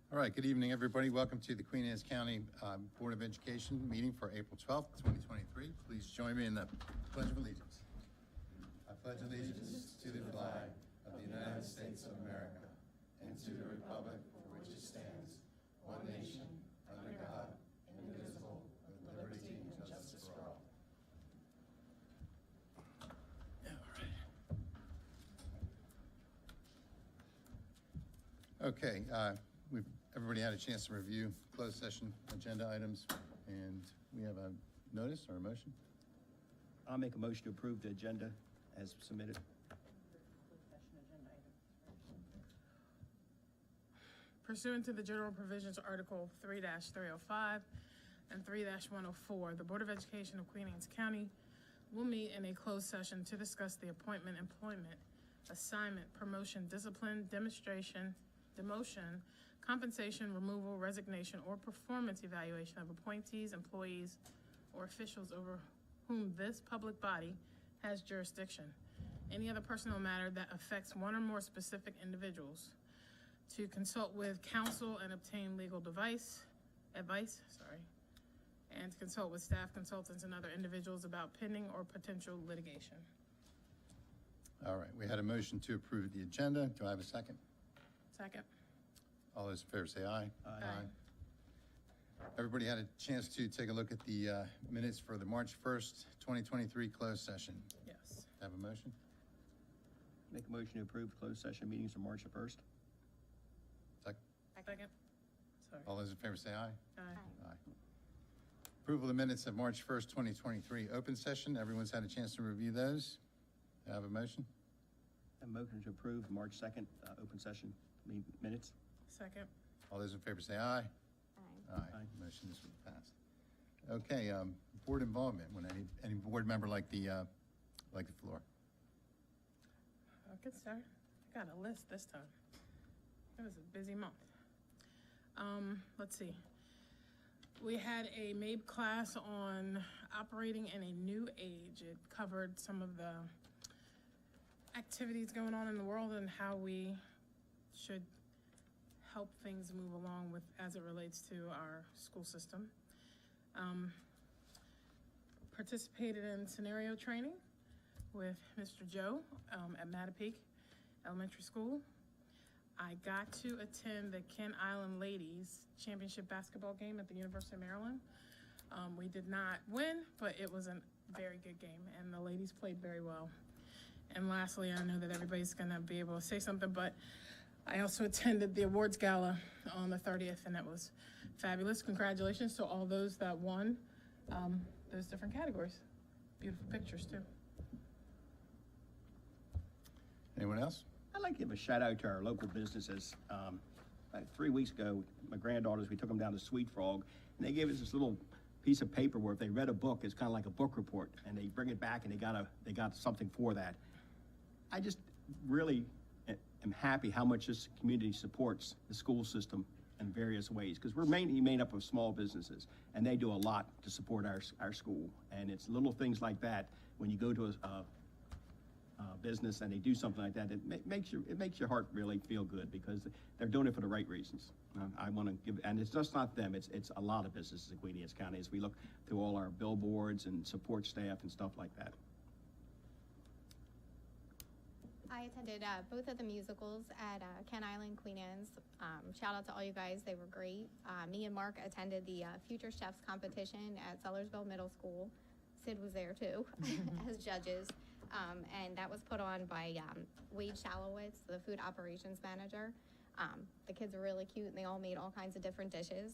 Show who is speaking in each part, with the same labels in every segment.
Speaker 1: All right, good evening, everybody. Welcome to the Queen Anne's County Board of Education meeting for April 12th, 2023. Please join me in the Pledge of Allegiance. I pledge allegiance to the flag of the United States of America and to the republic for which it stands, one nation, under God, indivisible, with liberty and justice for all. All right. Okay, everybody had a chance to review closed session agenda items, and we have a notice or a motion.
Speaker 2: I'll make a motion to approve the agenda as submitted.
Speaker 3: Pursuant to the general provisions, Article 3-305 and 3-104, the Board of Education of Queen Anne's County will meet in a closed session to discuss the appointment, employment, assignment, promotion, discipline, demotion, compensation, removal, resignation, or performance evaluation of appointees, employees, or officials over whom this public body has jurisdiction. Any other personal matter that affects one or more specific individuals. To consult with counsel and obtain legal advice, and to consult with staff, consultants, and other individuals about pending or potential litigation.
Speaker 1: All right, we had a motion to approve the agenda. Do I have a second?
Speaker 3: Second.
Speaker 1: All those in favor say aye.
Speaker 3: Aye.
Speaker 1: Everybody had a chance to take a look at the minutes for the March 1st, 2023 closed session.
Speaker 3: Yes.
Speaker 1: Have a motion?
Speaker 2: Make a motion to approve closed session meetings from March 1st.
Speaker 3: Second. Sorry.
Speaker 1: All those in favor say aye.
Speaker 3: Aye.
Speaker 1: Aye. Approval of the minutes of March 1st, 2023 open session. Everyone's had a chance to review those. Do I have a motion?
Speaker 2: A motion to approve March 2nd open session minutes.
Speaker 3: Second.
Speaker 1: All those in favor say aye.
Speaker 4: Aye.
Speaker 1: Aye. Motion is passed. Okay, board involvement. Would any board member like the floor?
Speaker 3: Good start. I got a list this time. It was a busy month. Let's see. We had a MABE class on operating in a new age. It covered some of the activities going on in the world and how we should help things move along with as it relates to our school system. Participated in scenario training with Mr. Joe at Mattapique Elementary School. I got to attend the Kent Island Ladies Championship basketball game at the University of Maryland. We did not win, but it was a very good game, and the ladies played very well. And lastly, I know that everybody's gonna be able to say something, but I also attended the awards gala on the 30th, and it was fabulous. Congratulations to all those that won those different categories. Beautiful pictures, too.
Speaker 1: Anyone else?
Speaker 2: I'd like to give a shout out to our local businesses. About 3 weeks ago, my granddaughters, we took them down to Sweet Frog, and they gave us this little piece of paper where if they read a book, it's kind of like a book report, and they bring it back and they got something for that. I just really am happy how much this community supports the school system in various ways, because we're mainly made up of small businesses, and they do a lot to support our school. And it's little things like that when you go to a business and they do something like that, it makes your heart really feel good, because they're doing it for the right reasons. I want to give, and it's just not them, it's a lot of businesses in Queen Anne's County as we look through all our billboards and support staff and stuff like that.
Speaker 4: I attended both of the musicals at Kent Island, Queen Anne's. Shout out to all you guys, they were great. Me and Mark attended the Future Chefs competition at Sellersville Middle School. Sid was there too, as judges. And that was put on by Wade Shalowitz, the food operations manager. The kids are really cute, and they all made all kinds of different dishes.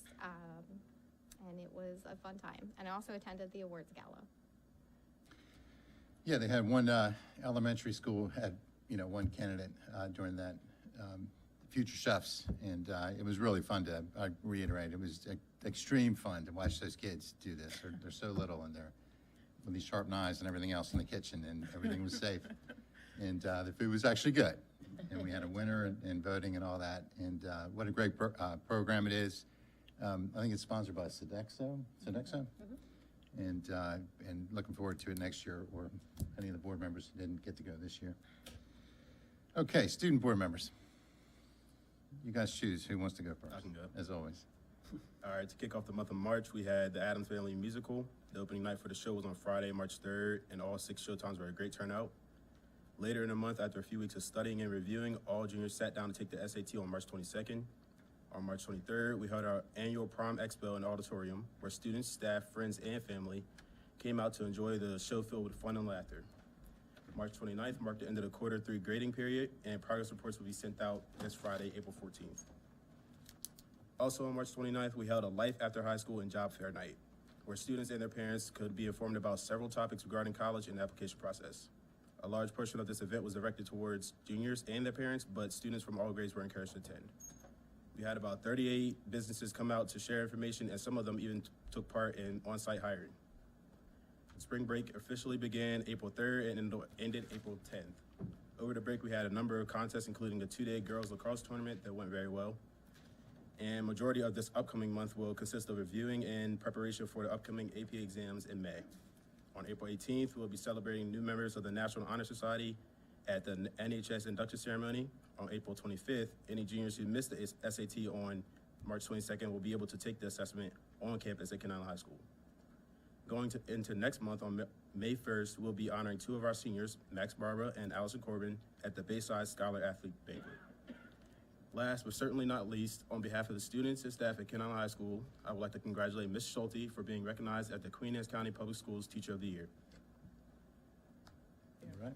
Speaker 4: And it was a fun time. And I also attended the awards gala.
Speaker 1: Yeah, they had one elementary school had one candidate during that Future Chefs, and it was really fun to reiterate. It was extreme fun to watch those kids do this. They're so little, and they're with these sharp knives and everything else in the kitchen, and everything was safe, and the food was actually good. And we had a winner in voting and all that. And what a great program it is. I think it's sponsored by Sodexo. And looking forward to it next year, or any of the board members who didn't get to go this year. Okay, student board members. You guys choose who wants to go first.
Speaker 5: I can go.
Speaker 1: As always.
Speaker 5: All right, to kick off the month of March, we had the Addams Family Musical. The opening night for the show was on Friday, March 3rd, and all 6 showtimes were a great turnout. Later in the month, after a few weeks of studying and reviewing, all juniors sat down to take the SAT on March 22nd. On March 23rd, we held our annual prom expo in the auditorium, where students, staff, friends, and family came out to enjoy the show filled with fun and laughter. March 29th marked the end of the quarter 3 grading period, and progress reports will be sent out this Friday, April 14th. Also on March 29th, we held a Life After High School and Job Fair night, where students and their parents could be informed about several topics regarding college and the application process. A large portion of this event was directed towards juniors and their parents, but students from all grades were encouraged to attend. We had about 38 businesses come out to share information, and some of them even took part in on-site hiring. Spring break officially began April 3rd and ended April 10th. Over the break, we had a number of contests, including the 2-day girls lacrosse tournament that went very well. And majority of this upcoming month will consist of reviewing and preparation for the upcoming AP exams in May. On April 18th, we'll be celebrating new members of the National Honor Society at the NHS induction ceremony. On April 25th, any juniors who missed the SAT on March 22nd will be able to take the assessment on campus at Ken Island High School. Going into next month, on May 1st, we'll be honoring 2 of our seniors, Max Barbara and Allison Corbin, at the Bayside Scholar Athlete Banquet. Last but certainly not least, on behalf of the students and staff at Ken Island High School, I would like to congratulate Ms. Schulte for being recognized as the Queen Anne's County Public Schools Teacher of the Year.
Speaker 1: All right.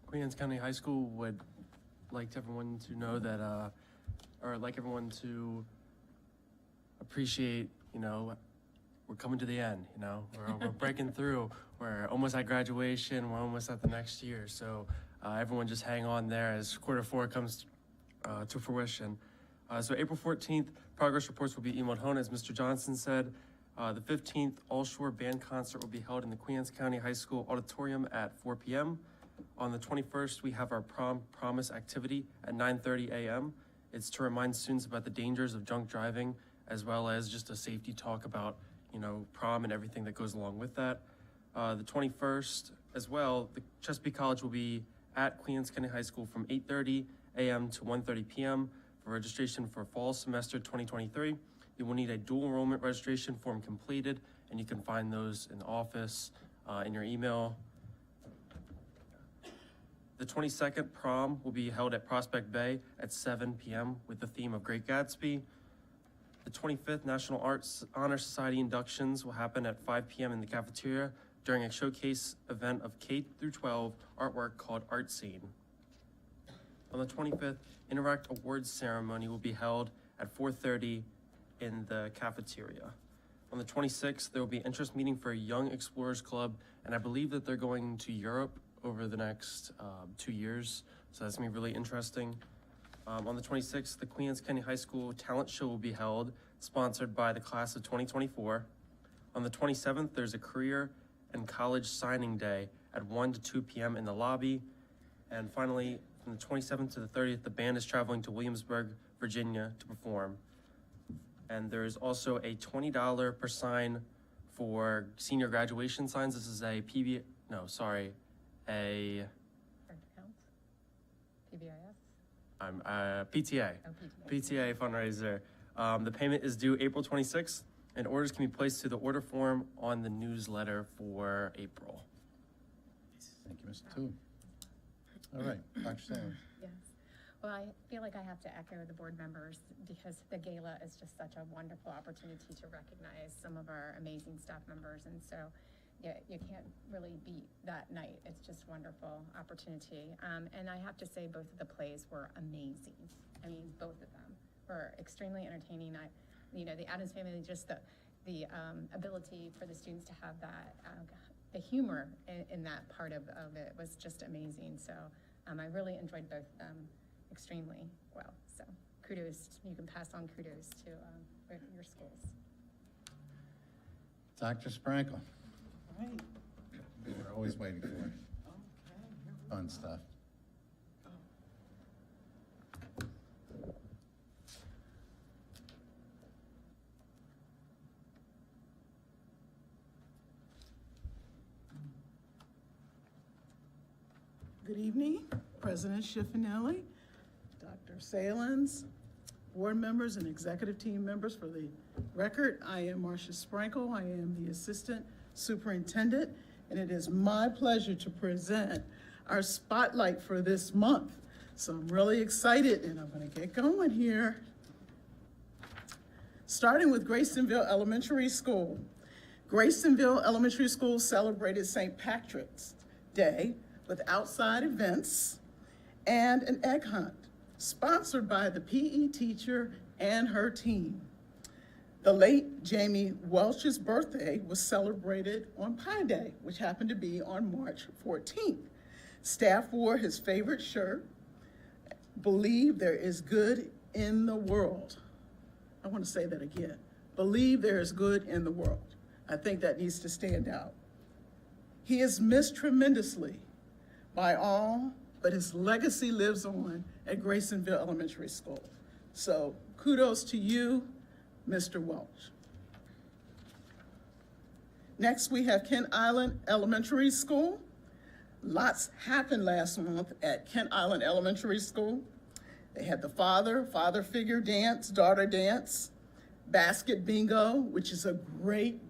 Speaker 6: Queen Anne's County High School would like everyone to know that, or like everyone to appreciate, we're coming to the end, we're breaking through. We're almost at graduation. We're almost at the next year. So everyone just hang on there as quarter 4 comes to fruition. So April 14th, progress reports will be emailed home, as Mr. Johnson said. The 15th, All Shore Band Concert will be held in the Queen Anne's County High School Auditorium at 4 p.m. On the 21st, we have our Prom Promise activity at 9:30 a.m. It's to remind students about the dangers of drunk driving, as well as just a safety talk about, prom and everything that goes along with that. The 21st as well, the Chesapeake College will be at Queen Anne's County High School from 8:30 a.m. to 1:30 p.m. for registration for fall semester 2023. You will need a dual enrollment registration form completed, and you can find those in the office, in your email. The 22nd prom will be held at Prospect Bay at 7 p.m. with the theme of Great Gatsby. The 25th National Arts Honor Society inductions will happen at 5 p.m. in the cafeteria during a showcase event of K through 12 artwork called Art Scene. On the 25th, Interact Awards ceremony will be held at 4:30 in the cafeteria. On the 26th, there will be an interest meeting for a Young Explorers Club, and I believe that they're going to Europe over the next 2 years, so that's gonna be really interesting. On the 26th, the Queen Anne's County High School Talent Show will be held, sponsored by the class of 2024. On the 27th, there's a Career and College Signing Day at 1 to 2 p.m. in the lobby. And finally, from the 27th to the 30th, the band is traveling to Williamsburg, Virginia to perform. And there's also a $20 per sign for senior graduation signs. This is a PTA. PTA fundraiser. The payment is due April 26th, and orders can be placed to the order form on the newsletter for April.
Speaker 1: Thank you, Mr. Toole. All right, Dr. Sanders.
Speaker 7: Yes. Well, I feel like I have to echo the board members because the gala is just such a wonderful opportunity to recognize some of our amazing staff members. And so you can't really beat that night. It's just a wonderful opportunity. And I have to say both of the plays were amazing. I mean, both of them were extremely entertaining. The Addams Family, just the ability for the students to have that, the humor in that part of it was just amazing. So I really enjoyed both of them extremely well. So kudos, you can pass on kudos to your schools.
Speaker 1: Dr. Sprankle.
Speaker 8: Right.
Speaker 1: We're always waiting for it.
Speaker 8: Okay.
Speaker 1: Fun stuff.
Speaker 8: Good evening, President Schiffinelli, Dr. Dr. Salins, board members and executive team members. For the record, I am Marcia Sprinkle. I am the Assistant Superintendent, and it is my pleasure to present our spotlight for this month. So I'm really excited, and I'm going to get going here. Starting with Graysonville Elementary School. Graysonville Elementary School celebrated St. Patrick's Day with outside events and an egg hunt, sponsored by the PE teacher and her team. The late Jamie Welch's birthday was celebrated on Pi Day, which happened to be on March 14th. Staff wore his favorite shirt, "Believe there is good in the world." I want to say that again. Believe there is good in the world. I think that needs to stand out. He is missed tremendously by all, but his legacy lives on at Graysonville Elementary School. So kudos to you, Mr. Welch. Next, we have Kent Island Elementary School. Lots happened last month at Kent Island Elementary School. They had the father figure dance, daughter dance, basket bingo, which is a great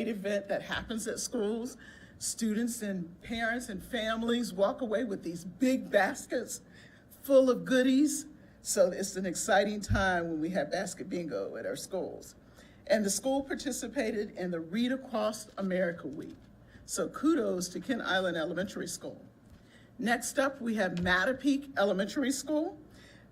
Speaker 8: event that happens at schools. Students and parents and families walk away with these big baskets full of goodies. So it's an exciting time when we have basket bingo at our schools. And the school participated in the Read Across America Week. So kudos to Kent Island Elementary School. Next up, we have Mattapique Elementary School.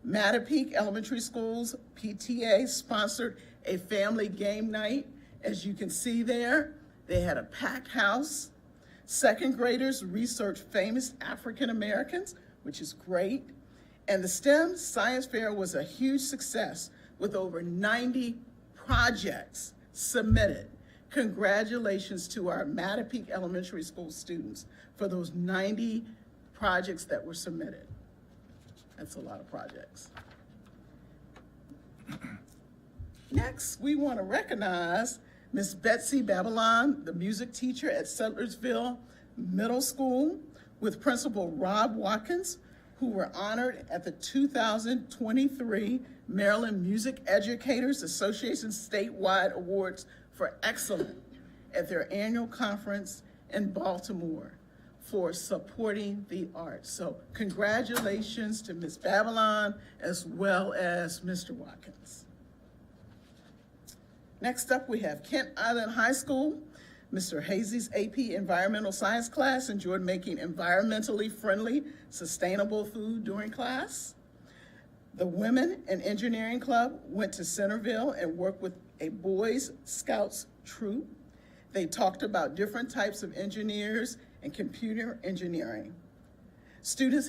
Speaker 8: Mattapique Elementary School's PTA sponsored a family game night. As you can see there, they had a packed house. Second graders researched famous African Americans, which is great. And the STEM Science Fair was a huge success with over 90 projects submitted. Congratulations to our Mattapique Elementary School students for those 90 projects that were submitted. That's a lot of projects. Next, we want to recognize Miss Betsy Babylon, the music teacher at Sutlersville Middle School, with Principal Rob Watkins, who were honored at the 2023 Maryland Music Educators Association statewide awards for excellence at their annual conference in Baltimore for supporting the arts. So congratulations to Ms. Babylon as well as Mr. Watkins. Next up, we have Kent Island High School. Mr. Hazy's AP Environmental Science class enjoyed making environmentally friendly, sustainable food during class. The Women in Engineering Club went to Centerville and worked with a Boys Scouts troop. They talked about different types of engineers and computer engineering. Students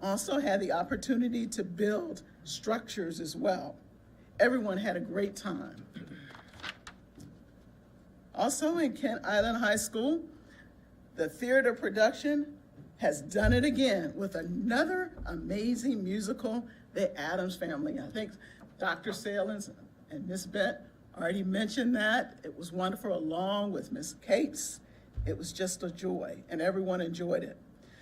Speaker 8: also had the opportunity to build structures as well. Everyone had a great time. Also in Kent Island High School, the theater production has done it again with another amazing musical, The Addams Family. I think Dr. Salins and Ms. Bent already mentioned that. It was wonderful, along with Ms. Cates. It was just a joy, and everyone enjoyed it.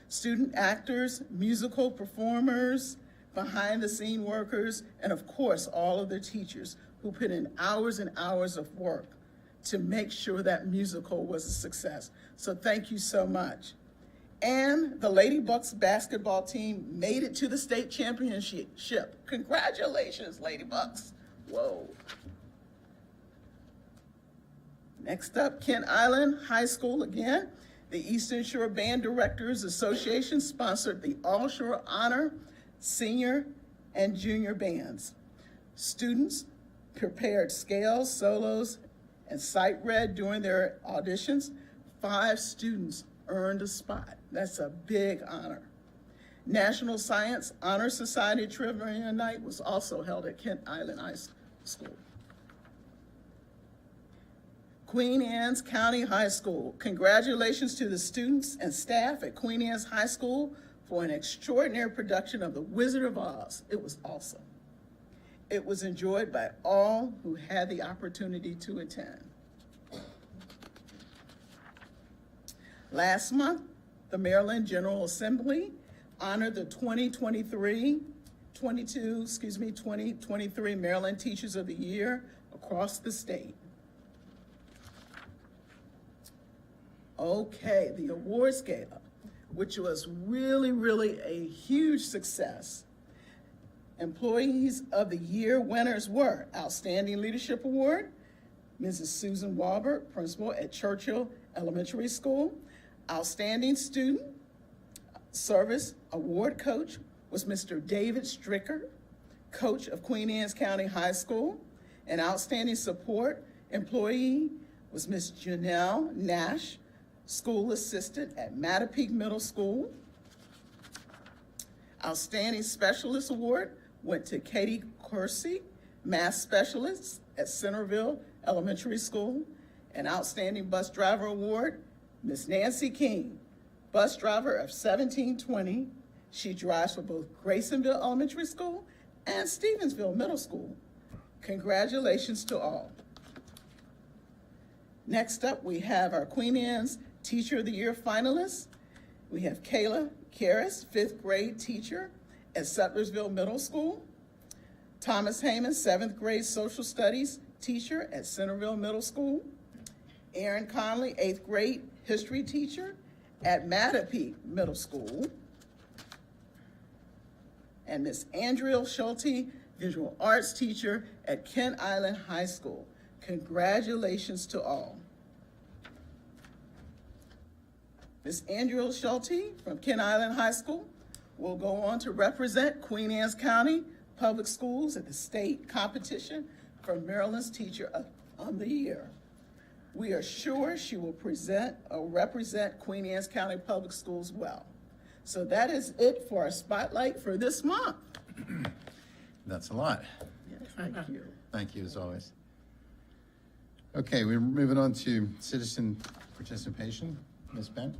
Speaker 8: Student actors, musical performers, behind-the-scene workers, and of course, all of the teachers who put in hours and hours of work to make sure that musical was a success. So thank you so much. And the Lady Bucks basketball team made it to the state championship. Congratulations, Lady Bucks. Whoa. Next up, Kent Island High School again. The Eastern Shore Band Directors Association sponsored the All Shore Honor Senior and Junior Bands. Students prepared scales, solos, and sight read during their auditions. 5 students earned a spot. That's a big honor. National Science Honor Society Trivia Night was also held at Kent Island High School. Queen Anne's County High School. Congratulations to the students and staff at Queen Anne's High School for an extraordinary production of The Wizard of Oz. It was awesome. It was enjoyed by all who had the opportunity to attend. Last month, the Maryland General Assembly honored the 2023 2023 Maryland Teachers of the Year across the state. Okay, the awards gala, which was really a huge success. Employees of the Year winners were Outstanding Leadership Award, Mrs. Susan Walbert, Principal at Churchill Elementary School. Outstanding Student Service Award Coach was Mr. David Stricker, Coach of Queen Anne's County High School. An Outstanding Support Employee was Ms. Janelle Nash, School Assistant at Mattapique Middle School. Outstanding Specialist Award went to Katie Kersey, Math Specialist at Centerville Elementary School. An Outstanding Bus Driver Award, Ms. Nancy King, Bus Driver of 1720. She drives for both Graysonville Elementary School and Stevensville Middle School. Congratulations to all. Next up, we have our Queen Anne's Teacher of the Year finalists. We have Kayla Karras, 5th grade teacher at Sutlersville Middle School. Thomas Heyman, 7th grade social studies teacher at Centerville Middle School. Aaron Conley, 8th grade history teacher at Mattapique Middle School. And Miss Andrea Schulte, visual arts teacher at Kent Island High School. Congratulations to all. Ms. Andrea Schulte from Kent Island High School will go on to represent Queen Anne's County Public Schools at the state competition for Maryland's Teacher of the Year. We are sure she will represent Queen Anne's County Public Schools well. So that is it for our spotlight for this month.
Speaker 1: That's a lot.
Speaker 8: Thank you.
Speaker 1: Thank you, as always. Okay, we're moving on to citizen participation. Ms. Bent?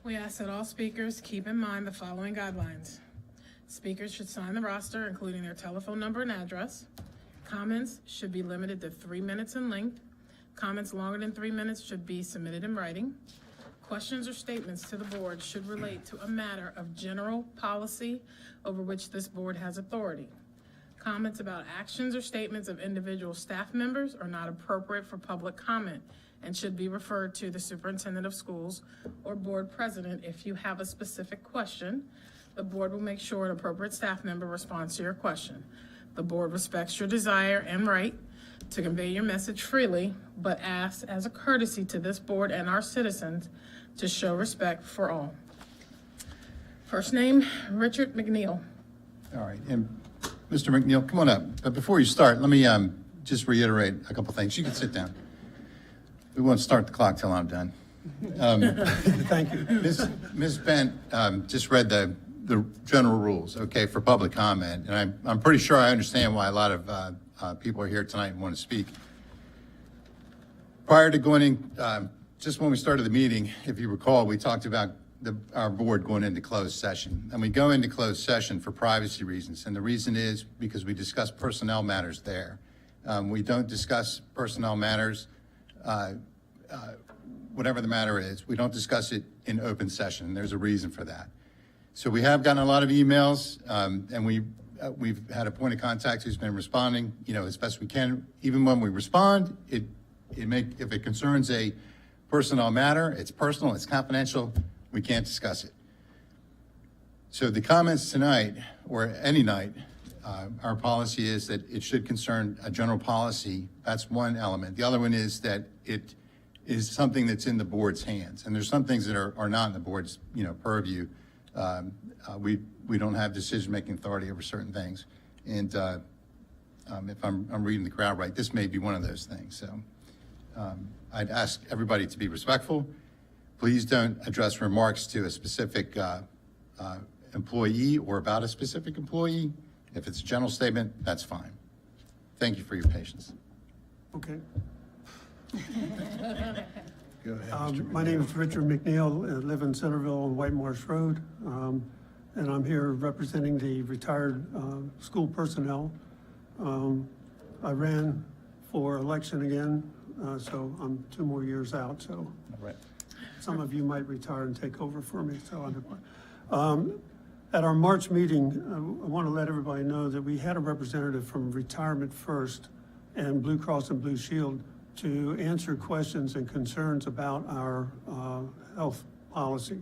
Speaker 3: We ask that all speakers keep in mind the following guidelines. Speakers should sign the roster, including their telephone number and address. Comments should be limited to 3 minutes in length. Comments longer than 3 minutes should be submitted in writing. Questions or statements to the board should relate to a matter of general policy over which this board has authority. Comments about actions or statements of individual staff members are not appropriate for public comment and should be referred to the superintendent of schools or board president if you have a specific question. The board will make sure an appropriate staff member responds to your question. The board respects your desire and right to convey your message freely, but asks as a courtesy to this board and our citizens to show respect for all. First name, Richard McNeil.
Speaker 1: All right, and Mr. McNeil, come on up. But before you start, let me just reiterate a couple things. You can sit down. We won't start the clock till I'm done.
Speaker 9: Thank you.
Speaker 1: Ms. Bent just read the general rules, okay, for public comment, and I'm pretty sure I understand why a lot of people are here tonight and want to speak. Prior to going in, just when we started the meeting, if you recall, we talked about our board going into closed session. And we go into closed session for privacy reasons, and the reason is because we discuss personnel matters there. We don't discuss personnel matters, whatever the matter is, we don't discuss it in open session, and there's a reason for that. So we have gotten a lot of emails, and we've had a point of contact who's been responding, as best we can. Even when we respond, if it concerns a personnel matter, it's personal, it's confidential, we can't discuss it. So the comments tonight, or any night, our policy is that it should concern a general policy. That's one element. The other one is that it is something that's in the board's hands. And there's some things that are not in the board's, purview. We don't have decision-making authority over certain things. And if I'm reading the crowd right, this may be one of those things. So I'd ask everybody to be respectful. Please don't address remarks to a specific employee or about a specific employee. If it's a general statement, that's fine. Thank you for your patience.
Speaker 9: Okay.
Speaker 1: Go ahead,
Speaker 9: My name is Richard McNeil. I live in Centerville on White Marsh Road. And I'm here representing the retired school personnel. I ran for election again, so I'm 2 more years out. So
Speaker 1: All right.
Speaker 9: some of you might retire and take over for me. So At our March meeting, I want to let everybody know that we had a representative from Retirement First and Blue Cross and Blue Shield to answer questions and concerns about our health policy.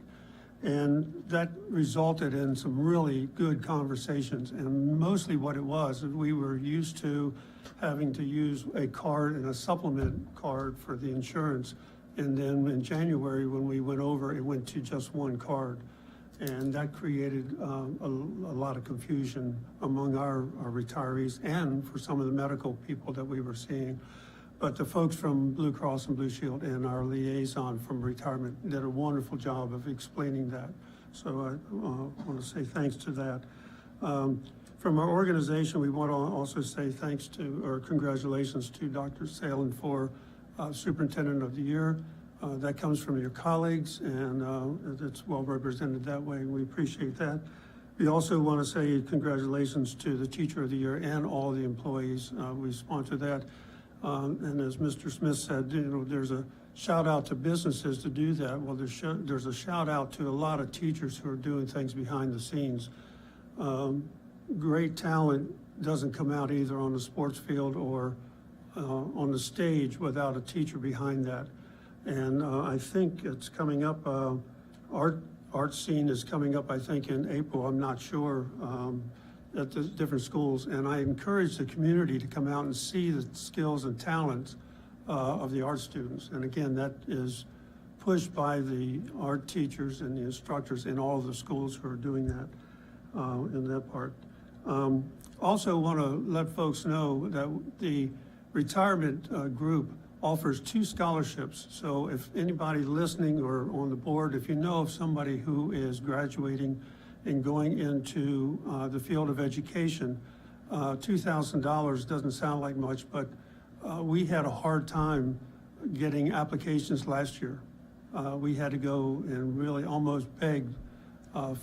Speaker 9: And that resulted in some really good conversations. And mostly what it was, we were used to having to use a card and a supplement card for the insurance. And then in January, when we went over, it went to just one card. And that created a lot of confusion among our retirees and for some of the medical people that we were seeing. But the folks from Blue Cross and Blue Shield and our liaison from retirement did a wonderful job of explaining that. So I want to say thanks to that. From our organization, we want to also say thanks to, or congratulations to Dr. Salen for Superintendent of the Year. That comes from your colleagues, and it's well represented that way, and we appreciate that. We also want to say congratulations to the Teacher of the Year and all the employees. We sponsor that. And as Mr. Smith said, you know, there's a shout out to businesses to do that. Well, there's a shout out to a lot of teachers who are doing things behind the scenes. Great talent doesn't come out either on the sports field or on the stage without a teacher behind that. And I think it's coming up, art scene is coming up, I think, in April. I'm not sure, at the different schools. And I encourage the community to come out and see the skills and talents of the art students. And again, that is pushed by the art teachers and the instructors in all of the schools who are doing that in that part. Also want to let folks know that the retirement group offers 2 scholarships. So if anybody listening or on the board, if you know of somebody who is graduating and going into the field of education, $2,000 doesn't sound like much, but we had a hard time getting applications last year. We had to go and really almost beg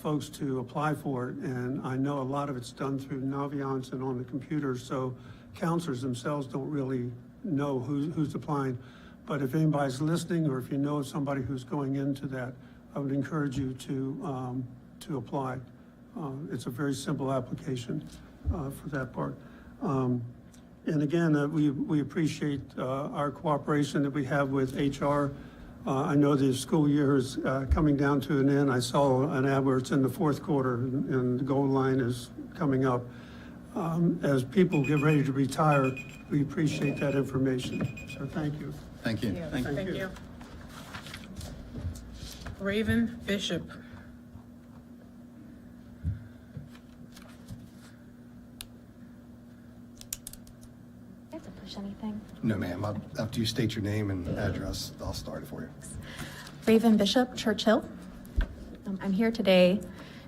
Speaker 9: folks to apply for it, and I know a lot of it's done through Naviance and on the computer, so counselors themselves don't really know who's applying. But if anybody's listening, or if you know somebody who's going into that, I would encourage you to apply. It's a very simple application for that part. And again, we appreciate our cooperation that we have with HR. I know the school year is coming down to an end. I saw an ad where it's in the 4th quarter and the goal line is coming up. As people get ready to retire, we appreciate that information. So thank you.
Speaker 1: Thank you.
Speaker 3: Thank you. Raven Bishop.
Speaker 10: I have to push anything.
Speaker 11: No, ma'am. After you state your name and address, I'll start it for you.
Speaker 10: Raven Bishop, Churchill. I'm here today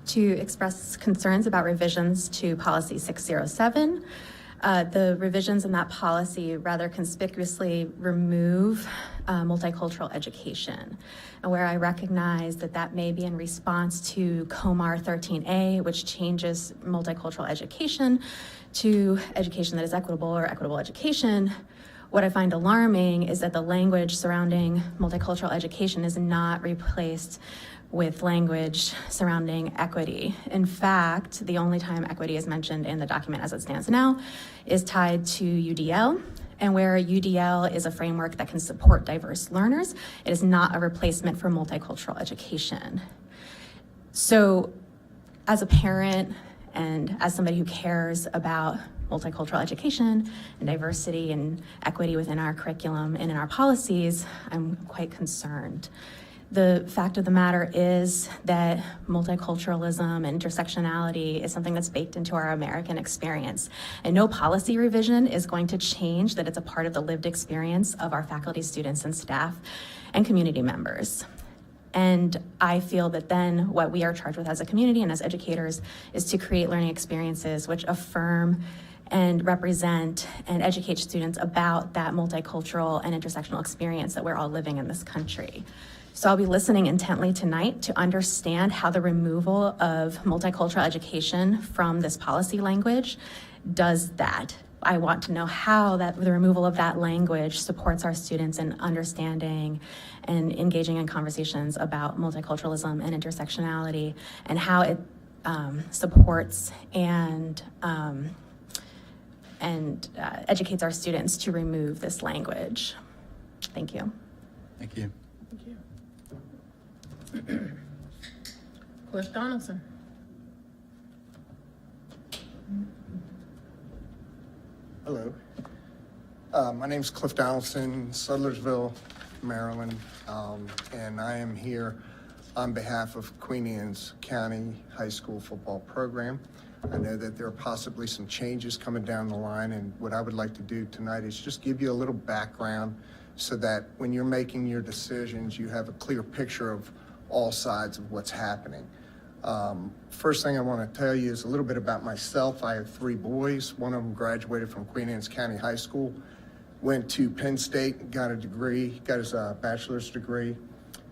Speaker 10: to express concerns about revisions to Policy 607. The revisions in that policy rather conspicuously remove multicultural education. And where I recognize that that may be in response to COMAR 13A, which changes multicultural education to education that is equitable or equitable education, what I find alarming is that the language surrounding multicultural education is not replaced with language surrounding equity. In fact, the only time equity is mentioned in the document as it stands now is tied to UDL, and where UDL is a framework that can support diverse learners, it is not a replacement for multicultural education. So as a parent and as somebody who cares about multicultural education and diversity and equity within our curriculum and in our policies, I'm quite concerned. The fact of the matter is that multiculturalism and intersectionality is something that's baked into our American experience. And no policy revision is going to change that it's a part of the lived experience of our faculty, students, and staff and community members. And I feel that then what we are charged with as a community and as educators is to create learning experiences which affirm and represent and educate students about that multicultural and intersectional experience that we're all living in this country. So I'll be listening intently tonight to understand how the removal of multicultural education from this policy language does that. I want to know how the removal of that language supports our students in understanding and engaging in conversations about multiculturalism and intersectionality, and how it supports and educates our students to remove this language. Thank you.
Speaker 1: Thank you.
Speaker 3: Thank you. Cliff Donaldson.
Speaker 11: Hello. My name's Cliff Donaldson, Sudlersville, Maryland, and I am here on behalf of Queen Anne's County High School football program. I know that there are possibly some changes coming down the line, and what I would like to do tonight is just give you a little background so that when you're making your decisions, you have a clear picture of all sides of what's happening. First thing I want to tell you is a little bit about myself. I have 3 boys. One of them graduated from Queen Anne's County High School, went to Penn State, got a degree, got his bachelor's degree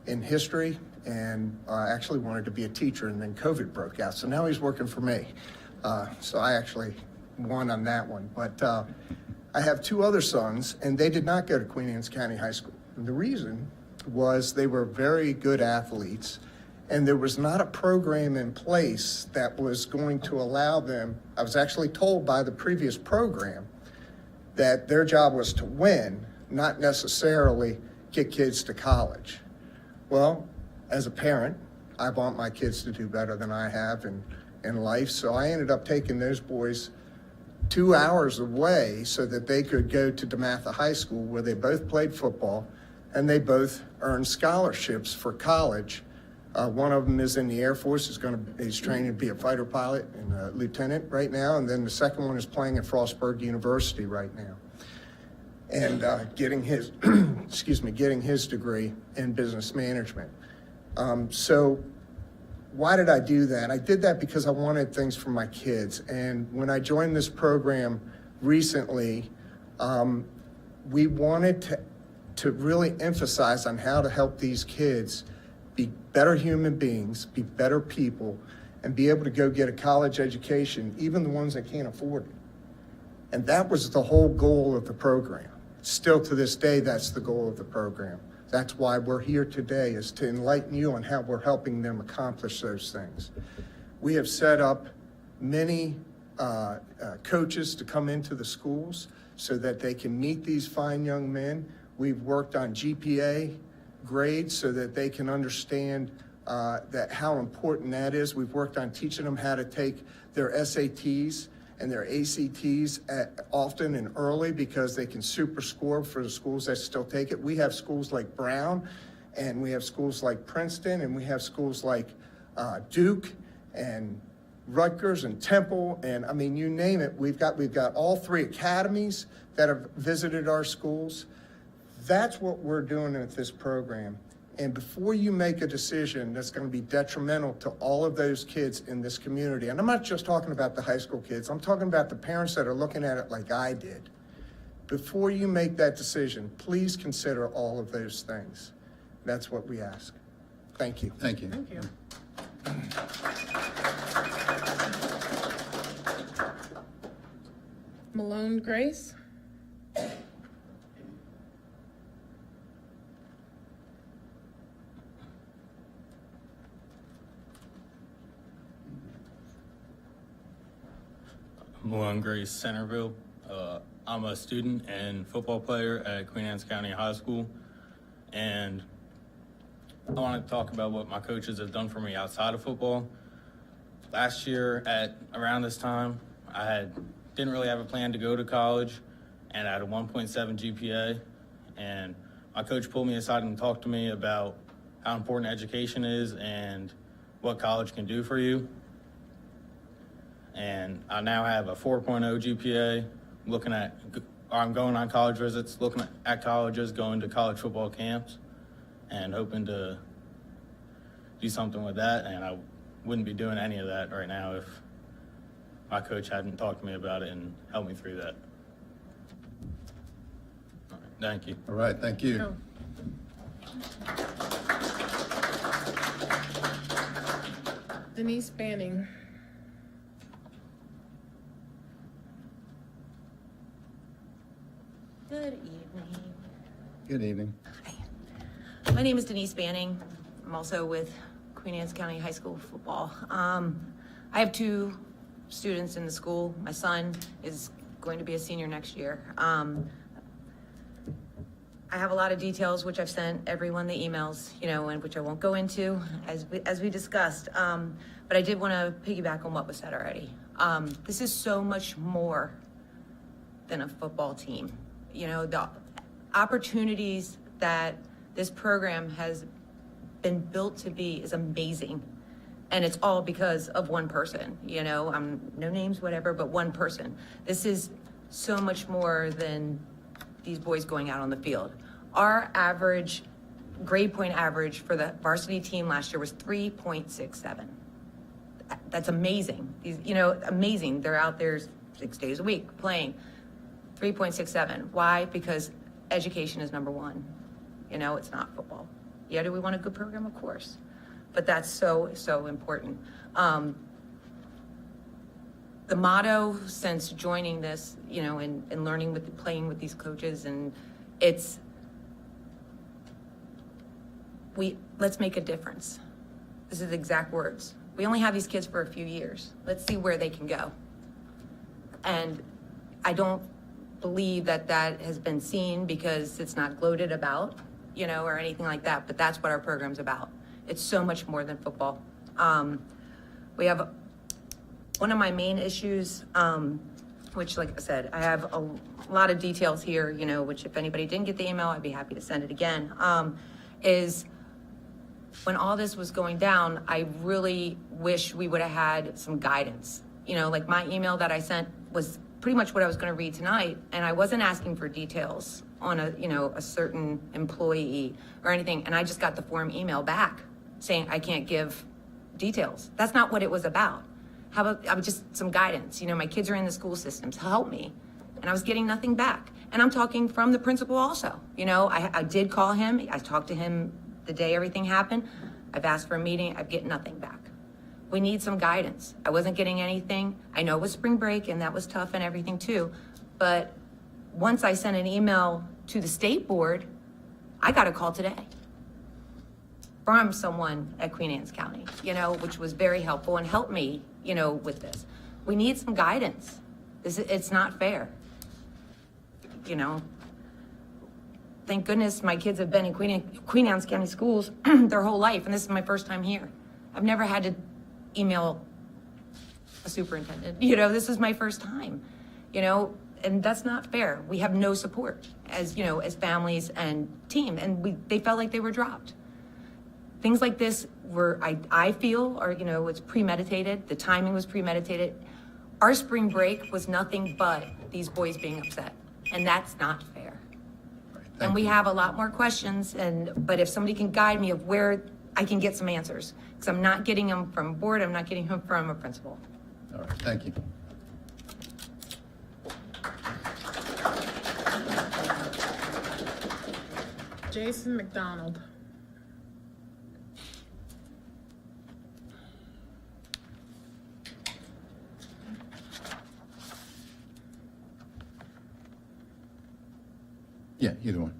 Speaker 11: in history, and actually wanted to be a teacher, and then COVID broke out. So now he's working for me. So I actually won on that one. But I have 2 other sons, and they did not go to Queen Anne's County High School. And the reason was they were very good athletes, and there was not a program in place that was going to allow them. I was actually told by the previous program that their job was to win, not necessarily get kids to college. Well, as a parent, I want my kids to do better than I have in life, so I ended up taking those boys 2 hours away so that they could go to DeMatha High School, where they both played football and they both earned scholarships for college. One of them is in the Air Force, he's training to be a fighter pilot and a lieutenant right now, and then the second one is playing at Frostburg University right now, and getting his, getting his degree in business management. So why did I do that? I did that because I wanted things for my kids, and when I joined this program recently, we wanted to really emphasize on how to help these kids be better human beings, be better people, and be able to go get a college education, even the ones that can't afford it. And that was the whole goal of the program. Still to this day, that's the goal of the program. That's why we're here today, is to enlighten you on how we're helping them accomplish those things. We have set up many coaches to come into the schools so that they can meet these fine young men. We've worked on GPA grades so that they can understand that how important that is. We've worked on teaching them how to take their SATs and their ACTs often and early, because they can super score for the schools that still take it. We have schools like Brown, and we have schools like Princeton, and we have schools like Duke and Rutgers and Temple, and I mean, you name it. We've got all 3 academies that have visited our schools. That's what we're doing with this program. And before you make a decision that's going to be detrimental to all of those kids in this community, and I'm not just talking about the high school kids, I'm talking about the parents that are looking at it like I did. Before you make that decision, please consider all of those things. That's what we ask. Thank you.
Speaker 1: Thank you.
Speaker 3: Thank you. Malone Grace.
Speaker 12: Malone Grace, Centerville. I'm a student and football player at Queen Anne's County High School, and I want to talk about what my coaches have done for me outside of football. Last year at around this time, I didn't really have a plan to go to college, and I had a 1.7 GPA, and my coach pulled me aside and talked to me about how important education is and what college can do for you. And I now have a 4.0 GPA, I'm going on college visits, looking at colleges, going to college football camps, and hoping to do something with that. And I wouldn't be doing any of that right now if my coach hadn't talked to me about it and helped me through that. All right, thank you.
Speaker 1: All right, thank you.
Speaker 3: Denise Banning.
Speaker 13: Good evening.
Speaker 1: Good evening.
Speaker 13: My name is Denise Banning. I'm also with Queen Anne's County High School football. I have 2 students in the school. My son is going to be a senior next year. I have a lot of details, which I've sent everyone the emails, you know, and which I won't go into as we discussed. But I did want to piggyback on what was said already. This is so much more than a football team. You know, the opportunities that this program has been built to be is amazing. And it's all because of one person, you know, no names, whatever, but one person. This is so much more than these boys going out on the field. Our average, grade point average for the varsity team last year was 3.67. That's amazing. You know, amazing. They're out there 6 days a week playing. 3.67. Why? Because education is number one. You know, it's not football. Yeah, do we want a good program? Of course. But that's so, so important. The motto since joining this, you know, and learning with, playing with these coaches, and it's, let's make a difference. This is the exact words. We only have these kids for a few years. Let's see where they can go. And I don't believe that that has been seen because it's not gloated about, you know, or anything like that, but that's what our program's about. It's so much more than football. We have one of my main issues, which, like I said, I have a lot of details here, you know, which if anybody didn't get the email, I'd be happy to send it again, is when all this was going down, I really wish we would have had some guidance. You know, like my email that I sent was pretty much what I was going to read tonight, and I wasn't asking for details on a, you know, a certain employee or anything, and I just got the form email back saying I can't give details. That's not what it was about. How about just some guidance? You know, my kids are in the school systems, help me. And I was getting nothing back. And I'm talking from the principal also. You know, I did call him, I talked to him the day everything happened. I've asked for a meeting, I've get nothing back. We need some guidance. I wasn't getting anything. I know it was spring break and that was tough and everything too. But once I sent an email to the state board, I got a call today from someone at Queen Anne's County, you know, which was very helpful and helped me, you know, with this. We need some guidance. It's not fair. You know, thank goodness my kids have been in Queen Anne's County schools their whole life, and this is my first time here. I've never had to email a superintendent. You know, this is my first time, you know, and that's not fair. We have no support as, you know, as families and team, and they felt like they were dropped. Things like this were, I feel, or, you know, it's premeditated. The timing was premeditated. Our spring break was nothing but these boys being upset, and that's not fair. And we have a lot more questions, but if somebody can guide me of where I can get some answers, because I'm not getting them from a board, I'm not getting them from a principal.
Speaker 1: All right, thank you.
Speaker 3: Jason McDonald.
Speaker 1: Yeah, either one.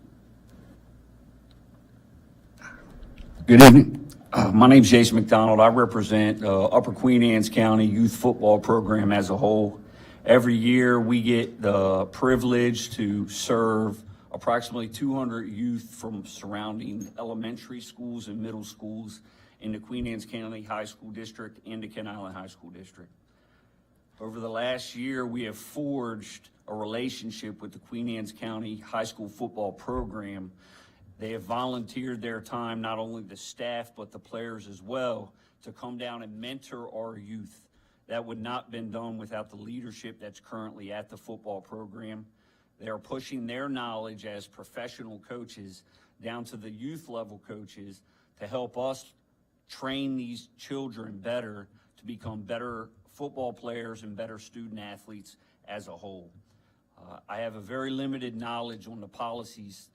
Speaker 14: Good evening. My name's Jason McDonald. I represent Upper Queen Anne's County Youth Football Program as a whole. Every year we get the privilege to serve approximately 200 youth from surrounding elementary schools and middle schools in the Queen Anne's County High School District and the Kent Island High School District. Over the last year, we have forged a relationship with the Queen Anne's County High School Football Program. They have volunteered their time, not only the staff, but the players as well, to come down and mentor our youth. That would not have been done without the leadership that's currently at the football program. They are pushing their knowledge as professional coaches down to the youth level coaches to help us train these children better to become better football players and better student athletes as a whole. I have a very limited knowledge on the policies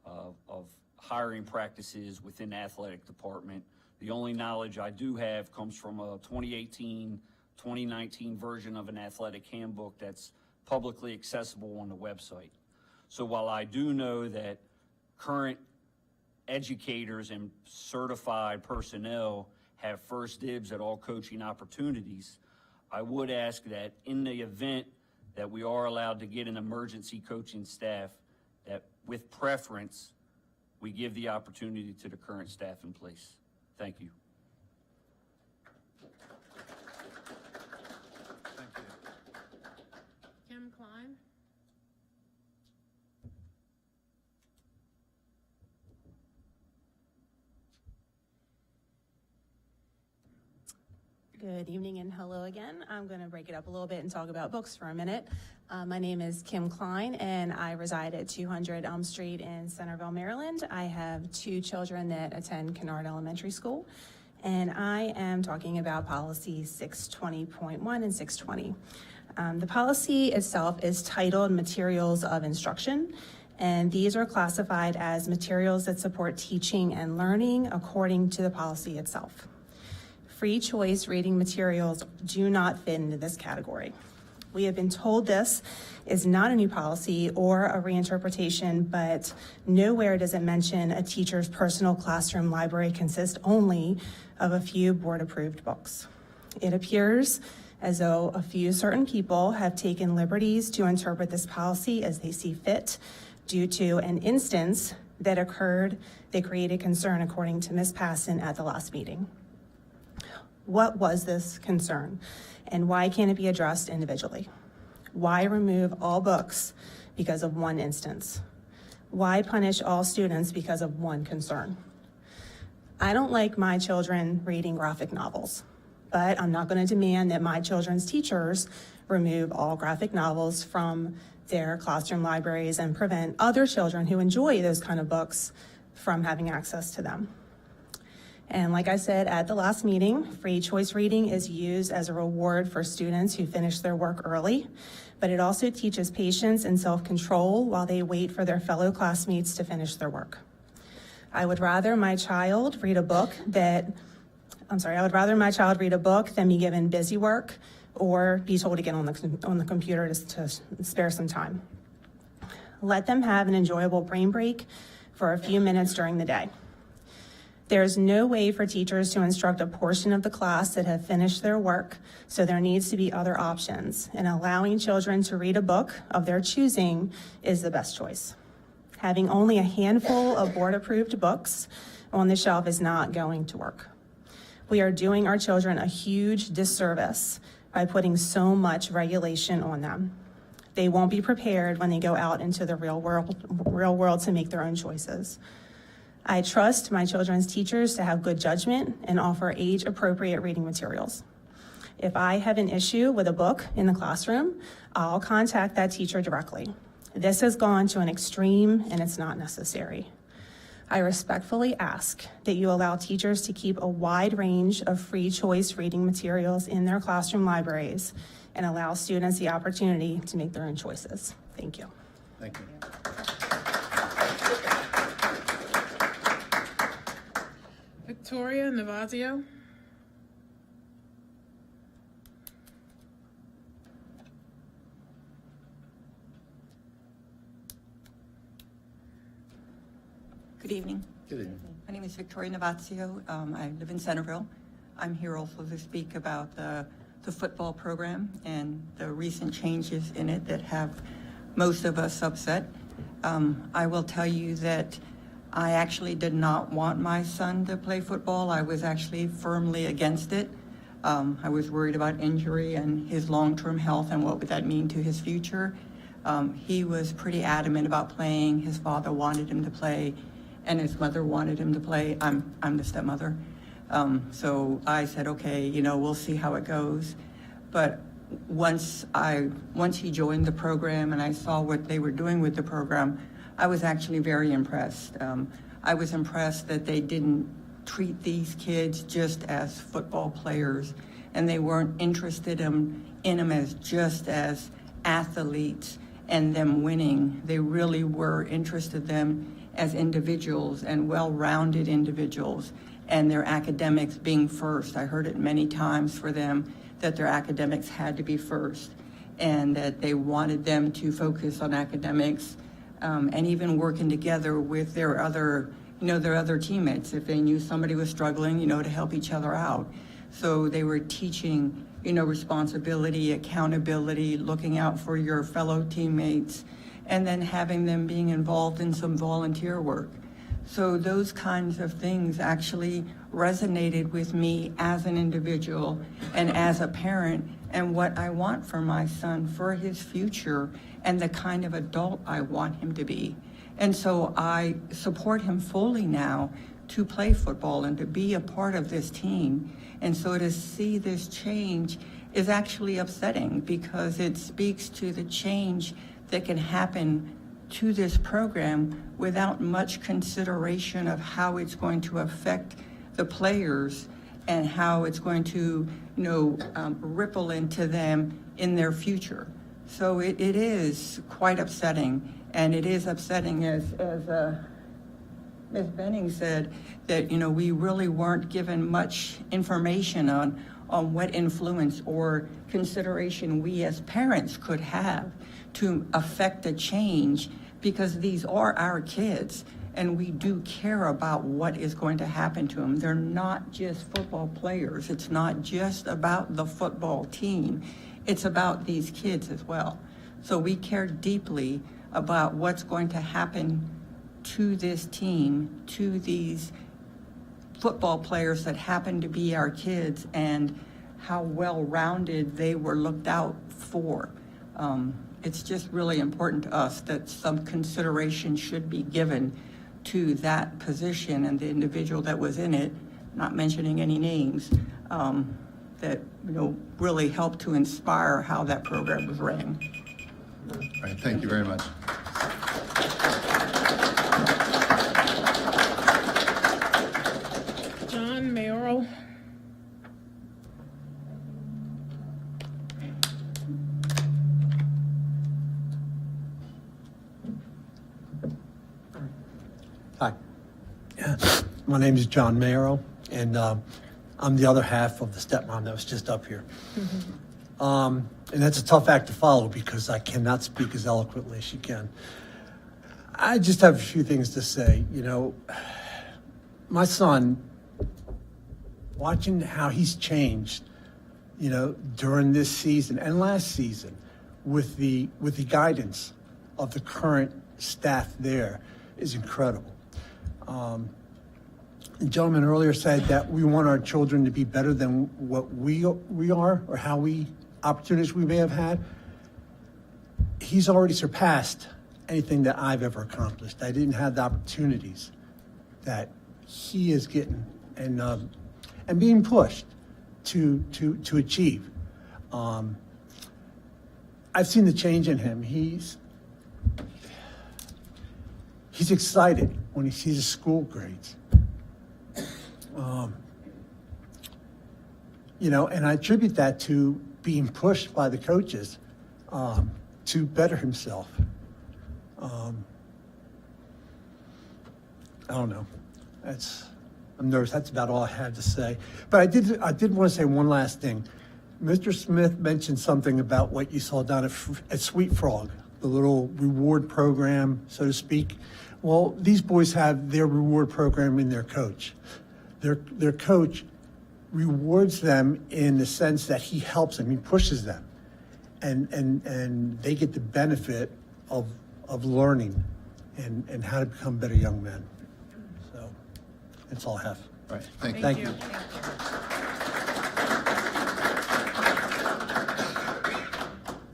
Speaker 14: of hiring practices within the athletic department. The only knowledge I do have comes from a 2018-2019 version of an athletic handbook that's publicly accessible on the website. So while I do know that current educators and certified personnel have first dibs at all coaching opportunities. I would ask that in the event that we are allowed to get an emergency coaching staff, that with preference, we give the opportunity to the current staff in place. Thank you.
Speaker 1: Thank you.
Speaker 3: Kim Klein?
Speaker 15: Good evening and hello again. I'm going to break it up a little bit and talk about books for a minute. My name is Kim Klein and I reside at 200 Elm Street in Centerville, Maryland. I have 2 children that attend Kennard Elementary School, and I am talking about policy 620.1 and 620. The policy itself is titled Materials of Instruction, and these are classified as materials that support teaching and learning according to the policy itself. Free choice reading materials do not fit into this category. We have been told this is not a new policy or a reinterpretation, but nowhere does it mention a teacher's personal classroom library consists only of a few board-approved books. It appears as though a few certain people have taken liberties to interpret this policy as they see fit due to an instance that occurred that created concern, according to Ms. Passon at the last meeting. What was this concern, and why can't it be addressed individually? Why remove all books because of one instance? Why punish all students because of one concern? I don't like my children reading graphic novels, but I'm not going to demand that my children's teachers remove all graphic novels from their classroom libraries and prevent other children who enjoy those kind of books from having access to them. And like I said at the last meeting, free choice reading is used as a reward for students who finish their work early, but it also teaches patience and self-control while they wait for their fellow classmates to finish their work. I would rather my child read a book than be given busy work or be told to get on the computer to spare some time. Let them have an enjoyable brain break for a few minutes during the day. There is no way for teachers to instruct a portion of the class that have finished their work, so there needs to be other options, and allowing children to read a book of their choosing is the best choice. Having only a handful of board-approved books on the shelf is not going to work. We are doing our children a huge disservice by putting so much regulation on them. They won't be prepared when they go out into the real world to make their own choices. I trust my children's teachers to have good judgment and offer age-appropriate reading materials. If I have an issue with a book in the classroom, I'll contact that teacher directly. This has gone to an extreme and it's not necessary. I respectfully ask that you allow teachers to keep a wide range of free choice reading materials in their classroom libraries and allow students the opportunity to make their own choices. Thank you.
Speaker 1: Thank you.
Speaker 3: Victoria Navazio?
Speaker 16: Good evening.
Speaker 1: Good evening.
Speaker 16: My name is Victoria Navazio. I live in Centerville. I'm here also to speak about the football program and the recent changes in it that have most of us upset. I will tell you that I actually did not want my son to play football. I was actually firmly against it. I was worried about injury and his long-term health and what would that mean to his future. He was pretty adamant about playing. His father wanted him to play, and his mother wanted him to play. I'm the stepmother. So I said, okay, we'll see how it goes. But once he joined the program and I saw what they were doing with the program, I was actually very impressed. I was impressed that they didn't treat these kids just as football players, and they weren't interested in them as just as athletes and them winning. They really were interested in them as individuals and well-rounded individuals, and their academics being first. I heard it many times for them that their academics had to be first, and that they wanted them to focus on academics, and even working together with their other their other teammates. If they knew somebody was struggling, to help each other out. So they were teaching, responsibility, accountability, looking out for your fellow teammates, and then having them being involved in some volunteer work. So those kinds of things actually resonated with me as an individual and as a parent, and what I want for my son, for his future, and the kind of adult I want him to be. And so I support him fully now to play football and to be a part of this team. And so to see this change is actually upsetting, because it speaks to the change that can happen to this program without much consideration of how it's going to affect the players and how it's going to, ripple into them in their future. So it is quite upsetting, and it is upsetting as Ms. Benning said, that, we really weren't given much information on what influence or consideration we as parents could have to affect a change, because these are our kids and we do care about what is going to happen to them. They're not just football players. It's not just about the football team. It's about these kids as well. So we care deeply about what's going to happen to this team, to these football players that happen to be our kids, and how well-rounded they were looked out for. It's just really important to us that some consideration should be given to that position and the individual that was in it, not mentioning any names, that really helped to inspire how that program was ran.
Speaker 1: All right, thank you very much.
Speaker 3: John Mayoral.
Speaker 9: Hi. My name is John Mayero, and I'm the other half of the stepmom that was just up here. And that's a tough act to follow, because I cannot speak as eloquently as she can. I just have a few things to say. My son, watching how he's changed, during this season and last season, with the guidance of the current staff there, is incredible. The gentleman earlier said that we want our children to be better than what we are, or how opportunities we may have had. He's already surpassed anything that I've ever accomplished. I didn't have the opportunities that he is getting and being pushed to achieve. I've seen the change in him. He's excited when he sees his school grades. And I attribute that to being pushed by the coaches to better himself. I don't know. I'm nervous. That's about all I had to say. But I did want to say one last thing. Mr. Smith mentioned something about what you saw down at Sweet Frog, the little reward program, so to speak. Well, these boys have their reward program in their coach. Their coach rewards them in the sense that he helps them, he pushes them, and they get the benefit of learning and how to become better young men. So that's all I have.
Speaker 1: All right,
Speaker 9: Thank you.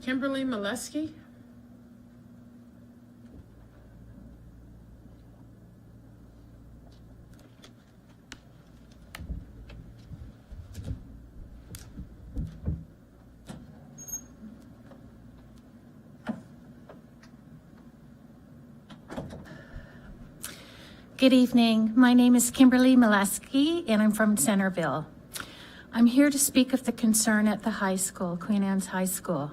Speaker 3: Kimberly Molesky.
Speaker 17: Good evening. My name is Kimberly Molesky, and I'm from Centerville. I'm here to speak of the concern at the high school, Queen Anne's High School.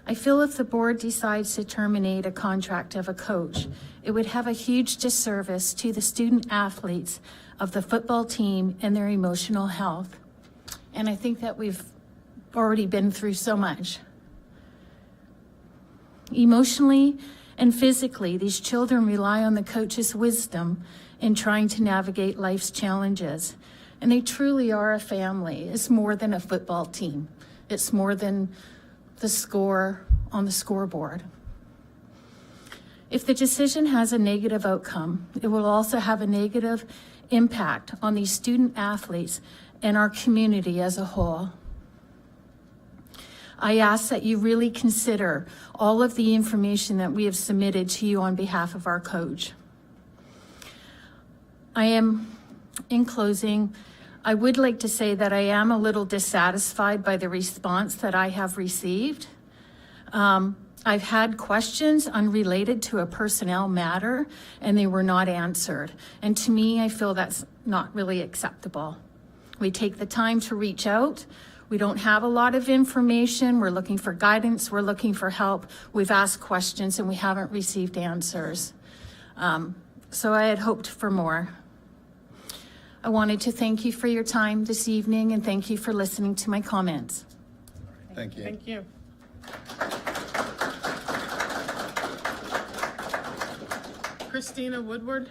Speaker 17: I feel if the board decides to terminate a contract of a coach, it would have a huge disservice to the student athletes of the football team and their emotional health. And I think that we've already been through so much. Emotionally And physically, these children rely on the coach's wisdom in trying to navigate life's challenges. And they truly are a family. It's more than a football team. It's more than the score on the scoreboard. If the decision has a negative outcome, it will also have a negative impact on these student athletes and our community as a whole. I ask that you really consider all of the information that we have submitted to you on behalf of our coach. In closing, I would like to say that I am a little dissatisfied by the response that I have received. I've had questions unrelated to a personnel matter, and they were not answered. And to me, I feel that's not really acceptable. We take the time to reach out. We don't have a lot of information. We're looking for guidance. We're looking for help. We've asked questions, and we haven't received answers. So I had hoped for more. I wanted to thank you for your time this evening, and thank you for listening to my comments.
Speaker 1: Thank you.
Speaker 3: Thank you. Christina Woodward.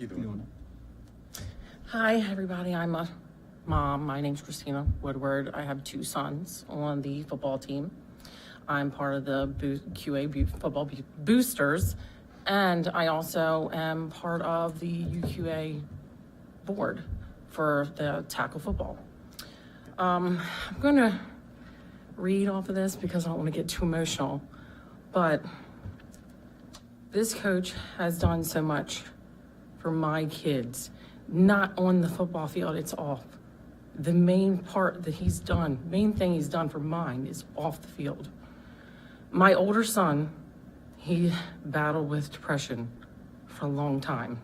Speaker 1: Either one.
Speaker 18: Hi, everybody. I'm a mom. My name's Christina Woodward. I have 2 sons on the football team. I'm part of the QA football boosters, and I also am part of the UQA board for the tackle football. I'm going to read off of this because I don't want to get too emotional, but this coach has done so much for my kids, not on the football field, it's off. The main part that he's done, main thing he's done for mine is off the field. My older son, he battled with depression for a long time.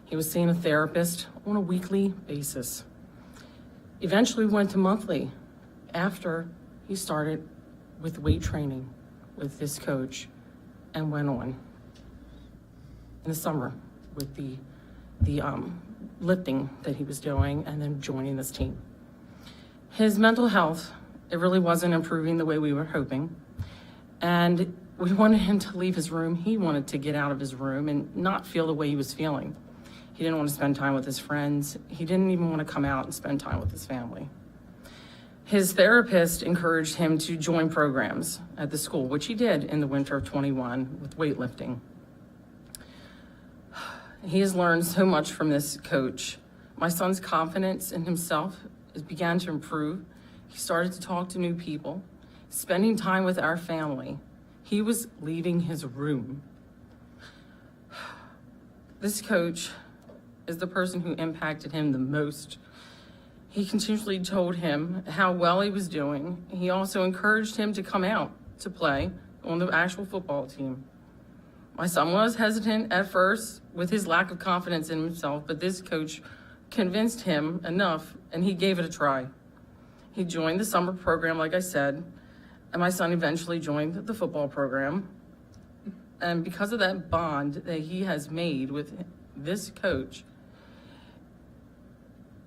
Speaker 18: He was seeing a therapist on a weekly basis. Eventually went to monthly after he started with weight training with this coach and went on in the summer with the lifting that he was doing and then joining this team. His mental health, it really wasn't improving the way we were hoping. And we wanted him to leave his room. He wanted to get out of his room and not feel the way he was feeling. He didn't want to spend time with his friends. He didn't even want to come out and spend time with his family. His therapist encouraged him to join programs at the school, which he did in the winter of 21 with weightlifting. He has learned so much from this coach. My son's confidence in himself began to improve. He started to talk to new people, spending time with our family. He was leaving his room. This coach is the person who impacted him the most. He continually told him how well he was doing. He also encouraged him to come out to play on the actual football team. My son was hesitant at first with his lack of confidence in himself, but this coach convinced him enough, and he gave it a try. He joined the summer program, like I said, and my son eventually joined the football program. And because of that bond that he has made with this coach,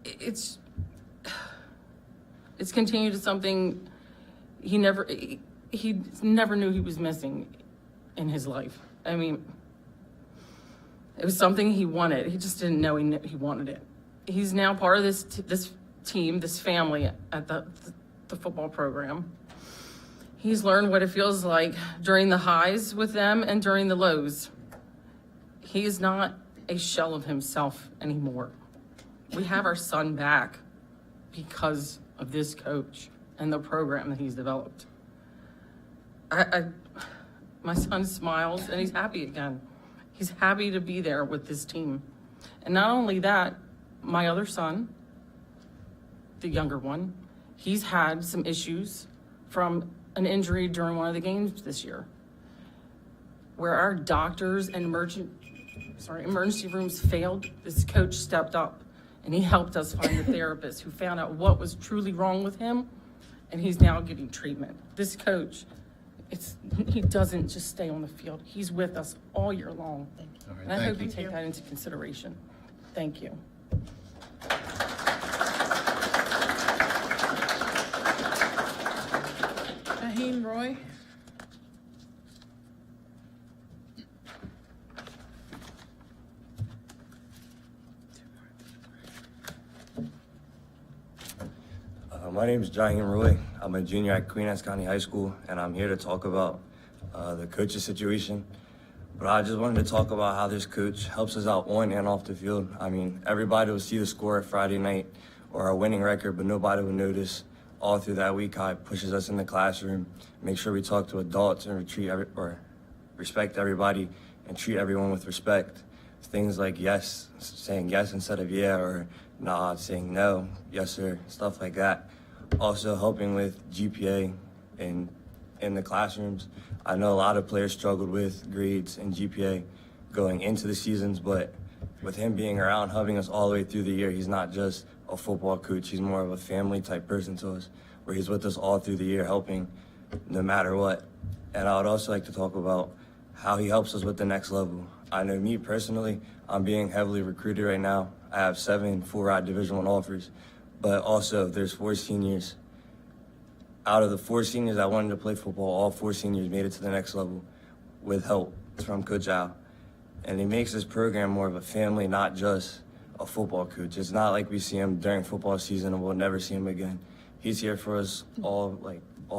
Speaker 18: it's continued to something he never knew he was missing in his life. I mean, it was something he wanted. He just didn't know he wanted it. He's now part of this team, this family at the football program. He's learned what it feels like during the highs with them and during the lows. He is not a shell of himself anymore. We have our son back because of this coach and the program that he's developed. My son smiles and he's happy again. He's happy to be there with this team. And not only that, my other son, the younger one, he's had some issues from an injury during one of the games this year, where our doctors and emergency rooms failed. This coach stepped up and he helped us find a therapist who found out what was truly wrong with him, and he's now getting treatment. This coach, he doesn't just stay on the field. He's with us all year long.
Speaker 1: All right,
Speaker 18: And I
Speaker 1: thank
Speaker 18: hope you
Speaker 1: you.
Speaker 18: take that into consideration. Thank you.
Speaker 3: Jaheen Roy.
Speaker 19: My name is Jaheen Roy. I'm a junior at Queen Anne's County High School, and I'm here to talk about the coach's situation. But I just wanted to talk about how this coach helps us out on and off the field. I mean, everybody will see the score Friday night or our winning record, but nobody will notice all through that week how it pushes us in the classroom, make sure we talk to adults and respect everybody and treat everyone with respect. Things like yes, saying yes instead of yeah, or nah, saying no, yes sir, stuff like that. Also helping with GPA in the classrooms. I know a lot of players struggled with grades and GPA going into the seasons, but with him being around, helping us all the way through the year, he's not just a football coach, he's more of a family type person to us, where he's with us all through the year, helping no matter what. And I would also like to talk about how he helps us with the next level. I know me personally, I'm being heavily recruited right now. I have 7 full-ride Division I offers, but also there's 4 seniors. Out of the 4 seniors that wanted to play football, all 4 seniors made it to the next level with help from Coach Al. And he makes this program more of a family, not just a football coach. It's not like we see him during football season and we'll never see him again. He's here for us all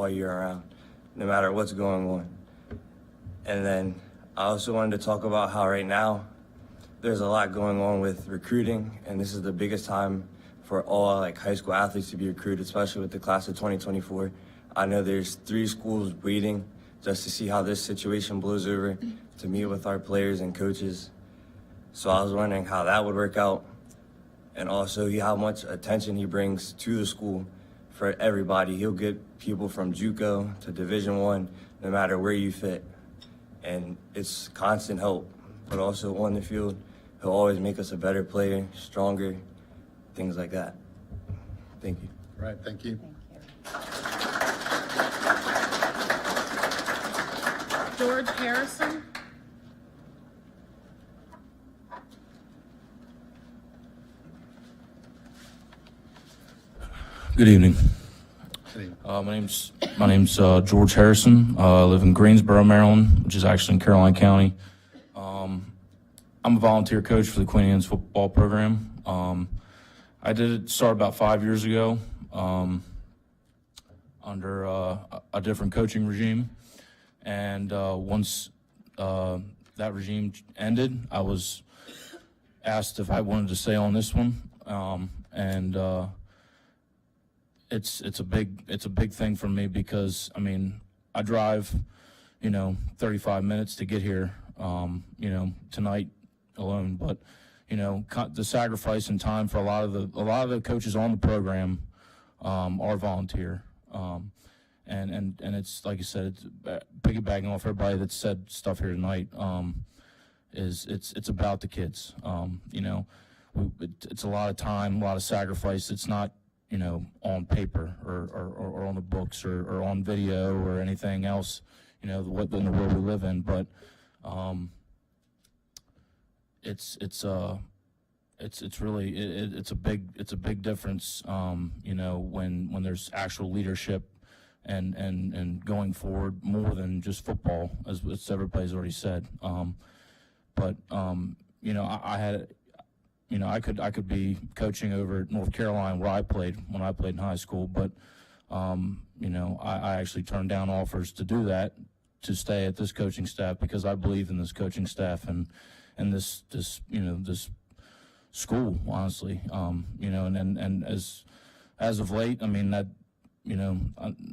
Speaker 19: year round, no matter what's going on. And then I also wanted to talk about how right now there's a lot going on with recruiting, and this is the biggest time for all high school athletes to be recruited, especially with the class of 2024. I know there's 3 schools waiting just to see how this situation blows over, to meet with our players and coaches. So I was wondering how that would work out, and also how much attention he brings to the school for everybody. He'll get people from JUCO to Division I, no matter where you fit. And it's constant help, but also on the field, he'll always make us a better player, stronger, things like that. Thank you.
Speaker 1: All right, thank you.
Speaker 3: George Harrison.
Speaker 20: Good evening. My name's George Harrison. I live in Greensboro, Maryland, which is actually in Caroline County. I'm a volunteer coach for the Queen Anne's football program. I did start about 5 years ago under a different coaching regime, and once that regime ended, I was asked if I wanted to stay on this one, and it's a big thing for me because I mean I drive 35 minutes to get here tonight alone, but the sacrifice and time for a lot of the coaches on the program are volunteer, and it's like I said, it's piggybacking off everybody that said stuff here tonight. It's about the kids. It's a lot of time, a lot of sacrifice. It's not on paper or on the books or on video or anything else. What in the world we live in, but it's a big difference, when there's actual leadership and going forward more than just football, as everybody's already said. I could be coaching over at North Carolina where I played when I played in high school, but I actually turned down offers to do that, to stay at this coaching staff, because I believe in this coaching staff and this school, honestly. And as of late, I mean that,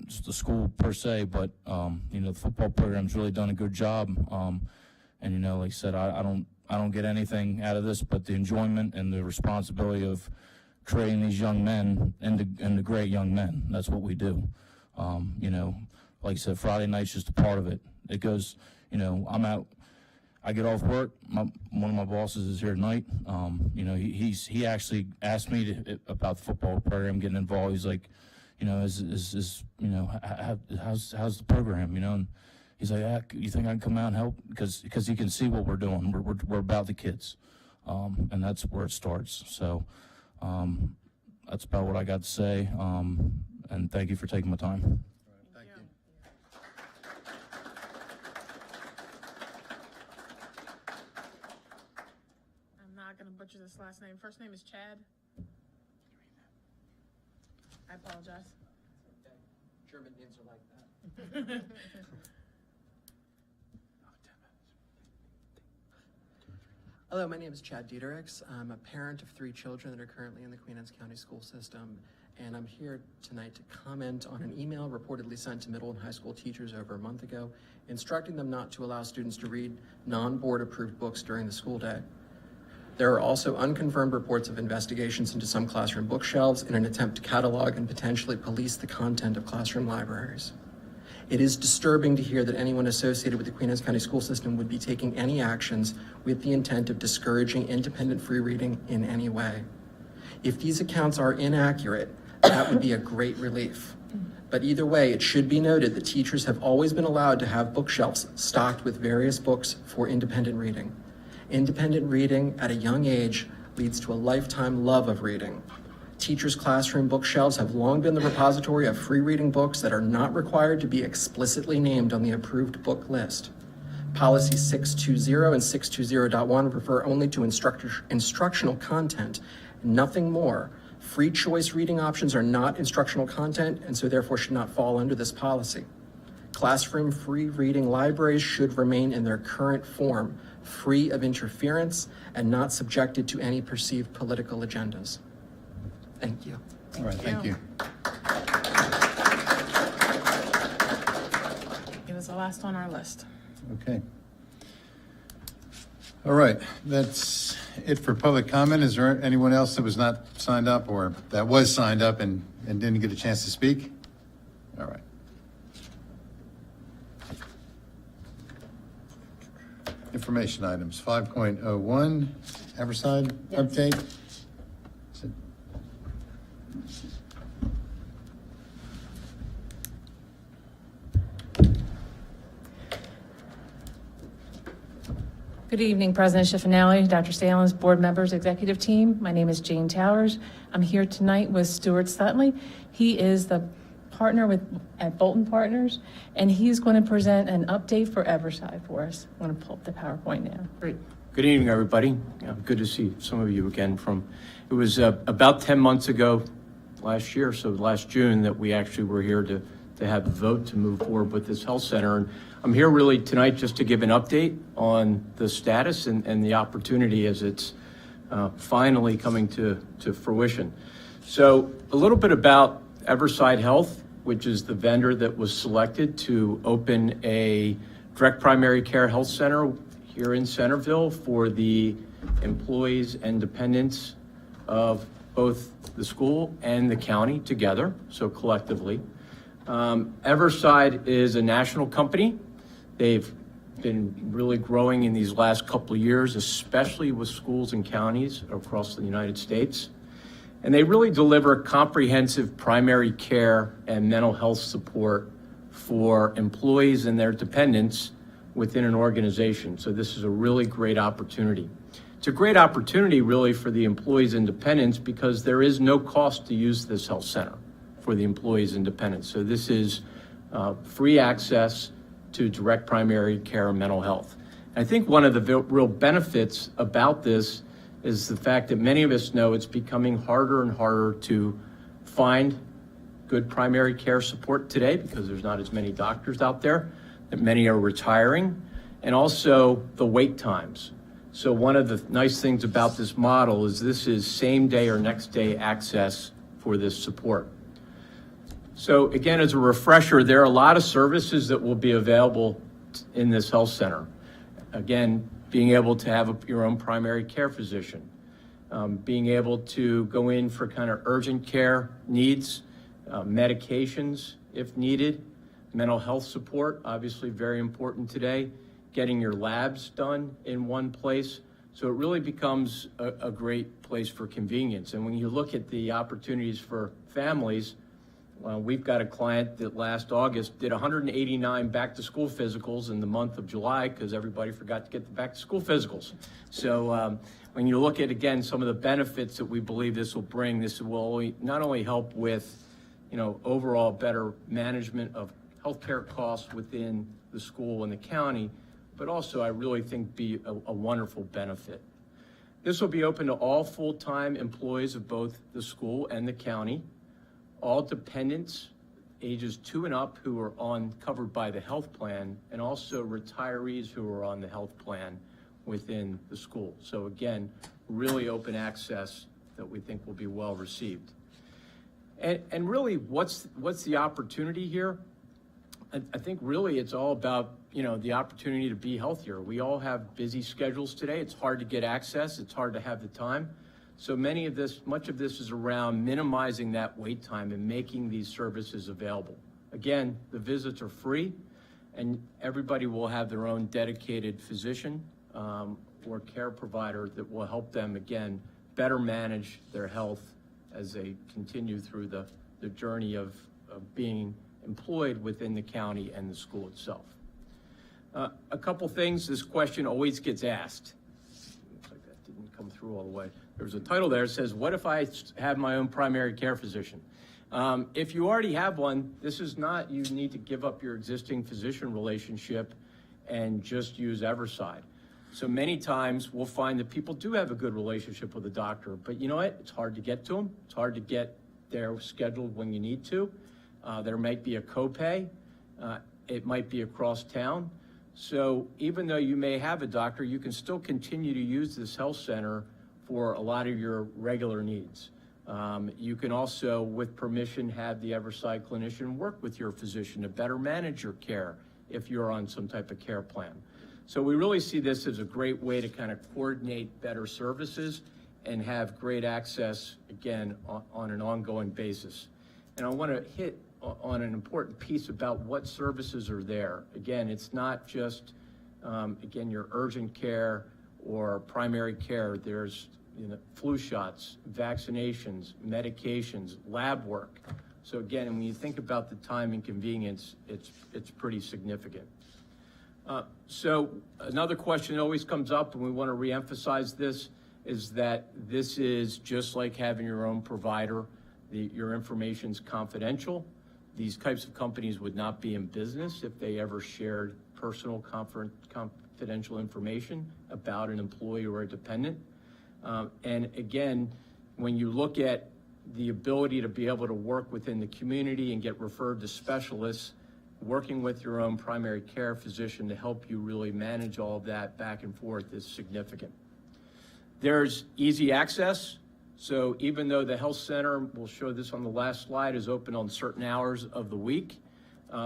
Speaker 20: just the school per se, but the football program's really done a good job. And like I said, I don't get anything out of this but the enjoyment and the responsibility of creating these young men into great young men. That's what we do. Like I said, Friday night's just a part of it. It goes, I'm out, I get off work, one of my bosses is here tonight. He actually asked me about the football program, getting involved. He's like, how's the program, and he's like, you think I can come out and help? Because he can see what we're doing. We're about the kids, and that's where it starts. So that's about what I got to say, and thank you for taking my time.
Speaker 1: Thank you.
Speaker 3: butcher this last name. First name is Chad. I apologize.
Speaker 6: German names are like that. Hello, my name is Chad Dieterichs. I'm a parent of 3 children that are currently in the Queen Anne's County school system, and I'm here tonight to comment on an email reportedly sent to middle and high school teachers over a month ago, instructing them not to allow students to read non-board approved books during the school day. There are also unconfirmed reports of investigations into some classroom bookshelves in an attempt to catalog and potentially police the content of classroom libraries. It is disturbing to hear that anyone associated with the Queen Anne's County school system would be taking any actions with the intent of discouraging independent free reading in any way. If these accounts are inaccurate, that would be a great relief. But either way, it should be noted that teachers have always been allowed to have bookshelves stocked with various books for independent reading. Independent reading at a young age leads to a lifetime love of reading. Teachers' classroom bookshelves have long been the repository of free reading books that are not required to be explicitly named on the approved book list. Policy 620 and 620.1 refer only to instructional content, nothing more. Free choice reading options are not instructional content and so therefore should not fall under this policy. Classroom free reading libraries should remain in their current form, free of interference and not subjected to any perceived political agendas. Thank you.
Speaker 1: All right, thank you.
Speaker 3: It was the last on our list.
Speaker 1: Okay. All right, that's it for public comment. Is there anyone else that was not signed up or that was signed up and didn't get a chance to speak? All right. Information items, 5.01, Everside update.
Speaker 21: Good evening, President Schiffinelli, Dr. Salins, board members, executive team. My name is Jane Towers. I'm here tonight with Stuart Sutley. He is the partner at Bolton Partners, and he's going to present an update for Everside for us. I'm going to pull up the PowerPoint now.
Speaker 22: Great. Good evening, everybody. Good to see some of you again it was about 10 months ago last year, so last June, that we actually were here to have a vote to move forward with this health center. And I'm here really tonight just to give an update on the status and the opportunity as it's finally coming to fruition. So a little bit about Everside Health, which is the vendor that was selected to open a direct primary care health center here in Centerville for the employees and dependents of both the school and the county together, so collectively. Everside is a national company. They've been really growing in these last couple of years, especially with schools and counties across the United States. And they really deliver comprehensive primary care and mental health support for employees and their dependents within an organization. So this is a really great opportunity. It's a great opportunity really for the employees and dependents because there is no cost to use this health center for the employees and dependents. So this is free access to direct primary care and mental health. And I think one of the real benefits about this is the fact that many of us know it's becoming harder and harder to find good primary care support today because there's not as many doctors out there, that many are retiring, and also the wait times. So one of the nice things about this model is this is same day or next day access for this support. So again, as a refresher, there are a lot of services that will be available in this health center. Again, being able to have your own primary care physician, being able to go in for kind of urgent care needs, medications if needed, mental health support, obviously very important today, getting your labs done in one place. So it really becomes a great place for convenience. And when you look at the opportunities for families, we've got a client that last August did 189 back-to-school physicals in the month of July because everybody forgot to get the back-to-school physicals. So when you look at, again, some of the benefits that we believe this will bring, this will not only help with, overall better management of healthcare costs within the school and the county, but also I really think be a wonderful benefit. This will be open to all full-time employees of both the school and the county, all dependents ages 2 and up who are covered by the health plan, and also retirees who are on the health plan within the school. So again, really open access that we think will be well received. And really, what's the opportunity here? I think really it's all about, the opportunity to be healthier. We all have busy schedules today. It's hard to get access. It's hard to have the time. So much of this is around minimizing that wait time and making these services available. Again, the visits are free, and everybody will have their own dedicated physician or care provider that will help them, again, better manage their health as they continue through the journey of being employed within the county and the school itself. A couple things, this question always gets asked. Looks like that didn't come through all the way. There's a title there that says, what if I have my own primary care physician? If you already have one, this is not, you need to give up your existing physician relationship and just use Everside. So many times we'll find that people do have a good relationship with a doctor, but you know what? It's hard to get to them. It's hard to get there scheduled when you need to. There might be a copay. It might be across town. So even though you may have a doctor, you can still continue to use this health center for a lot of your regular needs. You can also, with permission, have the Everside clinician work with your physician to better manage your care if you're on some type of care plan. So we really see this as a great way to kind of coordinate better services and have great access, again, on an ongoing basis. And I want to hit on an important piece about what services are there. Again, it's not just, again, your urgent care or primary care. There's flu shots, vaccinations, medications, lab work. So again, when you think about the time and convenience, it's pretty significant. So another question that always comes up, and we want to reemphasize this, is that this is just like having your own provider. Your information's confidential. These types of companies would not be in business if they ever shared personal confidential information about an employee or a dependent. And again, when you look at the ability to be able to work within the community and get referred to specialists, working with your own primary care physician to help you really manage all of that back and forth is significant. There's easy access. So even though the health center, we'll show this on the last slide, is open on certain hours of the week,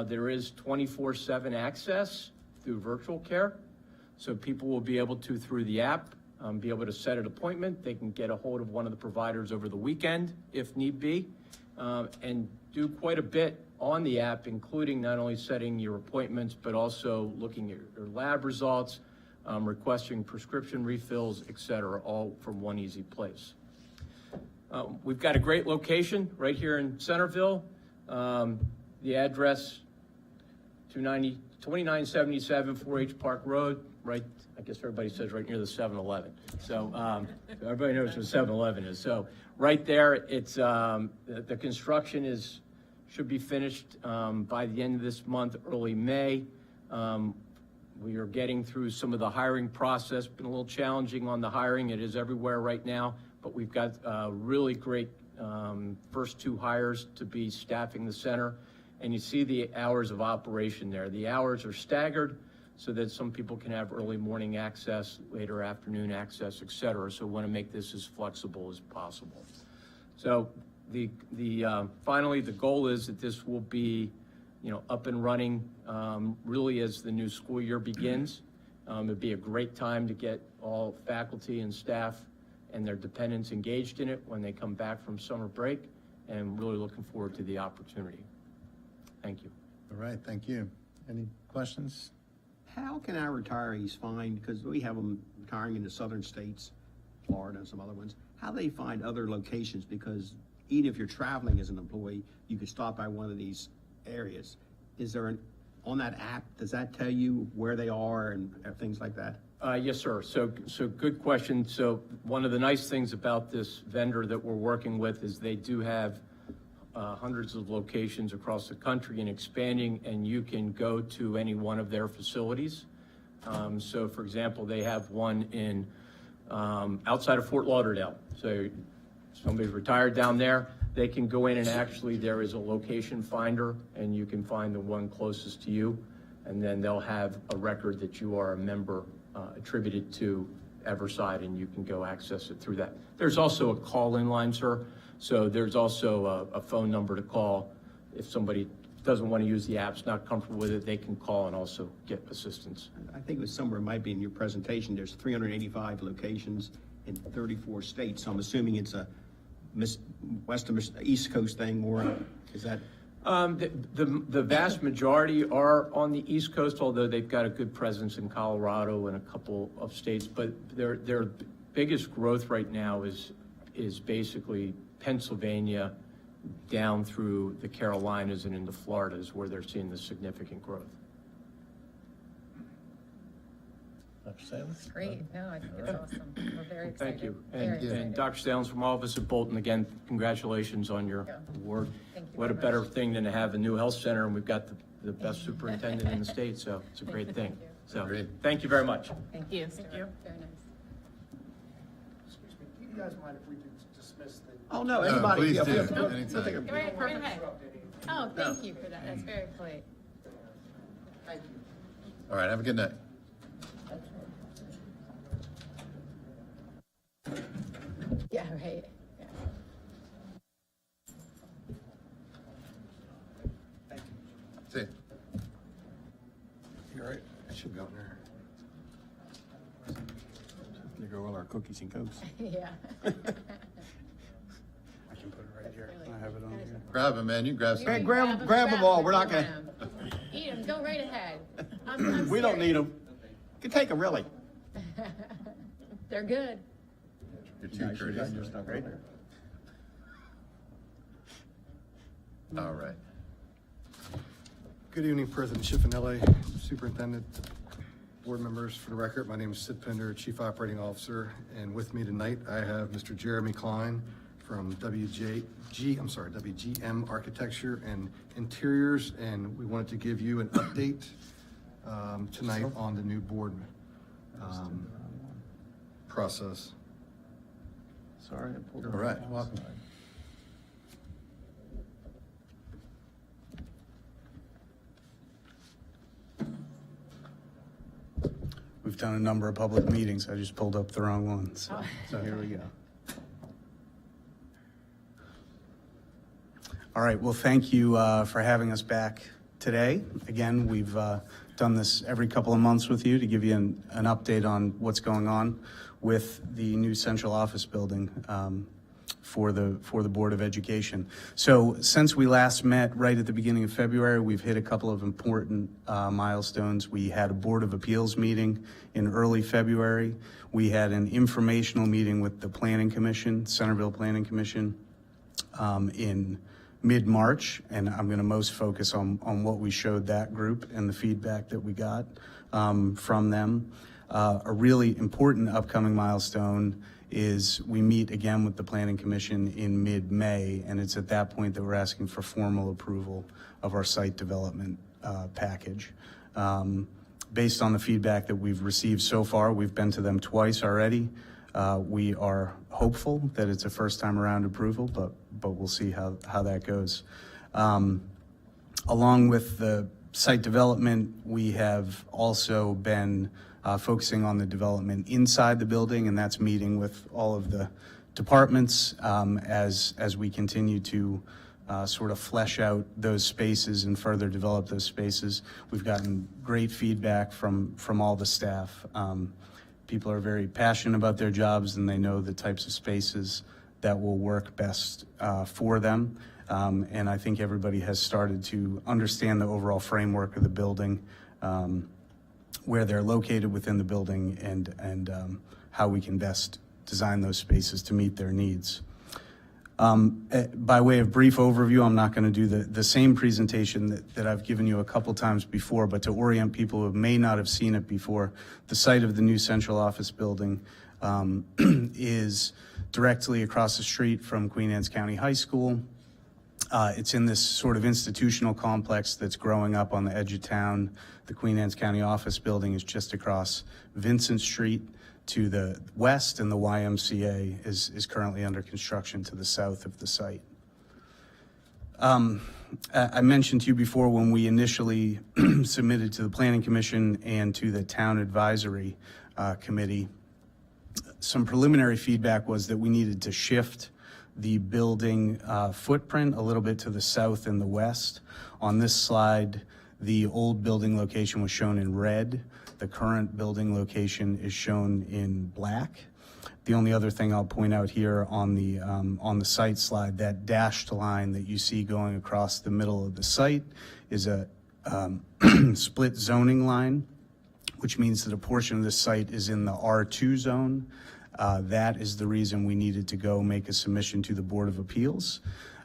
Speaker 22: there is 24/7 access through virtual care. So people will be able to, through the app, be able to set an appointment. They can get a hold of one of the providers over the weekend if need be, and do quite a bit on the app, including not only setting your appointments, but also looking at your lab results, requesting prescription refills, et cetera, all from one easy place. We've got a great location right here in Centerville. The address, 2977 4H Park Road, right, I guess everybody says right near the 7-Eleven. So everybody knows where 7-Eleven is. So right there, it's the construction should be finished by the end of this month, early May. We are getting through some of the hiring process. Been a little challenging on the hiring. It is everywhere right now, but we've got really great first 2 hires to be staffing the center. And you see the hours of operation there. The hours are staggered so that some people can have early morning access, later afternoon access, et cetera. So we want to make this as flexible as possible. So finally, the goal is that this will be, up and running really as the new school year begins. It'd be a great time to get all faculty and staff and their dependents engaged in it when they come back from summer break, and really looking forward to the opportunity. Thank you.
Speaker 1: All right, thank you. Any questions?
Speaker 2: How can our retirees find, because we have them retiring in the southern states, Florida and some other ones, how they find other locations? Because even if you're traveling as an employee, you can stop by one of these areas. Is there on that app, does that tell you where they are and things like that?
Speaker 22: Yes, sir. So good question. So one of the nice things about this vendor that we're working with is they do have hundreds of locations across the country and expanding, and you can go to any one of their facilities. So for example, they have one in outside of Fort Lauderdale. So somebody's retired down there, they can go in and actually there is a location finder and you can find the one closest to you. And then they'll have a record that you are a member attributed to Everside, and you can go access it through that. There's also a call-in line, sir. So there's also a phone number to call. If somebody doesn't want to use the apps, not comfortable with it, they can call and also get assistance.
Speaker 2: I think it was somewhere, it might be in your presentation, there's 385 locations in 34 states. So I'm assuming it's a East Coast thing, or is that?
Speaker 22: The vast majority are on the East Coast, although they've got a good presence in Colorado and a couple of states. But their biggest growth right now is basically Pennsylvania down through the Carolinas and into Florida is where they're seeing the significant growth.
Speaker 7: Great, no, I think it's awesome. We're very excited.
Speaker 22: Thank you.
Speaker 7: Very excited.
Speaker 22: And Dr. Stalins, from all of us at Bolton, again, congratulations on your award.
Speaker 7: Thank you
Speaker 22: What a
Speaker 7: very
Speaker 22: better
Speaker 7: much.
Speaker 22: thing than to have a new health center, and we've got the best superintendent in the state, so it's a great thing. So, thank you very much.
Speaker 7: Thank you. Thank you. Very nice.
Speaker 11: Excuse me, do you guys mind if we could dismiss the?
Speaker 2: Oh, no, anybody.
Speaker 1: please
Speaker 2: yeah,
Speaker 1: do,
Speaker 2: feel- feel-
Speaker 1: anytime.
Speaker 2: feel-
Speaker 7: Go right ahead. Oh, thank you for that. That's very polite.
Speaker 11: Thank you.
Speaker 1: All right, have a good night.
Speaker 7: Yeah, right. Yeah.
Speaker 1: See you.
Speaker 11: You're right, I should go in there. There go all our cookies and cokes.
Speaker 7: Yeah.
Speaker 11: I can put it right here. I have it on here.
Speaker 1: Grab them, man. You grab some.
Speaker 2: Hey, grab them all. We're not gonna,
Speaker 7: Eat them, go right ahead. I'm
Speaker 2: we don't
Speaker 7: serious.
Speaker 2: need them. You can take them, really.
Speaker 7: They're good.
Speaker 1: You're too courteous.
Speaker 2: Right?
Speaker 1: All right.
Speaker 11: Good evening, President Schiffinelli, Superintendent, board members. For the record, my name is Sid Pinder, Chief Operating Officer, and with me tonight, I have Mr. Jeremy Klein from WGM Architecture and Interiors, and we wanted to give you an update tonight on the new board process.
Speaker 2: Sorry, I pulled it.
Speaker 1: All right, welcome.
Speaker 4: We've done a number of public meetings. I just pulled up the wrong one. So here we go. All right. Well, thank you for having us back today. Again, we've done this every couple of months with you to give you an update on what's going on with the new central office building for the Board of Education. So since we last met right at the beginning of February, we've hit a couple of important milestones. We had a Board of Appeals meeting in early February. We had an informational meeting with the Planning Commission, Centerville Planning Commission, in mid-March, and I'm going to most focus on what we showed that group and the feedback that we got from them. A really important upcoming milestone is we meet again with the Planning Commission in mid-May, and it's at that point that we're asking for formal approval of our site development package. Based on the feedback that we've received so far, we've been to them twice already. We are hopeful that it's a first-time around approval, but we'll see how that goes. Along with the site development, we have also been focusing on the development inside the building, and that's meeting with all of the departments as we continue to sort of flesh out those spaces and further develop those spaces. We've gotten great feedback from all the staff. People are very passionate about their jobs, and they know the types of spaces that will work best for them. And I think everybody has started to understand the overall framework of the building, where they're located within the building, and how we can best design those spaces to meet their needs. By way of brief overview, I'm not going to do the same presentation that I've given you a couple times before, but to orient people who may not have seen it before, the site of the new central office building is directly across the street from Queen Anne's County High School. It's in this sort of institutional complex that's growing up on the edge of town. The Queen Anne's County office building is just across Vincent Street. to the west, and the YMCA is currently under construction to the south of the site. I mentioned to you before, when we initially submitted to the Planning Commission and to the Town Advisory Committee, some preliminary feedback was that we needed to shift the building footprint a little bit to the south and the west. On this slide, the old building location was shown in red. The current building location is shown in black. The only other thing I'll point out here on the site slide, that dashed line that you see going across the middle of the site is a split zoning line, which means that a portion of the site is in the R2 zone. That is the reason we needed to go make a submission to the Board of Appeals.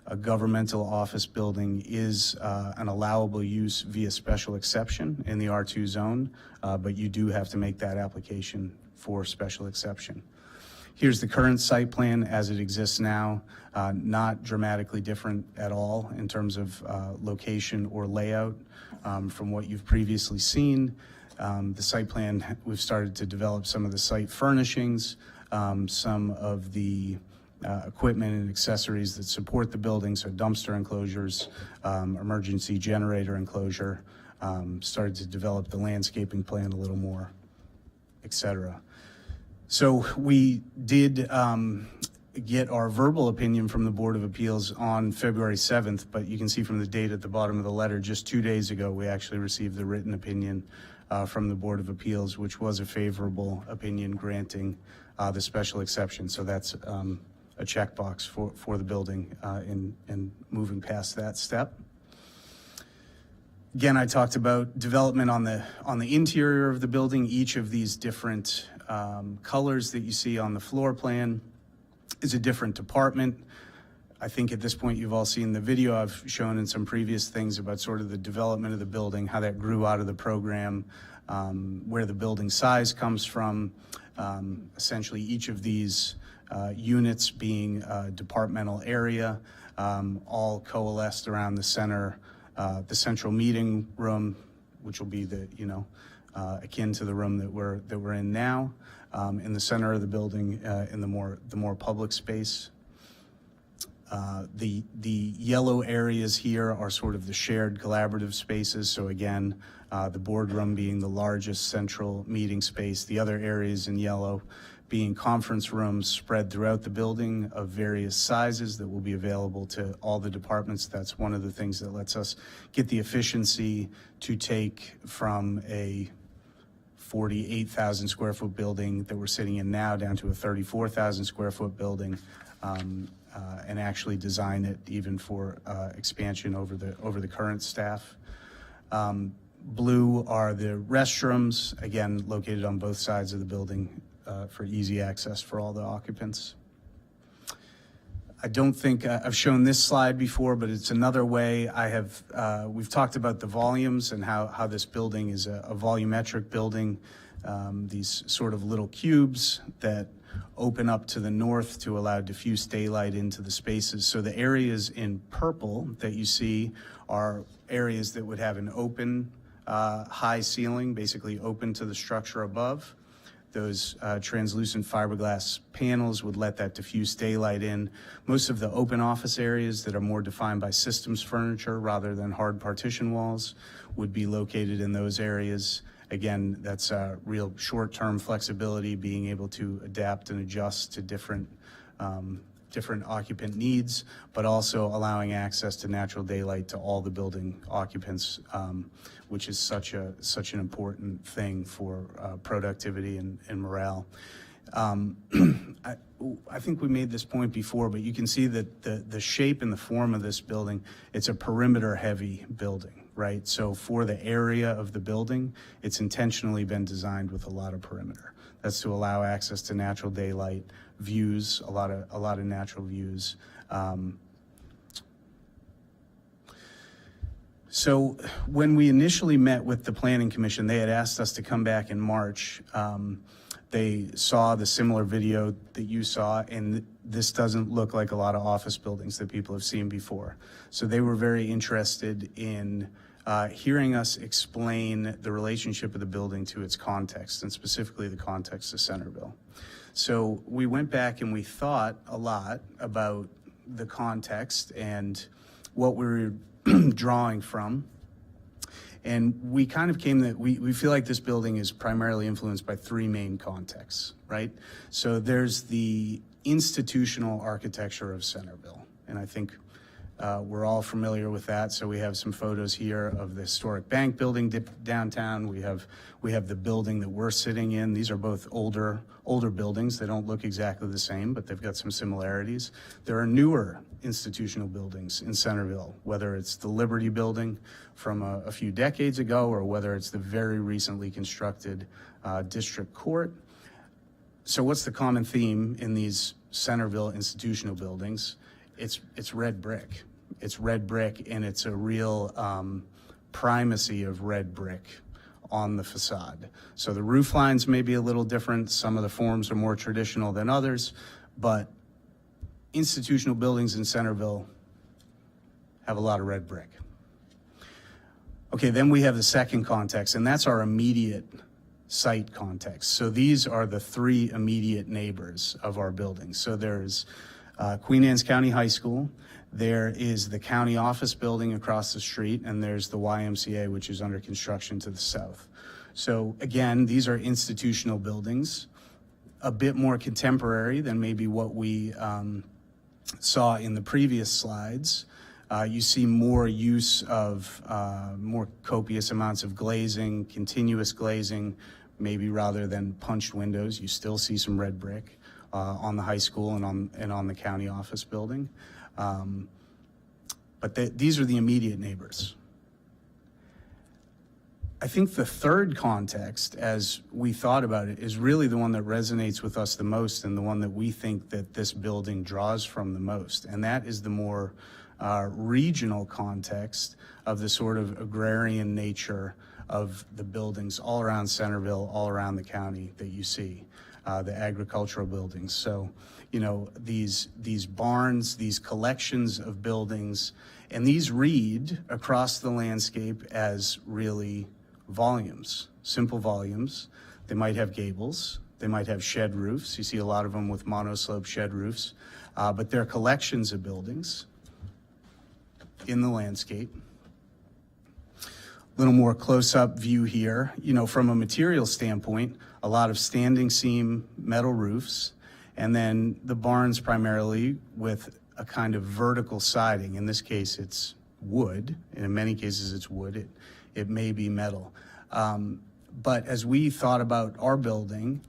Speaker 4: A governmental office building is an allowable use via special exception in the R2 zone, but you do have to make that application for special exception. Here's the current site plan as it exists now, not dramatically different at all in terms of location or layout from what you've previously seen. The site plan, we've started to develop some of the site furnishings, some of the equipment and accessories that support the building, so dumpster enclosures, emergency generator enclosure, started to develop the landscaping plan a little more, et cetera. So we did get our verbal opinion from the Board of Appeals on February 7th, but you can see from the date at the bottom of the letter, just 2 days ago, we actually received the written opinion from the Board of Appeals, which was a favorable opinion granting the special exception. So that's a checkbox for the building in moving past that step. Again, I talked about development on the interior of the building. Each of these different colors that you see on the floor plan is a different department. I think at this point you've all seen the video I've shown in some previous things about sort of the development of the building, how that grew out of the program, where the building size comes from. Essentially each of these units being a departmental area, all coalesced around the central meeting room, which will be the, akin to the room that we're in now, in the center of the building, in the more public space. The yellow areas here are sort of the shared collaborative spaces. So again, the boardroom being the largest central meeting space. The other areas in yellow being conference rooms spread throughout the building of various sizes that will be available to all the departments. That's one of the things that lets us get the efficiency to take from a 48,000 square foot building that we're sitting in now down to a 34,000 square foot building, and actually design it even for expansion over the current staff. Blue are the restrooms, again located on both sides of the building for easy access for all the occupants. I don't think I've shown this slide before, but it's another way we've talked about the volumes and how this building is a volumetric building. These sort of little cubes that open up to the north to allow diffuse daylight into the spaces. So the areas in purple that you see are areas that would have an open high ceiling, basically open to the structure above. Those translucent fiberglass panels would let that diffuse daylight in. Most of the open office areas that are more defined by systems furniture rather than hard partition walls would be located in those areas. Again, that's real short-term flexibility, being able to adapt and adjust to different occupant needs, but also allowing access to natural daylight to all the building occupants, which is such an important thing for productivity and morale. I think we made this point before, but you can see that the shape and the form of this building, it's a perimeter-heavy building, right? So for the area of the building, it's intentionally been designed with a lot of perimeter. That's to allow access to natural daylight, views, a lot of natural views. So when we initially met with the Planning Commission, they had asked us to come back in March. They saw the similar video that you saw, and this doesn't look like a lot of office buildings that people have seen before. So they were very interested in hearing us explain the relationship of the building to its context, and specifically the context of Centerville. So we went back and we thought a lot about the context and what we were drawing from. And we kind of came that we feel like this building is primarily influenced by three main contexts, right? So there's the institutional architecture of Centerville. And I think we're all familiar with that. So we have some photos here of the historic bank building downtown. We have the building that we're sitting in. These are both older buildings. They don't look exactly the same, but they've got some similarities. There are newer institutional buildings in Centerville, whether it's the Liberty Building from a few decades ago, or whether it's the very recently constructed District Court. So what's the common theme in these Centerville institutional buildings? It's red brick. It's red brick, and it's a real primacy of red brick on the facade. So the roof lines may be a little different. Some of the forms are more traditional than others, but institutional buildings in Centerville have a lot of red brick. Okay, then we have the second context, and that's our immediate site context. So these are the three immediate neighbors of our buildings. So there's Queen Anne's County High School, there is the county office building across the street, and there's the YMCA, which is under construction to the south. So again, these are institutional buildings, a bit more contemporary than maybe what we saw in the previous slides. You see more use of more copious amounts of glazing, continuous glazing, maybe rather than punched windows. You still see some red brick on the high school and on the county office building. But these are the immediate neighbors. I think the third context, as we thought about it, is really the one that resonates with us the most, and the one that we think that this building draws from the most. And that is the more regional context of the sort of agrarian nature of the buildings all around Centerville, all around the county that you see, the agricultural buildings. So, you know, these barns, these collections of buildings, and these read across the landscape as really volumes, simple volumes. They might have gables, they might have shed roofs. You see a lot of them with monoslope shed roofs, but they're collections of buildings in the landscape. A little more close-up view here. You know, from a material standpoint, a lot of standing seam metal roofs, and then the barns primarily with a kind of vertical siding. In this case, it's wood, and in many cases it's wood. It may be metal. But as we thought about our building,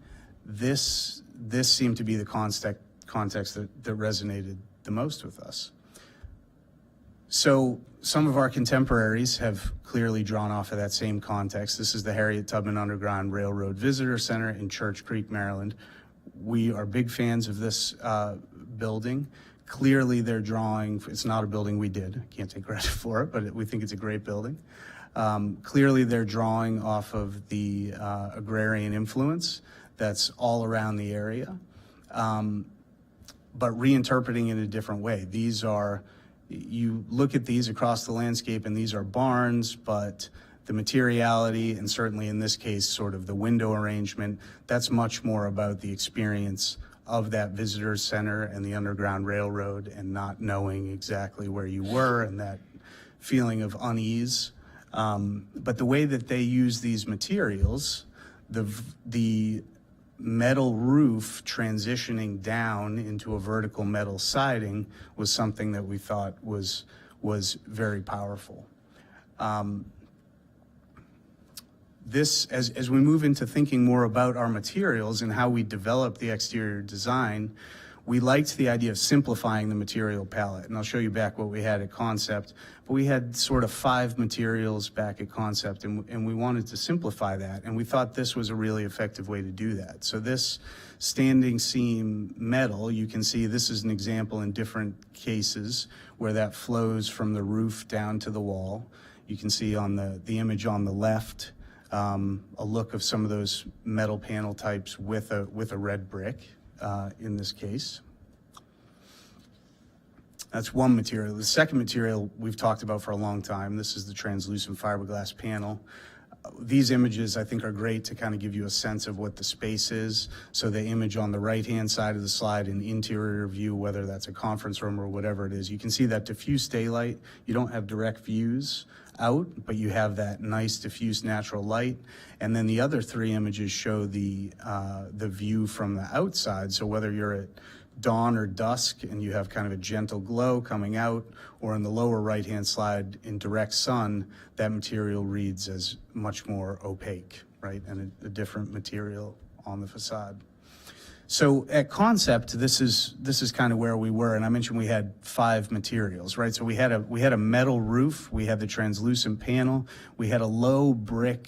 Speaker 4: this seemed to be the context that resonated the most with us. So some of our contemporaries have clearly drawn off of that same context. This is the Harriet Tubman Underground Railroad Visitor Center in Church Creek, Maryland. We are big fans of this building. Clearly they're drawing, it's not a building we did, I can't take credit for it, but we think it's a great building. Clearly they're drawing off of the agrarian influence that's all around the area, but reinterpreting it in a different way. These are, you look at these across the landscape and these are barns, but the materiality, and certainly in this case, sort of the window arrangement, that's much more about the experience of that visitor center and the Underground Railroad, and not knowing exactly where you were and that feeling of unease. But the way that they use these materials, the metal roof transitioning down into a vertical metal siding was something that we thought was very powerful. This, as we move into thinking more about our materials and how we develop the exterior design, we liked the idea of simplifying the material palette. And I'll show you back what we had at concept. But we had sort of 5 materials back at concept, and we wanted to simplify that. And we thought this was a really effective way to do that. So this standing seam metal, you can see this is an example in different cases where that flows from the roof down to the wall. You can see on the image on the left, a look of some of those metal panel types with a red brick in this case. That's one material. The second material we've talked about for a long time. This is the translucent fiberglass panel. These images, I think, are great to kind of give you a sense of what the space is. So the image on the right-hand side of the slide, an interior view, whether that's a conference room or whatever it is, you can see that diffuse daylight. You don't have direct views out, but you have that nice diffuse natural light. And then the other three images show the view from the outside. So whether you're at dawn or dusk and you have kind of a gentle glow coming out, or in the lower right-hand slide in direct sun, that material reads as much more opaque, right? And a different material on the facade. So at concept, this is kind of where we were, and I mentioned we had 5 materials, right? So we had a metal roof, we had the translucent panel, we had a low brick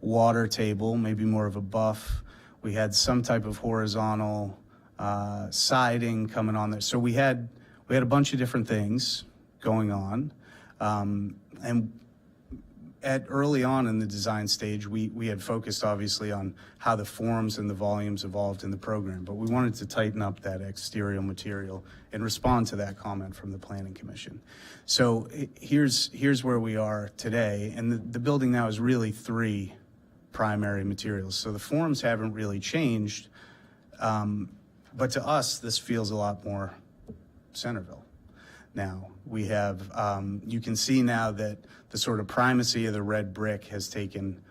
Speaker 4: water table, maybe more of a buff. We had some type of horizontal siding coming on there. So we had a bunch of different things going on, and early on in the design stage, we had focused obviously on how the forms and the volumes evolved in the program, but we wanted to tighten up that exterior material and respond to that comment from the Planning Commission. So here's where we are today, and the building now is really 3 primary materials. So the forms haven't really changed, but to us, this feels a lot more Centerville. Now, we have, you can see now that the sort of primacy of the red brick has taken,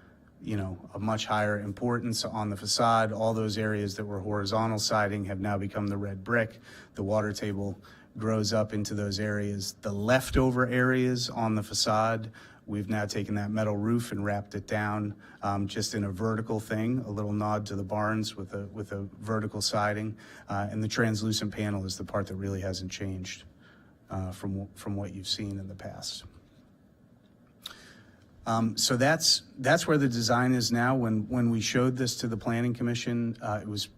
Speaker 4: a much higher importance on the facade. All those areas that were horizontal siding have now become the red brick. The water table grows up into those areas. The leftover areas on the facade, we've now taken that metal roof and wrapped it down just in a vertical thing, a little nod to the barns with a vertical siding. And the translucent panel is the part that really hasn't changed from what you've seen in the past. So that's where the design is now. When we showed this to the Planning Commission, it was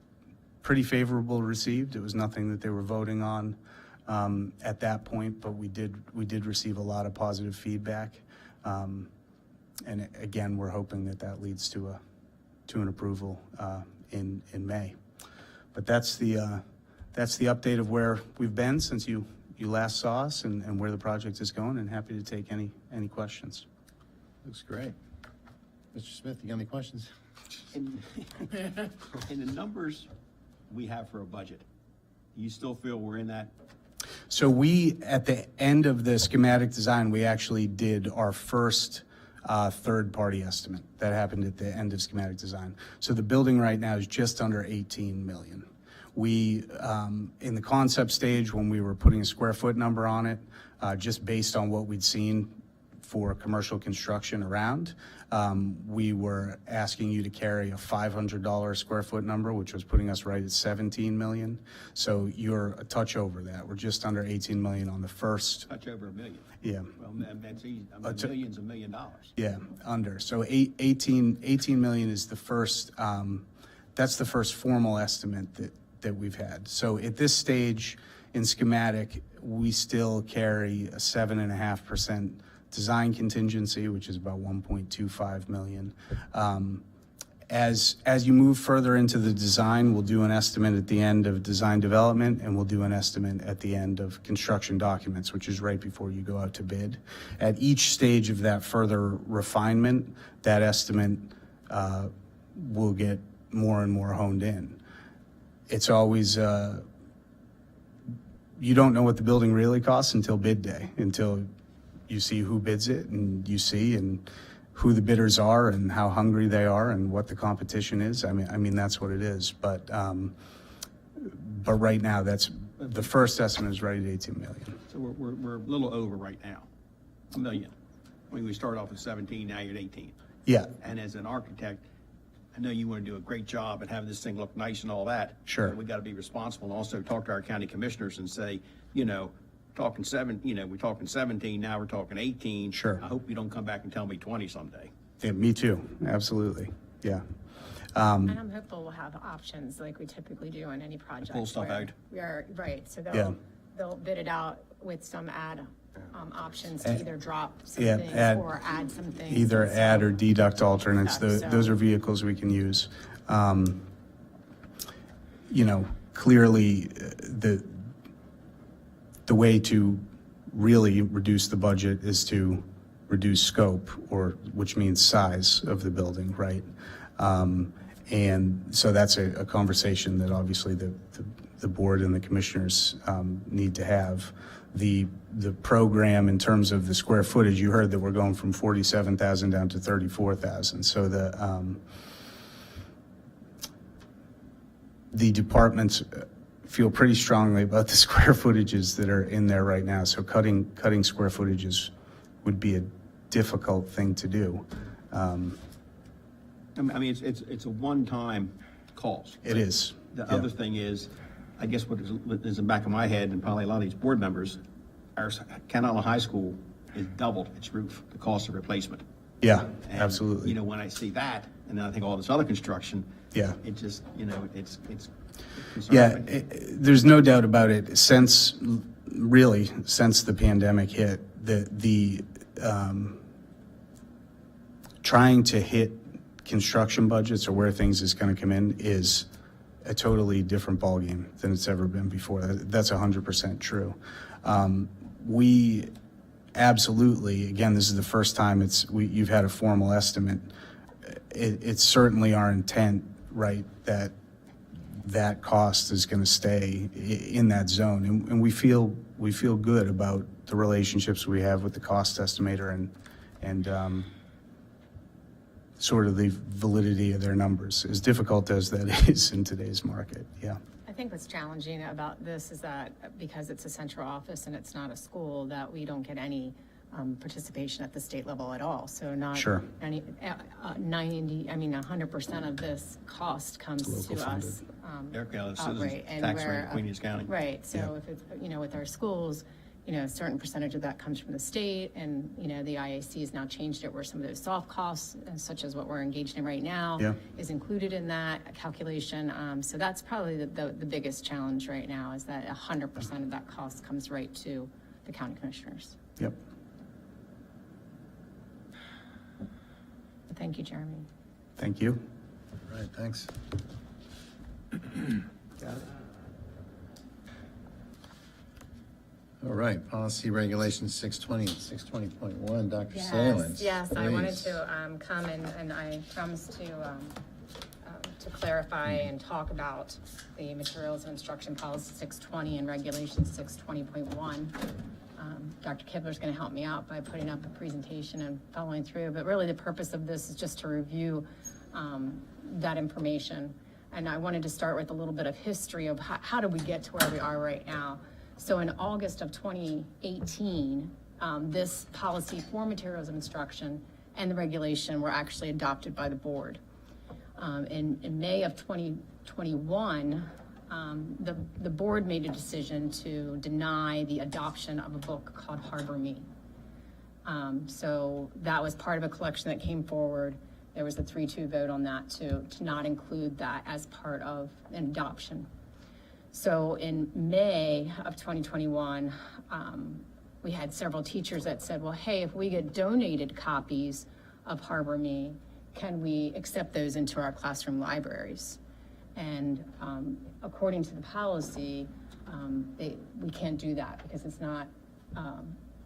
Speaker 4: pretty favorable received. It was nothing that they were voting on at that point, but we did receive a lot of positive feedback. And again, we're hoping that leads to an approval in May. But that's the update of where we've been since you last saw us and where the project is going, and happy to take any questions.
Speaker 1: Looks great. Mr. Smith, you got any questions?
Speaker 2: In the numbers we have for a budget, do you still feel we're in that?
Speaker 4: So at the end of the schematic design, we actually did our first third-party estimate. That happened at the end of schematic design. So the building right now is just under 18 million. We, in the concept stage, when we were putting a square foot number on it, just based on what we'd seen for commercial construction around, we were asking you to carry a $500 square foot number, which was putting us right at 17 million. So you're a touch over that. We're just under 18 million on the first.
Speaker 2: Touch over $1 million.
Speaker 4: Yeah.
Speaker 2: Well, that's easy. Million's $1 million.
Speaker 4: Yeah, under. So 18 million is the first, that's the first formal estimate that we've had. So at this stage in schematic, we still carry a 7.5% design contingency, which is about 1.25 million. As you move further into the design, we'll do an estimate at the end of design development, and we'll do an estimate at the end of construction documents, which is right before you go out to bid. At each stage of that further refinement, that estimate will get more and more honed in. It's always, you don't know what the building really costs until bid day, until you see who bids it, and you see and who the bidders are and how hungry they are and what the competition is. I mean that's what it is. But right now, that's the first estimate is right at 18 million.
Speaker 2: So we're a little over right now, $1 million. When we started off at 17, now you're at 18.
Speaker 4: Yeah.
Speaker 2: And as an architect, I know you want to do a great job at having this thing look nice and all that.
Speaker 4: Sure.
Speaker 2: But we got to be responsible and also talk to our county commissioners and say, we're talking 17, now we're talking 18.
Speaker 4: Sure.
Speaker 2: I hope you don't come back and tell me 20 someday.
Speaker 4: Yeah, me too. Absolutely. Yeah.
Speaker 7: And I'm hopeful we'll have options like we typically do on any project.
Speaker 2: Pull stuff
Speaker 7: where
Speaker 2: out.
Speaker 7: We are, right, so
Speaker 4: Yeah.
Speaker 7: they'll bid it out with some options to either drop some
Speaker 4: Yeah,
Speaker 7: things or add some things.
Speaker 4: Either
Speaker 7: And so-
Speaker 4: add or deduct alternates.
Speaker 7: Stuff, so-
Speaker 4: Those are vehicles we can use. Clearly, the way to really reduce the budget is to reduce scope, which means size of the building, right? And so that's a conversation that obviously the board and the commissioners need to have. The program, in terms of the square footage, you heard that we're going from 47,000 down to 34,000. So the departments feel pretty strongly about the square footages that are in there right now. So cutting square footages would be a difficult thing to do.
Speaker 2: I mean, it's a one-time cost.
Speaker 4: It is.
Speaker 2: The other thing is, I guess what is in the back of my head, and probably a lot of these board members, our County Island High School is doubled its roof, the cost of replacement.
Speaker 4: Yeah,
Speaker 2: And,
Speaker 4: absolutely.
Speaker 2: you know, when I see that, and then I think all this other construction,
Speaker 4: Yeah.
Speaker 2: it just, you know, it's
Speaker 4: Yeah,
Speaker 2: concerning.
Speaker 4: there's no doubt about it. Since the pandemic hit, the trying to hit construction budgets or where things is going to come in is a totally different ballgame than it's ever been before. That's 100% true. We absolutely, again, this is the first time you've had a formal estimate. It's certainly our intent, right, that cost is going to stay in that zone, and we feel good about the relationships we have with the cost estimator and sort of the validity of their numbers, as difficult as that is in today's market. Yeah.
Speaker 7: I think what's challenging about this is that because it's a central office and it's not a school, that we don't get any participation at the state level at all. So not
Speaker 4: Sure.
Speaker 7: 100% of this cost comes to us. Outright, and
Speaker 2: tax rate
Speaker 7: where,
Speaker 2: in Queen Anne's County.
Speaker 7: Right, so if it's, with our schools, a certain percentage of that comes from the state, and, the IAC has now changed it where some of those soft costs, such as what we're engaged in right now, is included in that calculation. So that's probably the biggest challenge right now, is that 100% of that cost comes right to the county commissioners.
Speaker 4: Yep.
Speaker 7: Thank you, Jeremy.
Speaker 4: Thank you.
Speaker 1: All right, thanks. All right, policy regulations 620 and 620.1, Dr. Salins.
Speaker 7: Yes, I wanted
Speaker 1: please.
Speaker 7: to come and I promised to clarify and talk about the materials of instruction policy 620 and regulation 620.1. Dr. Kibler's going to help me out by putting up a presentation and following through, but really the purpose of this is just to review that information. And I wanted to start with a little bit of history of how did we get to where we are right now. So in August of 2018, this policy for materials of instruction and the regulation were actually adopted by the board. In May of 2021, the board made a decision to deny the adoption of a book called Harbor Me. So that was part of a collection that came forward. There was a 3-2 vote on that to not include that as part of an adoption. So in May of 2021, we had several teachers that said, well, hey, if we get donated copies of Harbor Me, can we accept those into our classroom libraries? And according to the policy, we can't do that because it's not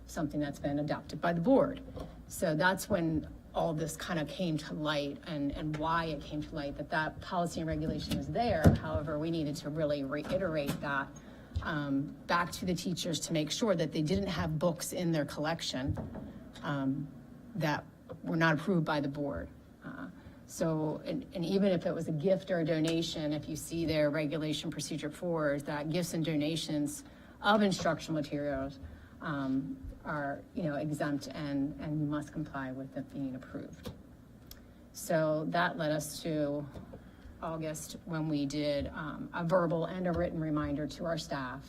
Speaker 7: something that's been adopted by the board. So that's when all this kind of came to light and why it came to light, that policy and regulation is there. However, we needed to really reiterate that back to the teachers to make sure that they didn't have books in their collection that were not approved by the board. So, and even if it was a gift or a donation, if you see their regulation procedure 4, is that gifts and donations of instructional materials are, exempt and you must comply with it being approved. So that led us to August when we did a verbal and a written reminder to our staff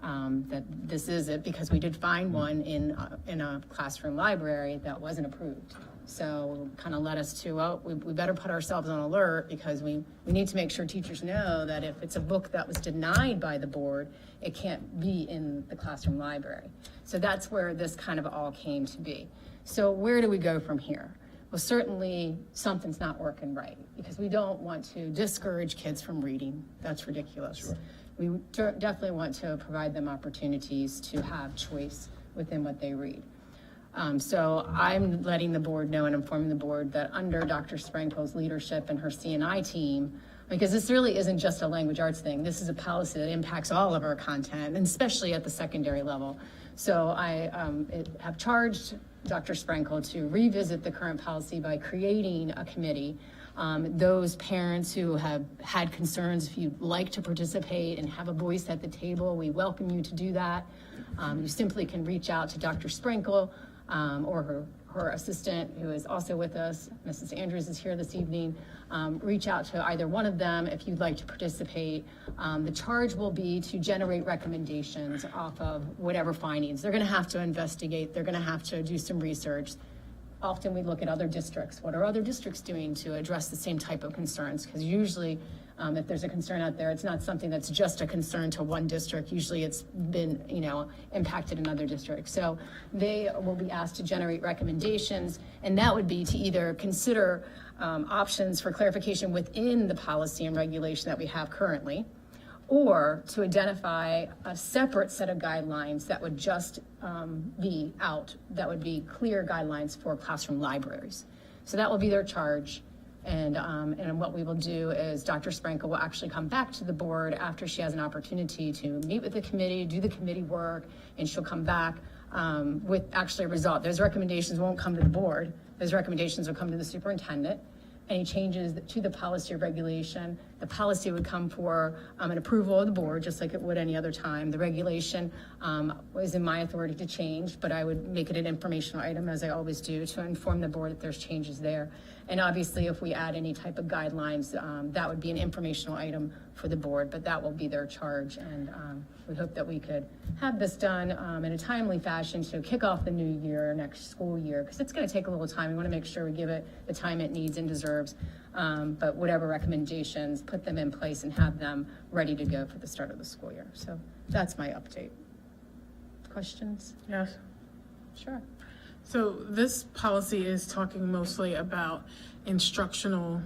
Speaker 7: that this is it, because we did find one in a classroom library that wasn't approved. So kind of led us to, well, we better put ourselves on alert, because we need to make sure teachers know that if it's a book that was denied by the board, it can't be in the classroom library. So that's where this kind of all came to be. So where do we go from here?
Speaker 5: well, certainly something's not working right, because we don't want to discourage kids from reading. That's ridiculous.
Speaker 1: Sure.
Speaker 5: We definitely want to provide them opportunities to have choice within what they read. So I'm letting the board know and informing the board that under Dr. Sprenkel's leadership and her CNI team, because this really isn't just a language arts thing, this is a policy that impacts all of our content, and especially at the secondary level. So I have charged Dr. Sprenkel to revisit the current policy by creating a committee. Those parents who have had concerns, if you'd like to participate and have a voice at the table, we welcome you to do that. You simply can reach out to Dr. Sprenkel or her assistant, who is also with us. Mrs. Andrews is here this evening. Reach out to either one of them if you'd like to participate. The charge will be to generate recommendations off of whatever findings. They're going to have to investigate. They're going to have to do some research. Often we look at other districts. What are other districts doing to address the same type of concerns? Because usually if there's a concern out there, it's not something that's just a concern to one district. Usually it's been, impacted in other districts. So they will be asked to generate recommendations, and that would be to either consider options for clarification within the policy and regulation that we have currently, or to identify a separate set of guidelines that would just be out, that would be clear guidelines for classroom libraries. So that will be their charge. And what we will do is Dr. Sprenkel will actually come back to the board after she has an opportunity to meet with the committee, do the committee work, and she'll come back with actually a result. Those recommendations won't come to the board. Those recommendations will come to the superintendent. Any changes to the policy or regulation, the policy would come for an approval of the board, just like it would any other time. The regulation is in my authority to change, but I would make it an informational item, as I always do, to inform the board if there's changes there. And obviously, if we add any type of guidelines, that would be an informational item for the board, but that will be their charge. And we hope that we could have this done in a timely fashion to kick off the new year, next school year, because it's going to take a little time. We want to make sure we give it the time it needs and deserves. But whatever recommendations, put them in place and have them ready to go for the start of the school year. So that's my update. Questions?
Speaker 3: Yes.
Speaker 5: Sure.
Speaker 3: So this policy is talking mostly about instructional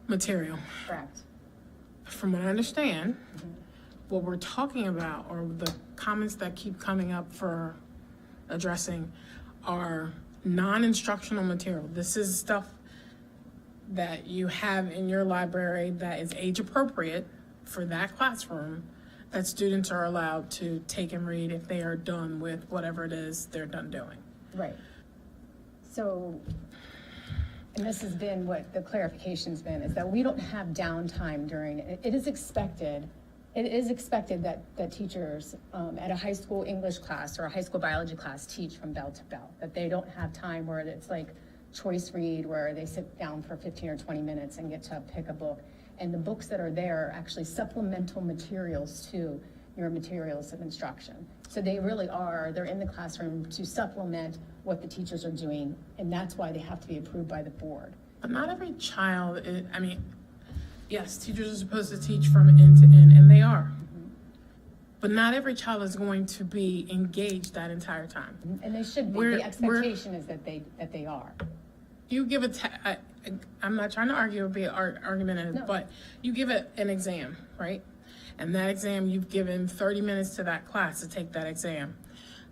Speaker 3: material.
Speaker 5: Correct.
Speaker 3: From what I understand, what we're talking about, or the comments that keep coming up for addressing, are non-instructional material. This is stuff that you have in your library that is age appropriate for that classroom, that students are allowed to take and read if they are done with whatever it is they're done doing.
Speaker 5: Right. So, and this has been what the clarification's been, is that we don't have downtime during, it is expected that teachers at a high school English class or a high school biology class teach from bell to bell, that they don't have time where it's like choice read, where they sit down for 15 or 20 minutes and get to pick a book. And the books that are there are actually supplemental materials to your materials of instruction. So they really are, they're in the classroom to supplement what the teachers are doing, and that's why they have to be approved by the board.
Speaker 3: But not every child, yes, teachers are supposed to teach from end to end, and they are. But not every child is going to be engaged that entire time.
Speaker 5: And they should be. The expectation is that they are.
Speaker 3: You give I'm not trying to argue or be argumentative,
Speaker 5: No.
Speaker 3: but you give it an exam, right? And that exam, you've given 30 minutes to that class to take that exam.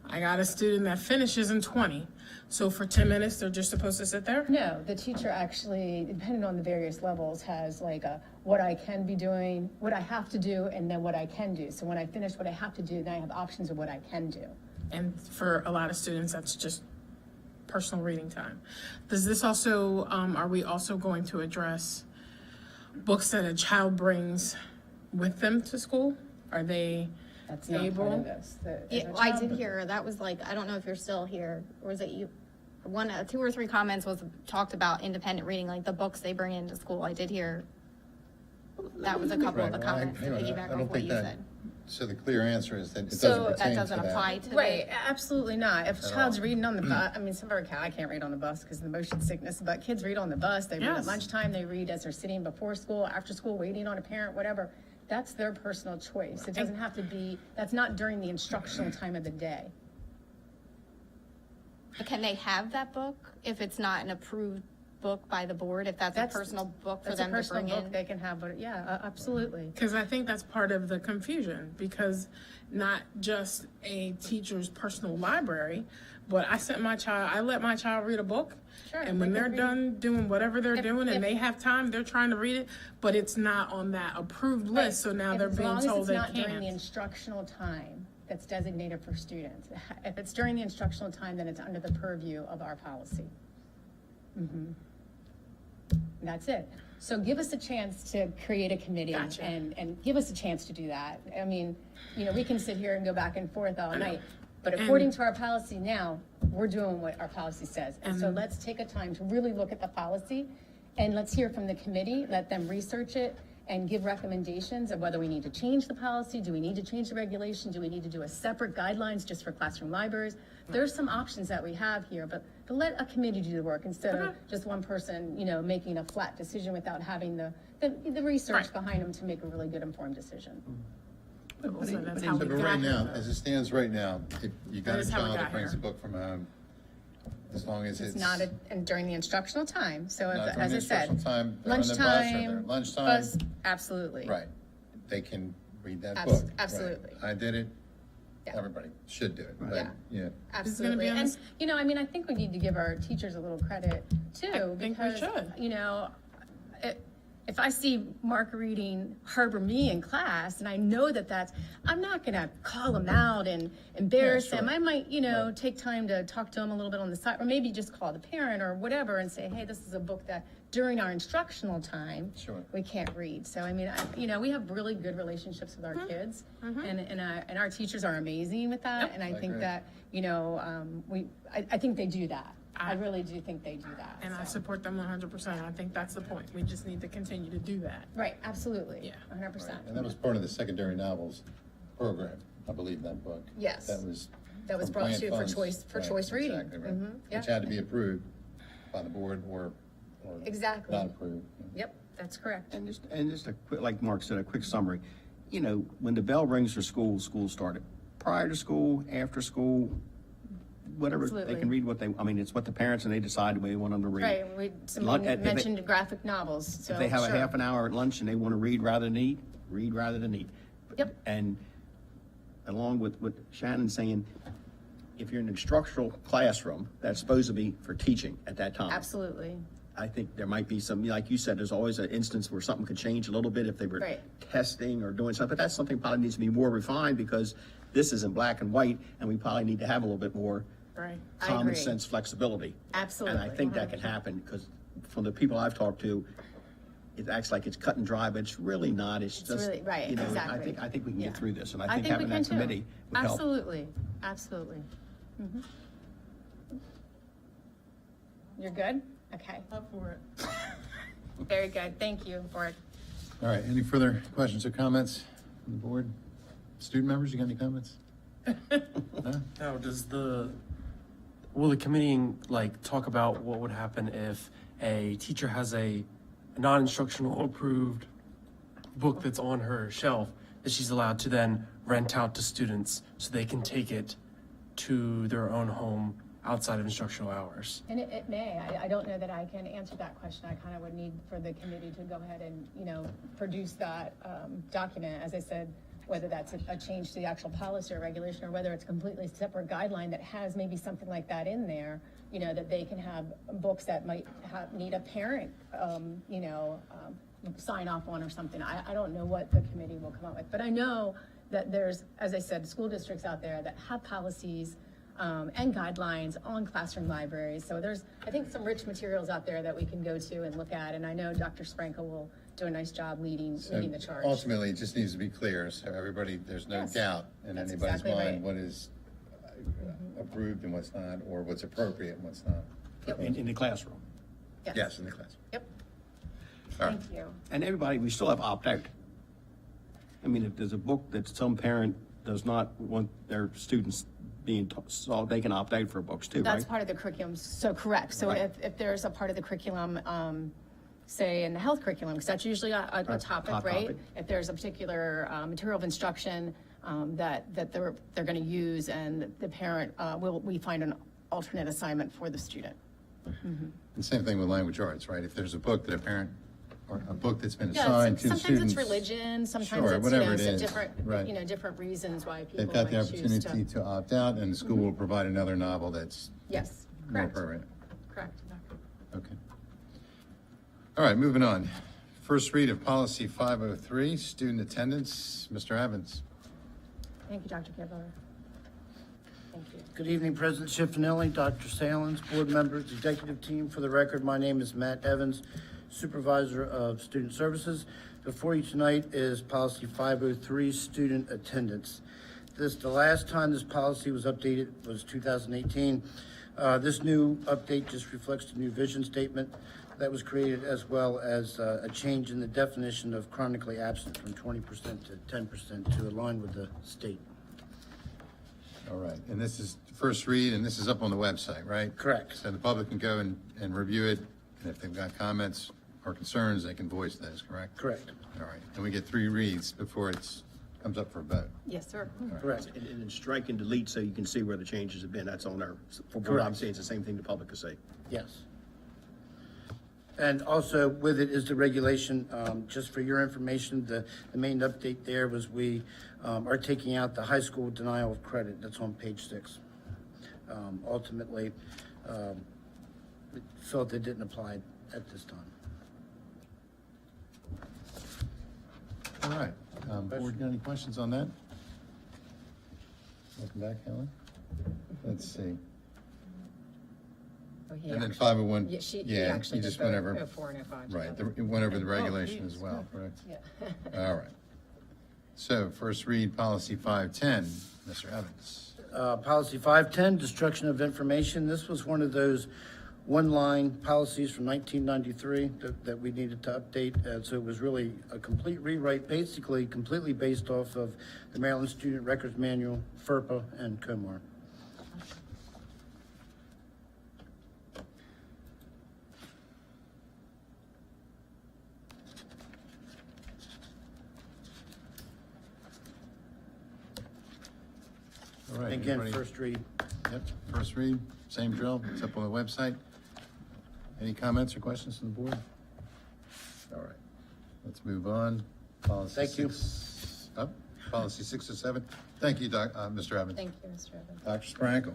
Speaker 3: I got a student that finishes in 20. So for 10 minutes, they're just supposed to sit there?
Speaker 5: No, the teacher actually, depending on the various levels, has like what I can be doing, what I have to do, and then what I can do. So when I finish what I have to do, then I have options of what I can do.
Speaker 3: And for a lot of students, that's just personal reading time. Does this also, are we also going to address books that a child brings with them to school? Are they
Speaker 5: That's not
Speaker 3: able?
Speaker 5: part of this.
Speaker 8: Yeah, I did hear, that was like, I don't know if you're still here, or was it you? Two or three comments was talked about independent reading, like the books they bring into school. I did hear, that was a couple of the comments to piggyback off what you said.
Speaker 1: So the clear answer is that it doesn't
Speaker 8: So
Speaker 1: pertain
Speaker 8: that
Speaker 1: to
Speaker 8: doesn't apply to
Speaker 5: Right, absolutely not. If a
Speaker 1: At
Speaker 5: child's
Speaker 1: all.
Speaker 5: reading on the bus, some of our I can't read on the bus because of the motion sickness, but kids read on the bus, they read at
Speaker 3: Yes.
Speaker 5: lunchtime, they read as they're sitting before school, after school, waiting on a parent, whatever. That's their personal choice. It doesn't have to be, that's not during the instructional time of the day.
Speaker 8: But can they have that book if it's not an approved book by the board, if that's a personal book for
Speaker 5: That's a
Speaker 8: them to
Speaker 5: personal
Speaker 8: bring
Speaker 5: book
Speaker 8: in?
Speaker 5: they can have, but yeah, absolutely.
Speaker 3: Because I think that's part of the confusion, because not just a teacher's personal library, but I let my child read a book.
Speaker 5: Sure,
Speaker 3: And when
Speaker 5: they
Speaker 3: they're
Speaker 5: can read.
Speaker 3: done doing whatever they're doing
Speaker 5: if-
Speaker 3: and they have time, they're trying to read it, but it's not on that approved list, so now they're being told they
Speaker 5: As long as it's not during the
Speaker 3: can't.
Speaker 5: instructional time that's designated for students. If it's during the instructional time, then it's under the purview of our policy. That's it. So give us a chance to create a committee
Speaker 3: Gotcha.
Speaker 5: and give us a chance to do that. I mean, we can sit here and go back and forth all night, but
Speaker 3: And-
Speaker 5: according to our policy now, we're doing what our policy says. And so
Speaker 3: And-
Speaker 5: let's take a time to really look at the policy and let's hear from the committee, let them research it and give recommendations of whether we need to change the policy, do we need to change the regulation, do we need to do a separate guidelines just for classroom libraries? There's some options that we have here, but to let a committee do the work instead of just one person, making a flat decision without having the research
Speaker 3: Right.
Speaker 5: behind them to make a really good informed decision.
Speaker 3: So that's how
Speaker 1: So,
Speaker 3: we
Speaker 1: but
Speaker 3: got
Speaker 1: right
Speaker 3: here,
Speaker 1: now,
Speaker 3: though.
Speaker 1: as it stands right now, if you got
Speaker 3: That
Speaker 1: a
Speaker 3: is how we
Speaker 1: child
Speaker 3: got
Speaker 1: that brings a
Speaker 3: here.
Speaker 1: book from home, as long as
Speaker 5: It's
Speaker 1: it's
Speaker 5: not and during the instructional time, so
Speaker 1: not
Speaker 5: if,
Speaker 1: during
Speaker 5: as
Speaker 1: the
Speaker 5: I said,
Speaker 1: instructional time, they're on the bus or they're
Speaker 5: lunchtime,
Speaker 1: at lunchtime,
Speaker 5: bus, absolutely.
Speaker 1: right, they can read that
Speaker 5: Abs-
Speaker 1: book. Right.
Speaker 5: absolutely.
Speaker 1: I did it,
Speaker 5: Yeah.
Speaker 1: everybody should do it,
Speaker 5: Yeah.
Speaker 1: but, yeah.
Speaker 3: It's gonna
Speaker 5: Absolutely,
Speaker 3: be on
Speaker 5: and,
Speaker 3: this-
Speaker 5: I think we need to give our teachers a little credit too.
Speaker 3: I think we
Speaker 5: because,
Speaker 3: should.
Speaker 5: If I see Mark reading Harbor Me in class, and I know I'm not gonna call him out and embarrass
Speaker 1: Yeah,
Speaker 5: him.
Speaker 1: sure.
Speaker 5: I might, take time to talk to him a little bit on the side, or maybe just call the parent or whatever and say, hey, this is a book that during our instructional time,
Speaker 1: Sure.
Speaker 5: we can't read. So, we have really good relationships with our kids, and our teachers are amazing with that, and I think
Speaker 1: agree.
Speaker 5: that, I think they do that. I really do think they do that.
Speaker 3: And I
Speaker 5: so.
Speaker 3: support them 100%. I think that's the point. We just need to continue to do that.
Speaker 5: Right, absolutely.
Speaker 3: Yeah.
Speaker 5: 100%.
Speaker 1: And that was part of the secondary novels program, I believe, that book.
Speaker 5: Yes.
Speaker 1: That was.
Speaker 5: That was
Speaker 1: from
Speaker 5: brought
Speaker 1: grant
Speaker 5: to you for
Speaker 1: funds.
Speaker 5: choice,
Speaker 1: Right,
Speaker 5: choice reading.
Speaker 1: Exactly, right.
Speaker 5: Yeah.
Speaker 1: Which had to be approved by the board or
Speaker 5: Exactly.
Speaker 1: not approved.
Speaker 5: Yep, that's correct.
Speaker 2: And just a quick, like Mark said, a quick summary. When the bell rings for school started. Prior to school, after school, whatever, they
Speaker 5: Absolutely.
Speaker 2: can read it's what the parents and they decide the way they want them to read.
Speaker 5: Right, someone
Speaker 2: If they-
Speaker 5: mentioned graphic novels, so
Speaker 2: If they have
Speaker 5: sure.
Speaker 2: a half an hour at lunch and they want to read rather than eat, read rather than eat.
Speaker 5: Yep.
Speaker 2: And along with what Shannon's saying, if you're in an instructional classroom, that's supposed to be for teaching at that time.
Speaker 5: Absolutely.
Speaker 2: I think there might be some, like you said, there's always an instance where something could change a little bit if they were
Speaker 5: Right.
Speaker 2: testing or doing something, but that's something probably needs to be more refined because this is in black and white, and we probably need to have a little bit more
Speaker 3: Right.
Speaker 5: I
Speaker 2: common
Speaker 5: agree.
Speaker 2: sense flexibility.
Speaker 5: Absolutely.
Speaker 2: And I think that can happen, because from the people I've talked to, it acts like it's cut and dry, but it's really not, it's
Speaker 5: It's
Speaker 2: just,
Speaker 5: really- right,
Speaker 2: I
Speaker 5: exactly.
Speaker 2: think we can
Speaker 5: Yeah.
Speaker 2: get through this, and I
Speaker 5: I
Speaker 2: think
Speaker 5: think we
Speaker 2: having
Speaker 5: can
Speaker 2: that
Speaker 5: too.
Speaker 2: committee would help.
Speaker 5: Absolutely, absolutely. Mhm. You're good? Okay,
Speaker 3: Up for it.
Speaker 5: very good, thank you, board.
Speaker 1: All right, any further questions or comments from the board? Student members, you got any comments? No?
Speaker 6: Now, will the committee talk about what would happen if a teacher has a non-instructional approved book that's on her shelf that she's allowed to then rent out to students so they can take it to their own home outside of instructional hours?
Speaker 5: And it may, I don't know that I can answer that question. I kind of would need for the committee to go ahead and, produce that document, as I said, whether that's a change to the actual policy or regulation, or whether it's a completely separate guideline that has maybe something like that in there, that they can have books that might need a parent, sign off on or something. I don't know what the committee will come up with, but I know that there's, as I said, school districts out there that have policies and guidelines on classroom libraries. So there's, I think, some rich materials out there that we can go to and look at, and I know Dr. Sprinkle will do a nice job leading the charge.
Speaker 1: Ultimately, it just needs to be clear, so everybody, there's no
Speaker 5: Yes.
Speaker 1: doubt in
Speaker 5: That's
Speaker 1: anybody's
Speaker 5: exactly right.
Speaker 1: mind what is approved and what's not, or what's appropriate and what's not.
Speaker 2: In the classroom.
Speaker 1: Yes, in the classroom.
Speaker 5: Yep.
Speaker 1: All right.
Speaker 5: Thank you.
Speaker 2: And everybody, we still have opt-out. If there's a book that some parent does not want their students being so they can opt out for books too, right?
Speaker 5: That's part of the curriculum, so correct. So
Speaker 2: Right.
Speaker 5: if there's a part of the curriculum, say in the health curriculum, because that's usually a topic,
Speaker 2: hot
Speaker 5: right?
Speaker 2: topic.
Speaker 5: If there's a particular material of instruction that they're going to use, and the parent we find alternate assignment for the student.
Speaker 1: And same thing with language arts, right? If there's a book that a parent, or a book that's been
Speaker 5: Yeah,
Speaker 1: assigned to
Speaker 5: sometimes
Speaker 1: students.
Speaker 5: it's religion, sometimes
Speaker 1: Sure,
Speaker 5: it's,
Speaker 1: whatever it
Speaker 5: some
Speaker 1: is,
Speaker 5: different,
Speaker 1: right.
Speaker 5: different reasons why people
Speaker 1: They've got the
Speaker 5: might choose
Speaker 1: opportunity to opt out, and the school will provide another novel that's
Speaker 5: Yes,
Speaker 1: more
Speaker 5: correct,
Speaker 1: appropriate.
Speaker 5: correct.
Speaker 1: Okay. All right, moving on. First read of policy 503, student attendance. Mr. Evans.
Speaker 5: Thank you, Dr. Kibler. Thank you.
Speaker 10: Good evening, President Schiffinelli, Dr. Salins, board members, executive team. For the record, my name is Matt Evans, Supervisor of Student Services. Before you tonight is policy 503, student attendance. The last time this policy was updated was 2018. This new update just reflects the new vision statement that was created, as well as a change in the definition of chronically absent from 20% to 10% to align with the state.
Speaker 1: All right, and this is the first read, and this is up on the website, right?
Speaker 10: Correct.
Speaker 1: So the public can go and review it, and if they've got comments or concerns, they can voice those, correct?
Speaker 10: Correct.
Speaker 1: All right, and we get 3 reads before it comes up for a vote.
Speaker 5: Yes, sir.
Speaker 10: Correct.
Speaker 2: And then strike and delete so you can see where the changes have been. That's on there. For what
Speaker 10: Correct.
Speaker 2: I'm saying, it's the same thing the public could say.
Speaker 10: Yes. And also with it is the regulation, just for your information, the main update there was we are taking out the high school denial of credit. That's on page 6. Ultimately, we felt it didn't apply at this time.
Speaker 1: All right, board, got any questions on that? Welcome back, Helen. Let's see.
Speaker 5: Oh, he
Speaker 1: And then
Speaker 5: actually-
Speaker 1: 501,
Speaker 5: Yeah, he
Speaker 1: yeah,
Speaker 5: actually
Speaker 1: you
Speaker 5: did
Speaker 1: just went
Speaker 5: the
Speaker 1: over.
Speaker 5: 04 and 05
Speaker 1: Right,
Speaker 5: together.
Speaker 1: it went over the
Speaker 5: Oh,
Speaker 1: regulation as
Speaker 5: geez.
Speaker 1: well, correct?
Speaker 5: Yeah.
Speaker 1: All right. So first read policy 510, Mr. Evans.
Speaker 10: Policy 510, destruction of information. This was one of those one-line policies from 1993 that we needed to update. So it was really a complete rewrite, basically completely based off of the Maryland Student Records Manual, FERPA, and COMAR.
Speaker 1: All right.
Speaker 10: Again,
Speaker 1: anybody-
Speaker 10: first read.
Speaker 1: Yep, first read, same drill, it's up on the website. Any comments or questions from the board? All right, let's move on. Policy
Speaker 10: Thank you.
Speaker 1: Policy 607. Thank you, Mr. Evans.
Speaker 5: Thank you, Mr. Evans.
Speaker 1: Dr. Sprankle.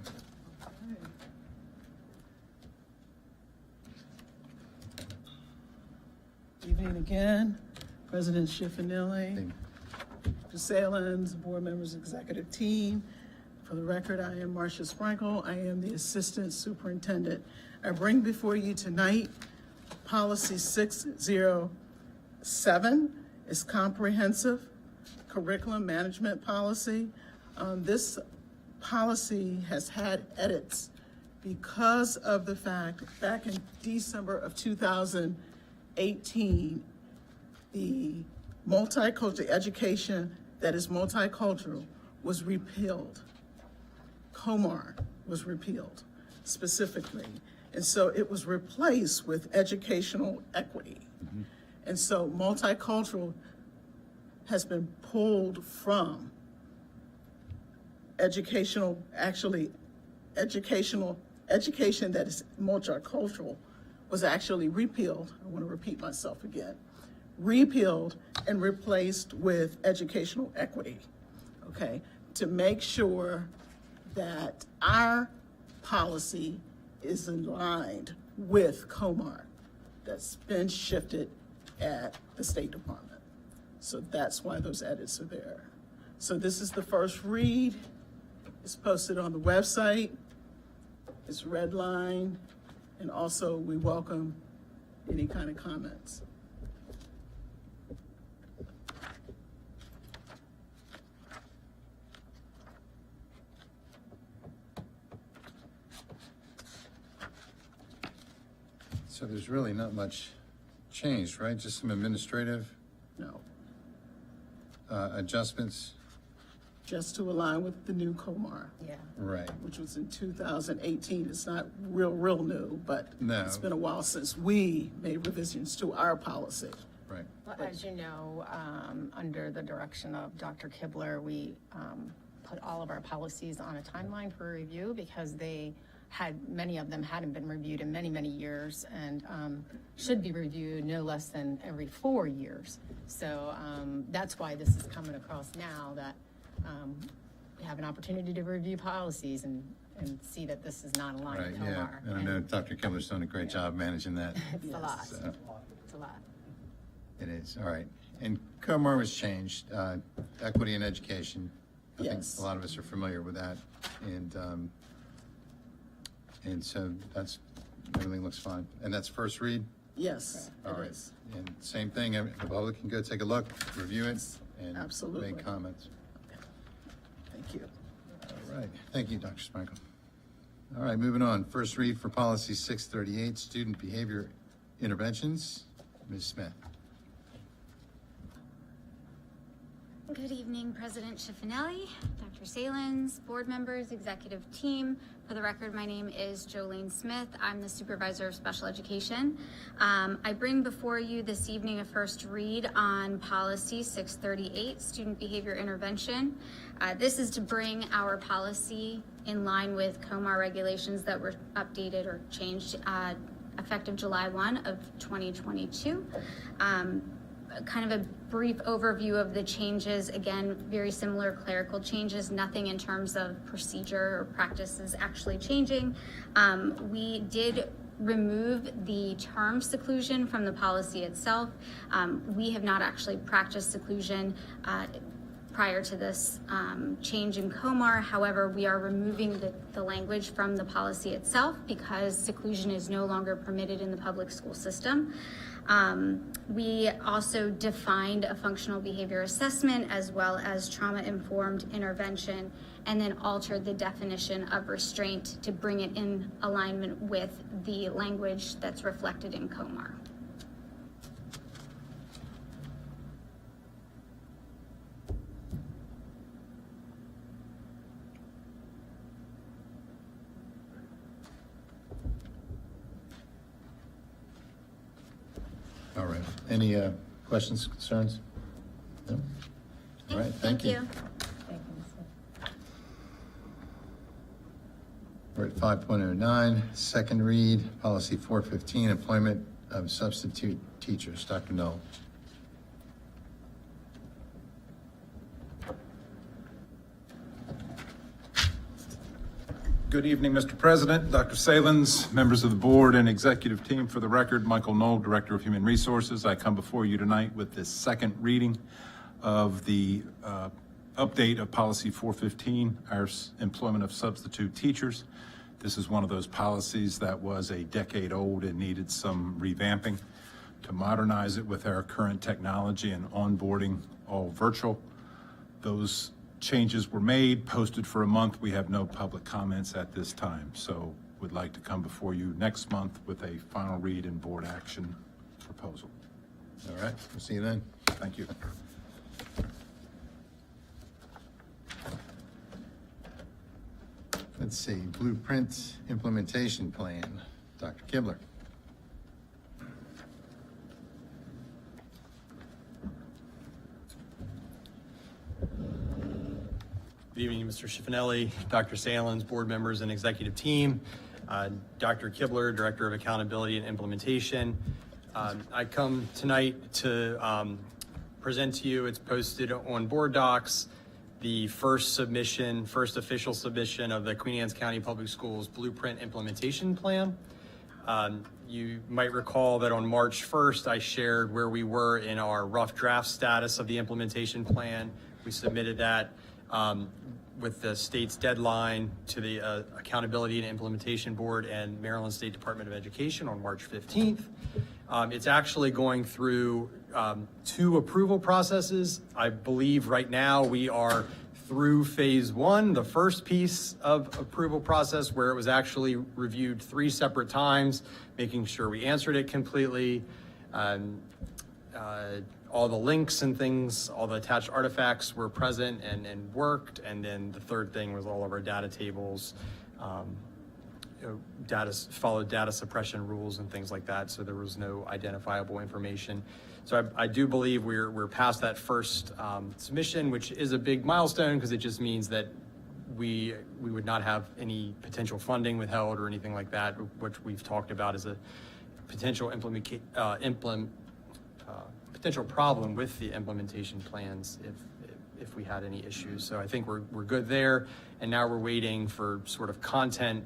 Speaker 12: Evening again, President Schiffinelli, Dr. Salins, board members, executive team. For the record, I am Marcia Sprankle. I am the Assistant Superintendent. I bring before you tonight Policy 607. It's comprehensive curriculum management policy. This policy has had edits because of the fact back in December of 2018, the multicultural education that is multicultural was repealed. COMAR was repealed specifically. And so it was replaced with educational equity. And so multicultural has been pulled from education that is multicultural was actually repealed. I want to repeat myself again. Repealed and replaced with educational equity, okay? To make sure that our policy is aligned with COMAR that's been shifted at the State Department. So that's why those edits are there. So this is the first read. It's posted on the website. It's redlined. And also we welcome any kind of comments.
Speaker 1: So there's really not much changed, right? Just some administrative
Speaker 12: No,
Speaker 1: adjustments?
Speaker 12: just to align with the new COMAR.
Speaker 5: Yeah.
Speaker 1: Right.
Speaker 12: Which was in 2018. It's not real new, but
Speaker 1: No.
Speaker 12: it's been a while since we made revisions to our policy.
Speaker 1: Right.
Speaker 5: Well, as you know, under the direction of Dr. Kibler, we put all of our policies on a timeline for review because they many of them hadn't been reviewed in many, many years, and should be reviewed no less than every 4 years. So that's why this is coming across now, that we have an opportunity to review policies and see that this is not aligned
Speaker 1: Right,
Speaker 5: with
Speaker 1: yeah.
Speaker 5: OMR.
Speaker 1: And I know Dr. Kibler's done a great job managing that.
Speaker 5: It's a lot.
Speaker 1: So,
Speaker 5: It's a lot.
Speaker 1: it is, all right. And COMAR was changed, equity in education. I think
Speaker 12: Yes.
Speaker 1: a lot of us are familiar with that. And so everything looks fine. And that's first read?
Speaker 12: Yes,
Speaker 1: All
Speaker 12: it
Speaker 1: right.
Speaker 12: is.
Speaker 1: And same thing, the public can go take a look, review it, and
Speaker 12: Absolutely.
Speaker 1: make comments.
Speaker 12: Thank you.
Speaker 1: All right, thank you, Dr. Sprinkle. All right, moving on. First read for policy 638, student behavior interventions. Ms. Smith.
Speaker 8: Good evening, President Schiffinelli, Dr. Salins, board members, executive team. For the record, my name is Jolene Smith. I'm the Supervisor of Special Education. I bring before you this evening a first read on Policy 638, Student Behavior Intervention. This is to bring our policy in line with COMAR regulations that were updated or changed effective July 1 of 2022. Kind of a brief overview of the changes. Again, very similar clerical changes, nothing in terms of procedure or practices actually changing. We did remove the term seclusion from the policy itself. We have not actually practiced seclusion prior to this change in COMAR. However, we are removing the language from the policy itself because seclusion is no longer permitted in the public school system. We also defined a functional behavior assessment as well as trauma-informed intervention, and then altered the definition of restraint to bring it in alignment with the language that's reflected in COMAR.
Speaker 1: All right, any questions, concerns? No? All right, thank you. We're at 5.09, second read, policy 415, employment of substitute teachers. Dr. Knoll.
Speaker 13: Good evening, Mr. President, Dr. Salins, members of the board and executive team. For the record, Michael Knoll, Director of Human Resources. I come before you tonight with this second reading of the update of Policy 415, our employment of substitute teachers. This is one of those policies that was a decade old and needed some revamping to modernize it with our current technology and onboarding all virtual. Those changes were made, posted for a month. We have no public comments at this time, so would like to come before you next month with a final read and board action proposal.
Speaker 1: All right, we'll see you then.
Speaker 13: Thank you.
Speaker 1: Let's see, blueprint implementation plan. Dr. Kibler.
Speaker 14: Good evening, Mr. Schiffinelli, Dr. Salins, board members and executive team. Dr. Kibler, Director of Accountability and Implementation. I come tonight to present to you, it's posted on board docs, the first official submission of the Queen Anne's County Public Schools Blueprint Implementation Plan. You might recall that on March 1st, I shared where we were in our rough draft status of the implementation plan. We submitted that with the state's deadline to the Accountability and Implementation Board and Maryland State Department of Education on March 15th. It's actually going through 2 approval processes. I believe right now we are through phase 1, the first piece of approval process, where it was actually reviewed 3 separate times, making sure we answered it completely. All the links and things, all the attached artifacts were present and worked. And then the third thing was all of our data tables, followed data suppression rules and things like that. So there was no identifiable information. So I do believe we're past that first submission, which is a big milestone because it just means that we would not have any potential funding withheld or anything like that, which we've talked about as a potential potential problem with the implementation plans if we had any issues. So I think we're good there, and now we're waiting for sort of content.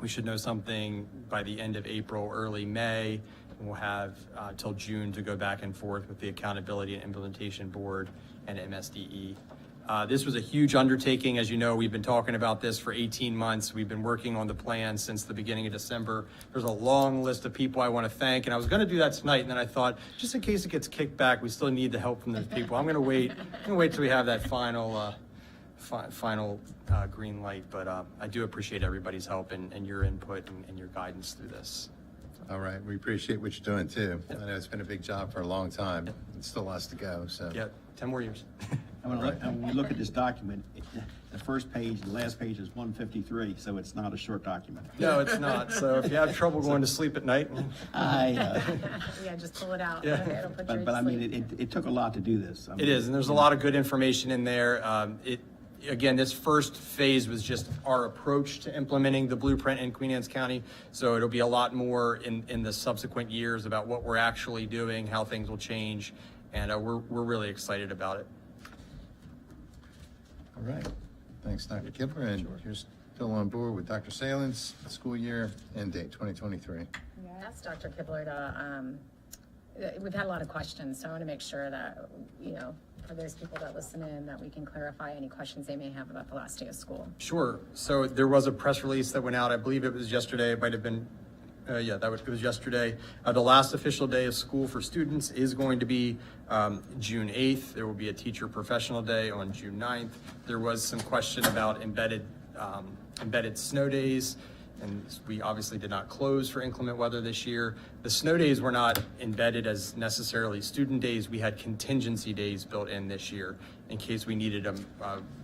Speaker 14: We should know something by the end of April, early May. We'll have till June to go back and forth with the Accountability and Implementation Board and MSDE. This was a huge undertaking. As you know, we've been talking about this for 18 months. We've been working on the plan since the beginning of December. There's a long list of people I want to thank, and I was going to do that tonight, and then I thought, just in case it gets kicked back, we still need the help from those people. I'm going to wait till we have that final green light, but I do appreciate everybody's help and your input and your guidance through this.
Speaker 1: All right, we appreciate what you're doing too. I know it's been a big job for a long time. It's still lots to go, so.
Speaker 14: Yeah, 10 more years.
Speaker 2: And when we look at this document, the first page, the last page is 153, so it's not a short document.
Speaker 14: No, it's not. So if you have trouble going to sleep at night.
Speaker 5: Yeah, just pull it out.
Speaker 14: Yeah.
Speaker 5: It'll put you
Speaker 2: But I
Speaker 5: to sleep.
Speaker 2: mean, it took a lot to do this. I mean,
Speaker 14: It is, and there's a lot of good information in there. Again, this first phase was just our approach to implementing the blueprint in Queen Anne's County. So it'll be a lot more in the subsequent years about what we're actually doing, how things will change, and we're really excited about it.
Speaker 1: All right. Thanks, Dr. Kibler. And you're still on board with Dr. Salins, school year end date 2023.
Speaker 5: Yeah, I asked Dr. Kibler to, we've had a lot of questions, so I want to make sure that, for those people that listen in, that we can clarify any questions they may have about the last day of school.
Speaker 14: Sure. So there was a press release that went out. I believe it was yesterday. It might have been, it was yesterday. The last official day of school for students is going to be June 8th. There will be a teacher professional day on June 9th. There was some question about embedded snow days, and we obviously did not close for inclement weather this year. The snow days were not embedded as necessarily student days. We had contingency days built in this year in case we needed them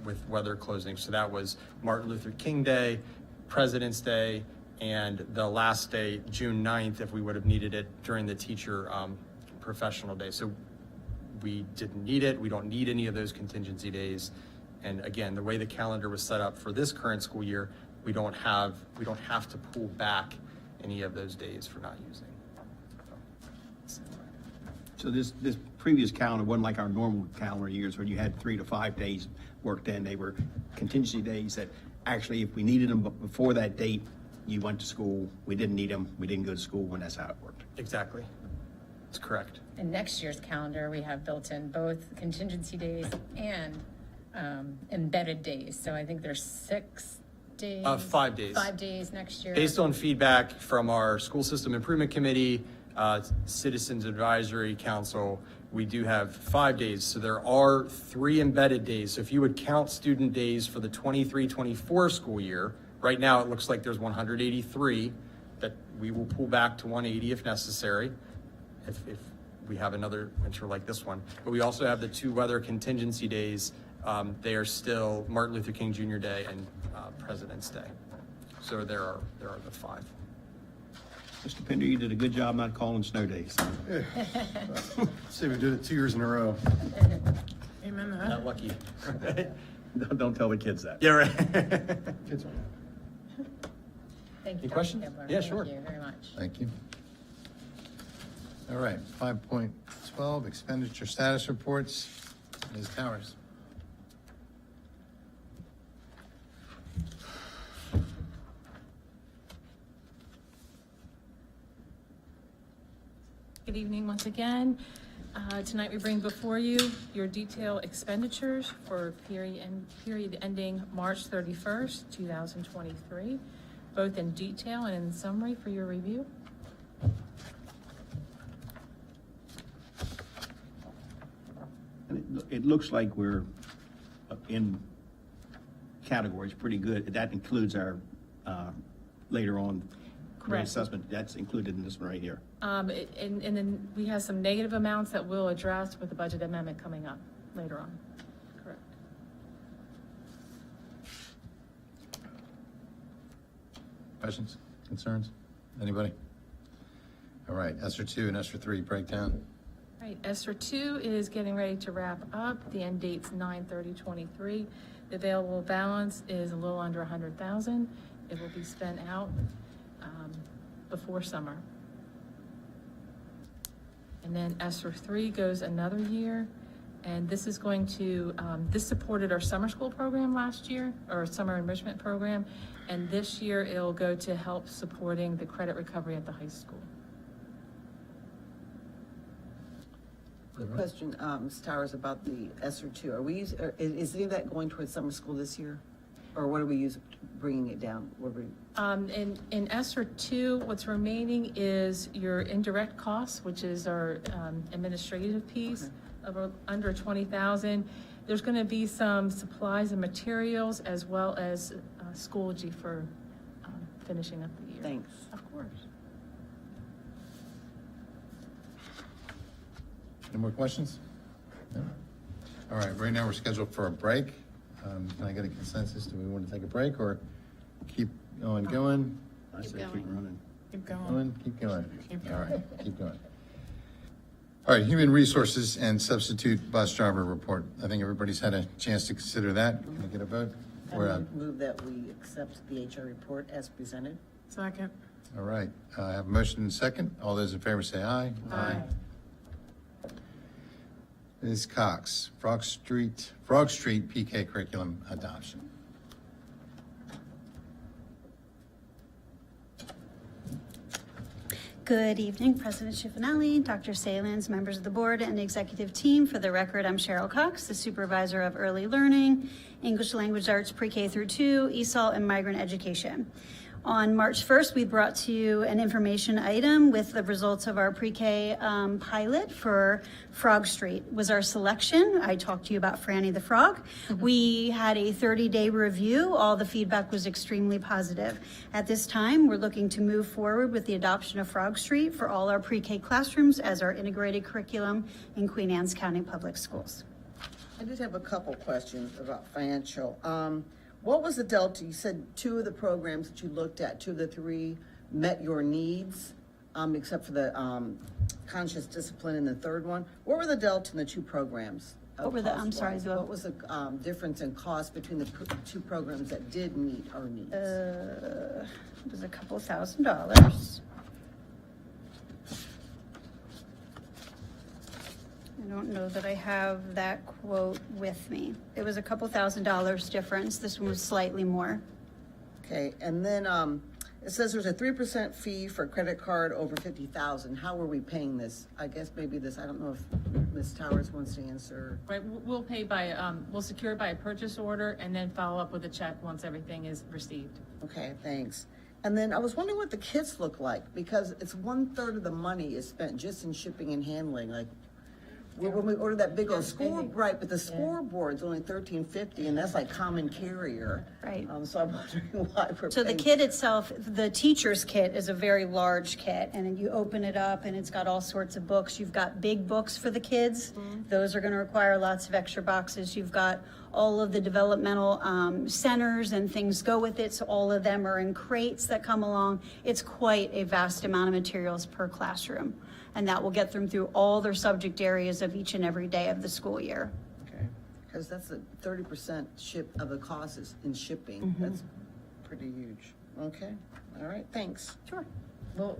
Speaker 14: with weather closing. So that was Martin Luther King Day, President's Day, and the last day, June 9th, if we would have needed it during the teacher professional day. So we didn't need it. We don't need any of those contingency days. And again, the way the calendar was set up for this current school year, we don't have to pull back any of those days for not using.
Speaker 2: So this previous calendar wasn't like our normal calendar years where you had 3 to 5 days worked in. They were contingency days that actually, if we needed them before that date, you went to school. We didn't need them. We didn't go to school, and that's how it worked.
Speaker 14: Exactly. That's correct.
Speaker 5: In next year's calendar, we have built in both contingency days and embedded days. So I think there's 6 days.
Speaker 14: 5 days.
Speaker 5: 5 days next year.
Speaker 14: Based on feedback from our School System Improvement Committee, Citizens Advisory Council, we do have 5 days. So there are 3 embedded days. So if you would count student days for the 23-24 school year, right now it looks like there's 183 that we will pull back to 180 if necessary, if we have another winter like this one. But we also have the 2 weather contingency days. They are still Martin Luther King Jr. Day and President's Day. So there are the 5.
Speaker 2: Mr. Pender, you did a good job not calling snow days.
Speaker 1: See, we did it 2 years in a row.
Speaker 3: Amen to that.
Speaker 14: Not lucky.
Speaker 2: Don't tell the kids that.
Speaker 14: Yeah, right.
Speaker 1: Kids are.
Speaker 5: Thank you,
Speaker 14: Any
Speaker 5: Dr.
Speaker 14: questions?
Speaker 5: Kibler.
Speaker 14: Yeah, sure.
Speaker 5: Thank you very much.
Speaker 1: Thank you. All right, 5.12, expenditure status reports. Ms. Towers.
Speaker 21: Good evening once again. Tonight we bring before you your detailed expenditures for period ending March 31st, 2023, both in detail and in summary for your review.
Speaker 2: And it looks like we're in categories pretty good. That includes our later on
Speaker 21: Correct.
Speaker 2: reassessment. That's included in this one right here.
Speaker 21: And then we have some negative amounts that we'll address with the budget amendment coming up later on. Correct.
Speaker 1: Questions, concerns? Anybody? All right, ESER 2 and ESER 3 breakdown.
Speaker 21: Right, ESSER 2 is getting ready to wrap up. The end date's 9/30/23. The available balance is a little under 100,000. It will be spent out before summer. And then ESSER 3 goes another year. And this is going to, this supported our summer school program last year, or summer enrichment program. And this year it'll go to help supporting the credit recovery at the high school.
Speaker 15: Quick question, Ms. Towers, about the ESSER 2. Is any of that going towards summer school this year? Or what are we bringing it down?
Speaker 21: In ESSER 2, what's remaining is your indirect costs, which is our administrative piece of under 20,000. There's going to be some supplies and materials as well as Schoology for finishing up the year.
Speaker 15: Thanks.
Speaker 21: Of course.
Speaker 1: Any more questions? No? All right, right now we're scheduled for a break. Can I get a consensus? Do we want to take a break or keep going?
Speaker 2: I say keep running.
Speaker 3: Keep going.
Speaker 1: Keep going.
Speaker 3: Keep
Speaker 1: All
Speaker 3: going.
Speaker 1: right, keep going. All right, Human Resources and Substitute Bus Driver Report. I think everybody's had a chance to consider that. Can I get a vote?
Speaker 15: I move that we accept the HR report as presented.
Speaker 3: Second.
Speaker 1: All right, I have a motion and a second. All those in favor say aye.
Speaker 3: Aye.
Speaker 1: Ms. Cox, Frog Street PK curriculum adoption.
Speaker 16: Good evening, President Schiffinelli, Dr. Salins, members of the board and executive team. For the record, I'm Cheryl Cox, the supervisor of early learning, English language arts pre-K through 2, ESOL, and migrant education. On March 1st, we brought to you an information item with the results of our pre-K pilot for Frog Street. Was our selection. I talked to you about Franny the Frog. We had a 30-day review. All the feedback was extremely positive. At this time, we're looking to move forward with the adoption of Frog Street for all our pre-K classrooms as our integrated curriculum in Queen Anne's County Public Schools.
Speaker 15: I did have a couple questions about financial. What was the delta? You said 2 of the programs that you looked at, 2 of the 3 met your needs, except for the conscious discipline in the third one. What were the delta in the 2 programs?
Speaker 16: What were the, I'm sorry,
Speaker 15: What was the difference in cost between the 2 programs that did meet our needs?
Speaker 16: It was a couple $1,000. I don't know that I have that quote with me. It was a couple $1,000 difference. This one was slightly more.
Speaker 15: Okay, and then it says there's a 3% fee for credit card over 50,000. How are we paying this? I guess maybe this, I don't know if Ms. Towers wants to answer.
Speaker 21: Right, we'll pay by, we'll secure it by a purchase order and then follow up with a check once everything is received.
Speaker 15: Okay, thanks. And then I was wondering what the kits look like, because it's 1/3 of the money is spent just in shipping and handling. Like, when we order that big old scoreboard, right, but the scoreboard's only $13.50, and that's like common carrier.
Speaker 16: Right.
Speaker 15: So I'm wondering why we're
Speaker 16: So the
Speaker 15: paying-
Speaker 16: kit itself, the teacher's kit is a very large kit, and then you open it up and it's got all sorts of books. You've got big books for the kids. Those are going to require lots of extra boxes. You've got all of the developmental centers and things go with it. So all of them are in crates that come along. It's quite a vast amount of materials per classroom. And that will get them through all their subject areas of each and every day of the school year.
Speaker 15: Okay, because that's a 30% of the cost is in shipping. That's pretty huge. Okay, all right, thanks.
Speaker 16: Sure.
Speaker 7: We'll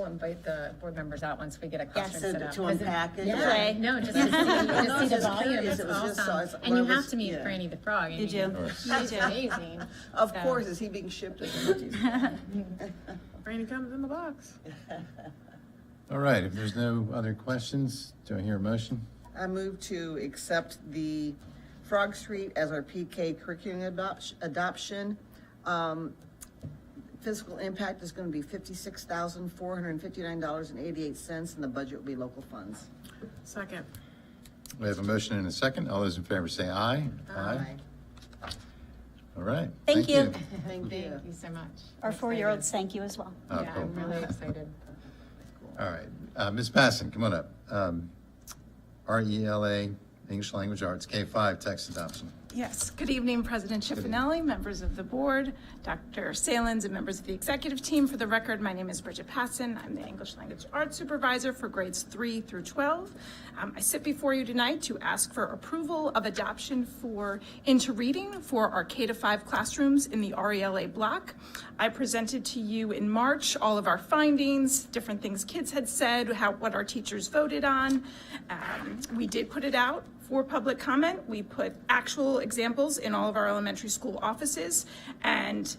Speaker 7: invite the board members out once we get a classroom
Speaker 15: Yes,
Speaker 7: set up.
Speaker 15: to unpack it.
Speaker 7: Yeah, no, just to see, just see the volume,
Speaker 15: curious.
Speaker 7: it's
Speaker 15: It was just so I
Speaker 7: awesome.
Speaker 15: was-
Speaker 7: And you
Speaker 15: when I
Speaker 7: have
Speaker 15: was-
Speaker 7: to meet
Speaker 15: yeah.
Speaker 7: Franny the Frog. I
Speaker 16: You
Speaker 7: mean,
Speaker 16: do.
Speaker 7: She's amazing.
Speaker 15: Of
Speaker 7: So-
Speaker 15: course, is he being shipped?
Speaker 3: Franny comes in the box.
Speaker 1: All right, if there's no other questions, do I hear a motion?
Speaker 15: I move to accept the Frog Street as our PK curriculum adoption. Fiscal impact is going to be $56,459.88, and the budget will be local funds.
Speaker 3: Second.
Speaker 1: We have a motion and a second. All those in favor say aye.
Speaker 15: Aye.
Speaker 1: All right.
Speaker 16: Thank you.
Speaker 15: Thank you.
Speaker 7: Thank you so much.
Speaker 16: Our 4-year-olds, thank you as well.
Speaker 1: Oh,
Speaker 7: Yeah,
Speaker 1: cool.
Speaker 7: I'm really excited.
Speaker 1: All right, Ms. Passon, come on up. RELA, English Language Arts, K-5 text adoption.
Speaker 9: Yes, good evening, President Schiffinelli, members of the board, Dr. Salins, and members of the executive team. For the record, my name is Bridget Passon. I'm the English Language Arts Supervisor for grades 3 through 12. I sit before you tonight to ask for approval of adoption into reading for our K-5 classrooms in the RELA block. I presented to you in March all of our findings, different things kids had said, what our teachers voted on. We did put it out for public comment. We put actual examples in all of our elementary school offices, and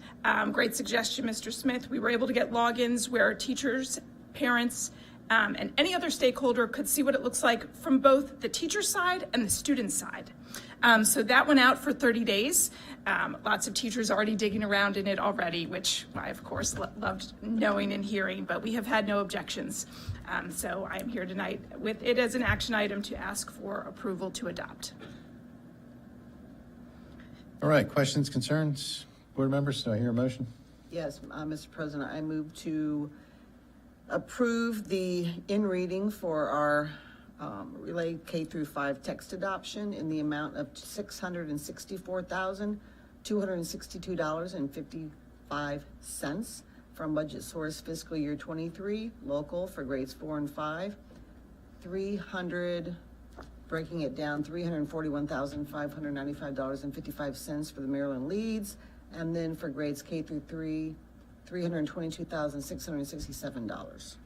Speaker 9: great suggestion, Mr. Smith. We were able to get logins where teachers, parents, and any other stakeholder could see what it looks like from both the teacher side and the student side. So that went out for 30 days. Lots of teachers already digging around in it already, which I, of course, loved knowing and hearing, but we have had no objections. So I am here tonight with it as an action item to ask for approval to adopt.
Speaker 1: All right, questions, concerns? Board members, do I hear a motion?
Speaker 15: Yes, Mr. President, I move to approve the in-reading for our Relay K-5 text adoption in the amount of $664,262.55 from Budget Source Fiscal Year 23, local for grades 4 and 5. Breaking it down, $341,595.55 for the Maryland Leads, and then for grades K through 3, $322,667.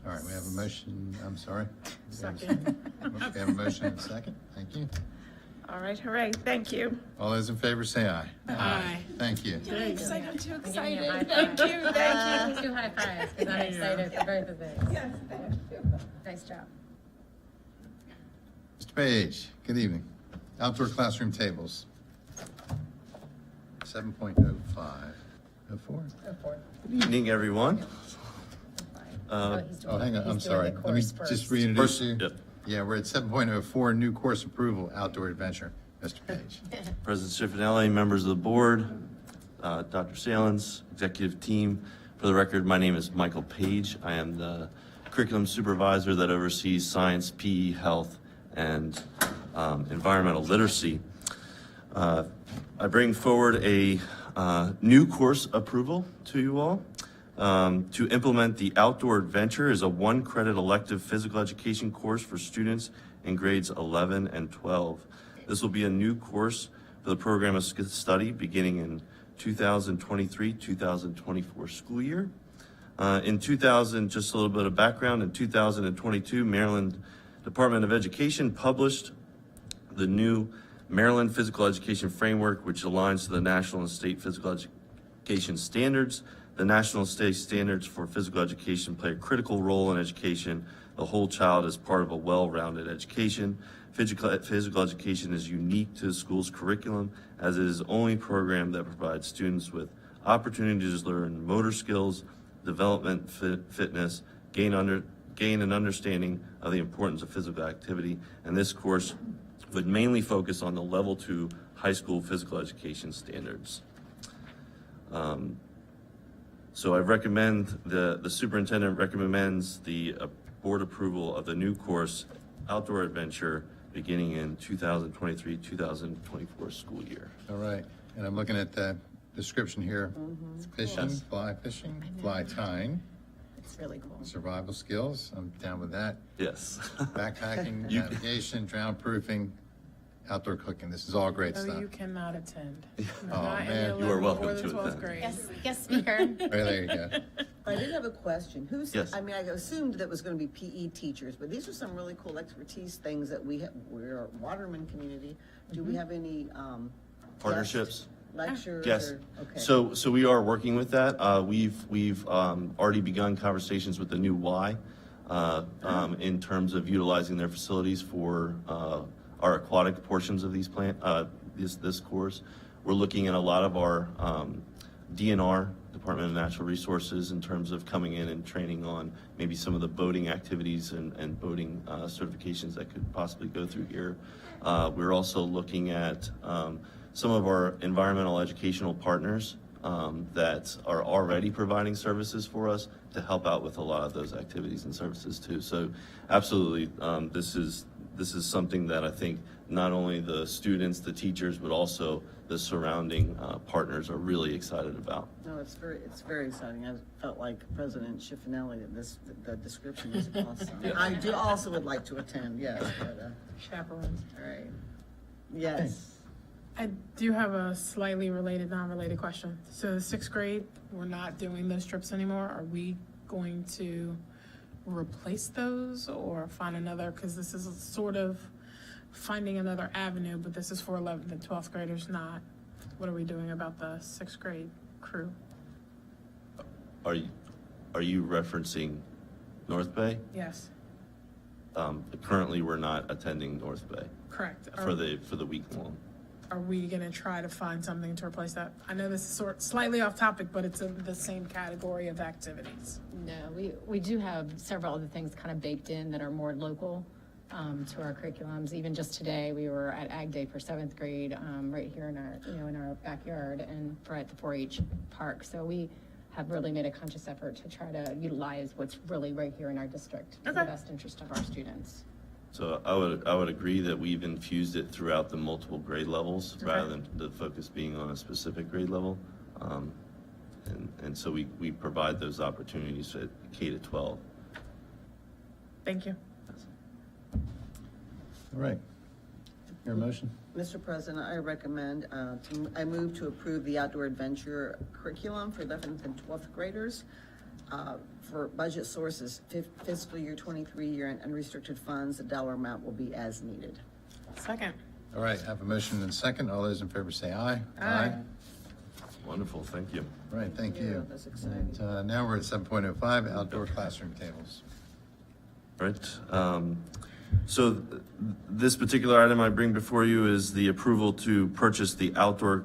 Speaker 1: All right, we have a motion, I'm sorry.
Speaker 3: Second.
Speaker 1: We have a motion and a second, thank you.
Speaker 9: All right, hooray, thank you.
Speaker 1: All those in favor say aye.
Speaker 3: Aye.
Speaker 1: Thank you.
Speaker 9: Thanks, I'm too
Speaker 7: I'm giving you a high
Speaker 9: excited. Thank you, thank you.
Speaker 7: 2 high fives, because I'm excited for both of those.
Speaker 9: Yes,
Speaker 7: Nice job.
Speaker 1: Mr. Page, good evening. Outdoor classroom tables. 7.05. 04?
Speaker 17: Good evening, everyone.
Speaker 1: Oh, hang on, I'm sorry. Let me just reintroduce you.
Speaker 17: Yep.
Speaker 1: Yeah, we're at 7.04, new course approval, outdoor adventure. Mr. Page.
Speaker 17: President Schiffinelli, members of the board, Dr. Salins, executive team. For the record, my name is Michael Page. I am the curriculum supervisor that oversees science, PE, health, and environmental literacy. I bring forward a new course approval to you all. To implement the Outdoor Adventure is a 1-credit elective physical education course for students in grades 11 and 12. This will be a new course for the program of study beginning in 2023-2024 school year. In 2000, just a little bit of background, in 2022, Maryland Department of Education published the new Maryland Physical Education Framework, which aligns to the national and state physical education standards. The national and state standards for physical education play a critical role in education. The whole child is part of a well-rounded education. Physical education is unique to the school's curriculum, as it is the only program that provides students with opportunities to learn motor skills, development, fitness, gain an understanding of the importance of physical activity. And this course would mainly focus on the level 2 high school physical education standards. So I recommend, the superintendent recommends the board approval of the new course, Outdoor Adventure, beginning in 2023-2024 school year.
Speaker 1: All right, and I'm looking at the description here. Fishing,
Speaker 17: Yes.
Speaker 1: fly fishing, fly tying,
Speaker 5: It's really cool.
Speaker 1: survival skills, I'm down with that.
Speaker 17: Yes.
Speaker 1: Backpacking, navigation, drown proofing, outdoor cooking, this is all great
Speaker 3: So
Speaker 1: stuff.
Speaker 3: you cannot attend.
Speaker 1: Oh,
Speaker 3: Not in
Speaker 1: man.
Speaker 3: the
Speaker 17: You are
Speaker 3: 11th
Speaker 17: welcome
Speaker 3: or the
Speaker 17: to
Speaker 3: 12th
Speaker 17: attend.
Speaker 3: grade.
Speaker 7: Guest speaker.
Speaker 1: Right, there you go.
Speaker 15: I did have a question.
Speaker 17: Yes.
Speaker 15: I mean, I assumed that was gonna be PE teachers, but these are some really cool expertise things that we're a Waterman community. Do we have any,
Speaker 17: Partnerships?
Speaker 15: lectures?
Speaker 17: Yes.
Speaker 15: or- Okay.
Speaker 17: So we are working with that. We've already begun conversations with the new Y in terms of utilizing their facilities for our aquatic portions of these this course. We're looking at a lot of our DNR, Department of Natural Resources, in terms of coming in and training on maybe some of the boating activities and boating certifications that could possibly go through here. We're also looking at some of our environmental educational partners that are already providing services for us to help out with a lot of those activities and services too. So absolutely, this is something that I think not only the students, the teachers, but also the surrounding partners are really excited about.
Speaker 15: No, it's very exciting. I felt like President Schiffinelli, that the description is awesome. I also would like to attend, yes, but,
Speaker 3: Chaperones.
Speaker 15: all right. Yes.
Speaker 3: I do have a slightly related, non-related question. So sixth grade, we're not doing those trips anymore. Are we going to replace those or find another? Because this is sort of finding another avenue, but this is for 11th and 12th graders, not. What are we doing about the sixth grade crew?
Speaker 17: Are you referencing North Bay?
Speaker 3: Yes,
Speaker 17: Currently, we're not attending North Bay
Speaker 3: correct.
Speaker 17: for the week long.
Speaker 3: Are we gonna try to find something to replace that? I know this is slightly off topic, but it's in the same category of activities.
Speaker 5: No, we do have several other things kind of baked in that are more local to our curriculums. Even just today, we were at Ag Day for 7th grade right here in our backyard and at the 4-H park. So we have really made a conscious effort to try to utilize what's really right here in our district for the best interest of our students.
Speaker 17: So I would agree that we've infused it throughout the multiple grade levels rather than the focus being on a specific grade level. And so we provide those opportunities at K to 12.
Speaker 3: Thank you.
Speaker 1: All right. Your motion?
Speaker 15: Mr. President, I recommend, I move to approve the outdoor adventure curriculum for 11th and 12th graders for budget sources, fiscal year 23 year and unrestricted funds. The dollar amount will be as needed.
Speaker 3: Second.
Speaker 1: All right, have a motion and a second. All those in favor say aye.
Speaker 3: Aye.
Speaker 17: Wonderful, thank you.
Speaker 1: All right, thank you.
Speaker 15: That's exciting.
Speaker 1: And now we're at 7.05, outdoor classroom tables.
Speaker 17: Right. So this particular item I bring before you is the approval to purchase the outdoor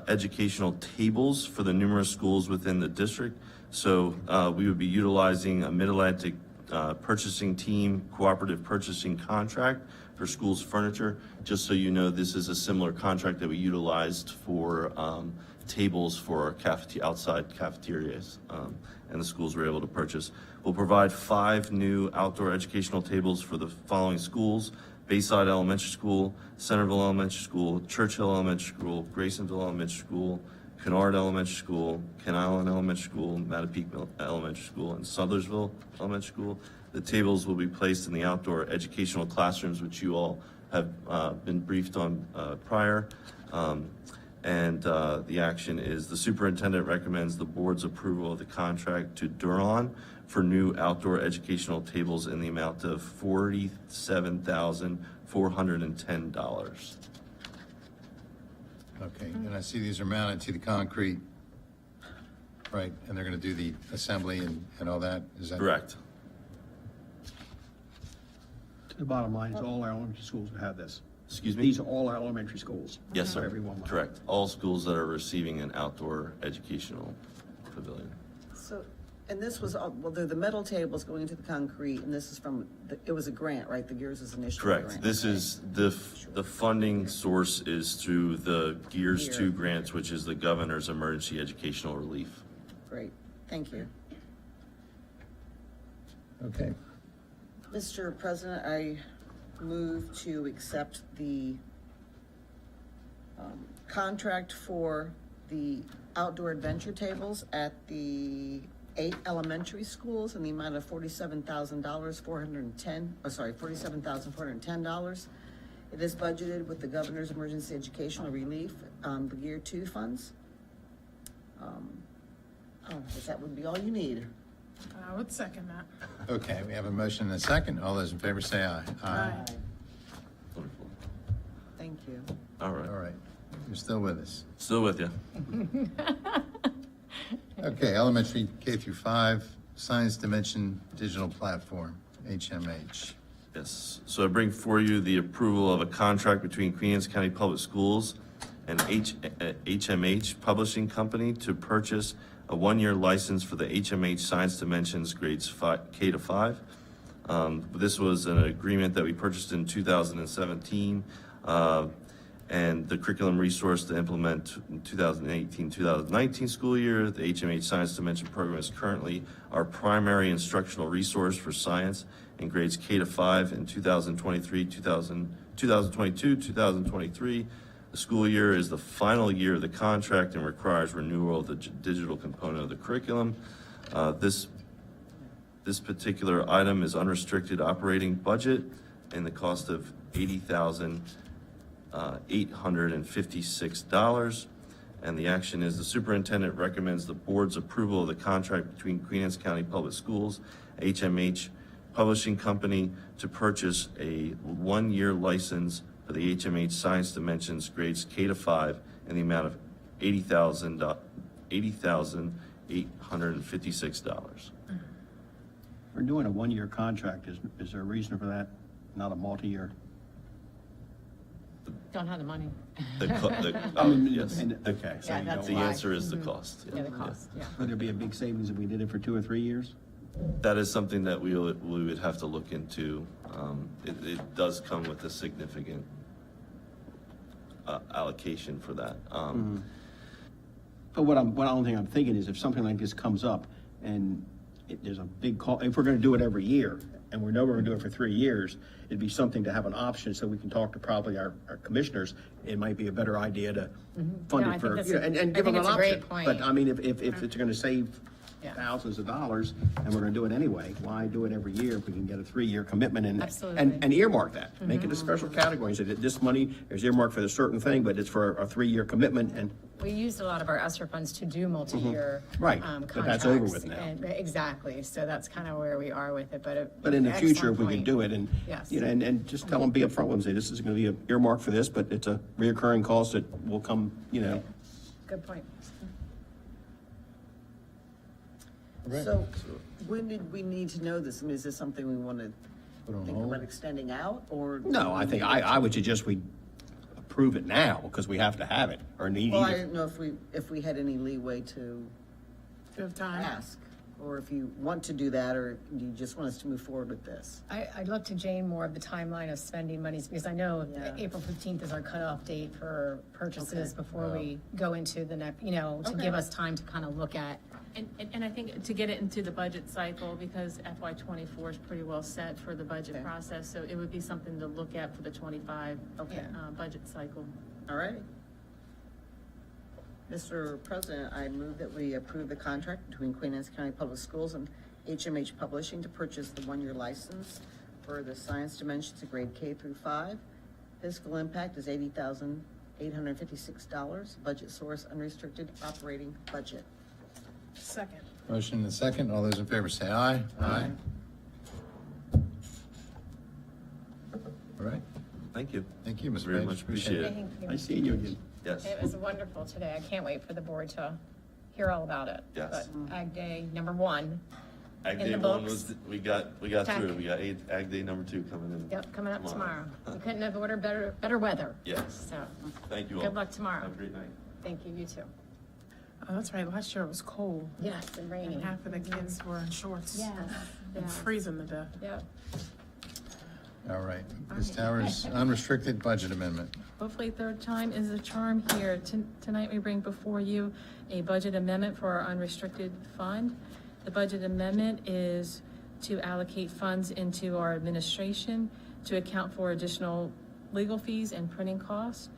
Speaker 17: educational tables for the numerous schools within the district. So we would be utilizing a Mid-Atlantic purchasing team cooperative purchasing contract for schools' furniture. Just so you know, this is a similar contract that we utilized for tables for our outside cafeterias, and the schools were able to purchase. We'll provide 5 new outdoor educational tables for the following schools: Bayside Elementary School, Centerville Elementary School, Churchill Elementary School, Graysonville Elementary School, Kennard Elementary School, Ken Island Elementary School, Mattapique Elementary School, and Sudlersville Elementary School. The tables will be placed in the outdoor educational classrooms, which you all have been briefed on prior. And the action is the superintendent recommends the board's approval of the contract to Duron for new outdoor educational tables in the amount of $47,410.
Speaker 1: Okay, and I see these are mounted to the concrete, right? And they're going to do the assembly and all that? Is that
Speaker 17: Correct.
Speaker 2: The bottom line is all our elementary schools will have this.
Speaker 17: Excuse me?
Speaker 2: These are all our elementary schools.
Speaker 17: Yes, sir.
Speaker 2: Everyone.
Speaker 17: Correct. All schools that are receiving an outdoor educational pavilion.
Speaker 15: So, and this was, well, the metal tables going into the concrete, and this is from, it was a grant, right? The Gears is initially a grant.
Speaker 17: Correct. This is the funding source is through the Gears 2 grants, which is the governor's emergency educational relief.
Speaker 15: Great, thank you.
Speaker 1: Okay.
Speaker 15: Mr. President, I move to accept the contract for the outdoor adventure tables at the 8 elementary schools in the amount of $47,410. It is budgeted with the governor's emergency educational relief, the Gear 2 funds. I guess that would be all you need.
Speaker 3: I would second that.
Speaker 1: Okay, we have a motion and a second. All those in favor say aye.
Speaker 3: Aye.
Speaker 17: Wonderful.
Speaker 15: Thank you.
Speaker 17: All right.
Speaker 1: All right, you're still with us.
Speaker 17: Still with you.
Speaker 1: Okay, elementary K through 5, Science Dimension Digital Platform, HMH.
Speaker 17: Yes. So I bring for you the approval of a contract between Queen Anne's County Public Schools and HMH Publishing Company to purchase a 1-year license for the HMH Science Dimensions grades K to 5. This was an agreement that we purchased in 2017. and the curriculum resource to implement in 2018-2019 school year. The HMH Science Dimension program is currently our primary instructional resource for science in grades K to 5 in 2022-2023. The school year is the final year of the contract and requires renewal of the digital component of the curriculum. This particular item is unrestricted operating budget and the cost of $80,856. And the action is the superintendent recommends the board's approval of the contract between Queen Anne's County Public Schools, HMH Publishing Company, to purchase a one-year license for the HMH Science Dimensions grades K to 5 in the amount of $80,856.
Speaker 2: We're doing a one-year contract. Is there a reason for that, not a multi-year?
Speaker 21: Don't have the money.
Speaker 17: Yes.
Speaker 2: Okay. So
Speaker 21: Yeah,
Speaker 2: you
Speaker 21: that's
Speaker 17: The
Speaker 2: don't-
Speaker 21: why.
Speaker 17: answer is the cost.
Speaker 21: Yeah, the cost, yeah.
Speaker 2: Would there be a big savings if we did it for 2 or 3 years?
Speaker 17: That is something that we would have to look into. It does come with a significant allocation for that.
Speaker 2: But what only thing I'm thinking is if something like this comes up and there's a big call, if we're gonna do it every year, and we know we're gonna do it for 3 years, it'd be something to have an option so we can talk to probably our commissioners. It might be a better idea to fund
Speaker 21: No, I
Speaker 2: it
Speaker 21: think
Speaker 2: for,
Speaker 21: that's
Speaker 2: you know,
Speaker 21: a-
Speaker 2: and
Speaker 21: I
Speaker 2: give
Speaker 21: think
Speaker 2: them an
Speaker 21: it's a
Speaker 2: option.
Speaker 21: great point.
Speaker 2: But I mean, if it's gonna save
Speaker 21: Yeah.
Speaker 2: thousands of dollars and we're gonna do it anyway, why do it every year if we can get a 3-year commitment
Speaker 21: Absolutely.
Speaker 2: and earmark that? Make it a special category, say that this money is earmarked for a certain thing, but it's for a 3-year commitment and
Speaker 5: We used a lot of our ESSER funds to do multi-year
Speaker 2: Right,
Speaker 5: contracts.
Speaker 2: but that's over with now.
Speaker 5: Exactly, so that's kind of where we are with it, but.
Speaker 2: But in the future, if we could do it and,
Speaker 5: Yes.
Speaker 2: you know, and just tell them, be upfront with them, say, this is gonna be a earmark for this, but it's a reoccurring cost that will come, you know.
Speaker 5: Good point.
Speaker 15: So when did we need to know this? I mean, is this something we want to
Speaker 1: Put on
Speaker 15: think
Speaker 1: hold?
Speaker 15: about extending out or?
Speaker 2: No, I think, I would suggest we approve it now, because we have to have it, or need
Speaker 15: Well, I
Speaker 2: either.
Speaker 15: didn't know if we had any leeway to
Speaker 3: Do you have time?
Speaker 15: ask, or if you want to do that, or do you just want us to move forward with this?
Speaker 5: I'd love to, Jane, more of the timeline of spending monies, because I know
Speaker 15: Yeah.
Speaker 5: April 15th is our cutoff date for purchases
Speaker 15: Okay.
Speaker 5: before we go into the next, to
Speaker 15: Okay.
Speaker 5: give us time to kind of look at.
Speaker 21: And I think to get it into the budget cycle, because FY '24 is pretty well set for the budget
Speaker 15: Okay.
Speaker 21: process, so it would be something to look at for the '25
Speaker 15: Okay.
Speaker 21: budget cycle.
Speaker 15: All right. Mr. President, I move that we approve the contract between Queen Anne's County Public Schools and HMH Publishing to purchase the one-year license for the Science Dimensions of grade K through 5. Fiscal impact is $80,856. Budget source, unrestricted operating budget.
Speaker 3: Second.
Speaker 1: Motion and a second. All those in favor say aye. Aye. All right.
Speaker 17: Thank you.
Speaker 1: Thank you, Mr.
Speaker 17: Very
Speaker 1: Page.
Speaker 17: much appreciate it.
Speaker 5: Thank you.
Speaker 2: I see you again.
Speaker 17: Yes.
Speaker 5: It was wonderful today. I can't wait for the board to hear all about it.
Speaker 17: Yes.
Speaker 5: But Ag Day, number 1.
Speaker 17: Ag
Speaker 5: In
Speaker 17: Day
Speaker 5: the
Speaker 17: 1
Speaker 5: books.
Speaker 17: was, we got
Speaker 5: Tech.
Speaker 17: through. We got Ag Day number 2 coming in.
Speaker 5: Yep, coming up tomorrow. We couldn't have ordered better weather.
Speaker 17: Yes.
Speaker 5: So,
Speaker 17: Thank you all.
Speaker 5: good luck tomorrow.
Speaker 17: Have a great night.
Speaker 5: Thank you, you too.
Speaker 3: Oh, that's right. Last year it was cold.
Speaker 5: Yes, and rainy.
Speaker 3: And half of the kids were in shorts.
Speaker 5: Yes,
Speaker 3: And
Speaker 5: yes.
Speaker 3: freezing to death.
Speaker 5: Yep.
Speaker 1: All right. Ms. Towers, unrestricted budget amendment.
Speaker 21: Hopefully third time is the charm here. Tonight we bring before you a budget amendment for our unrestricted fund. The budget amendment is to allocate funds into our administration to account for additional legal fees and printing costs,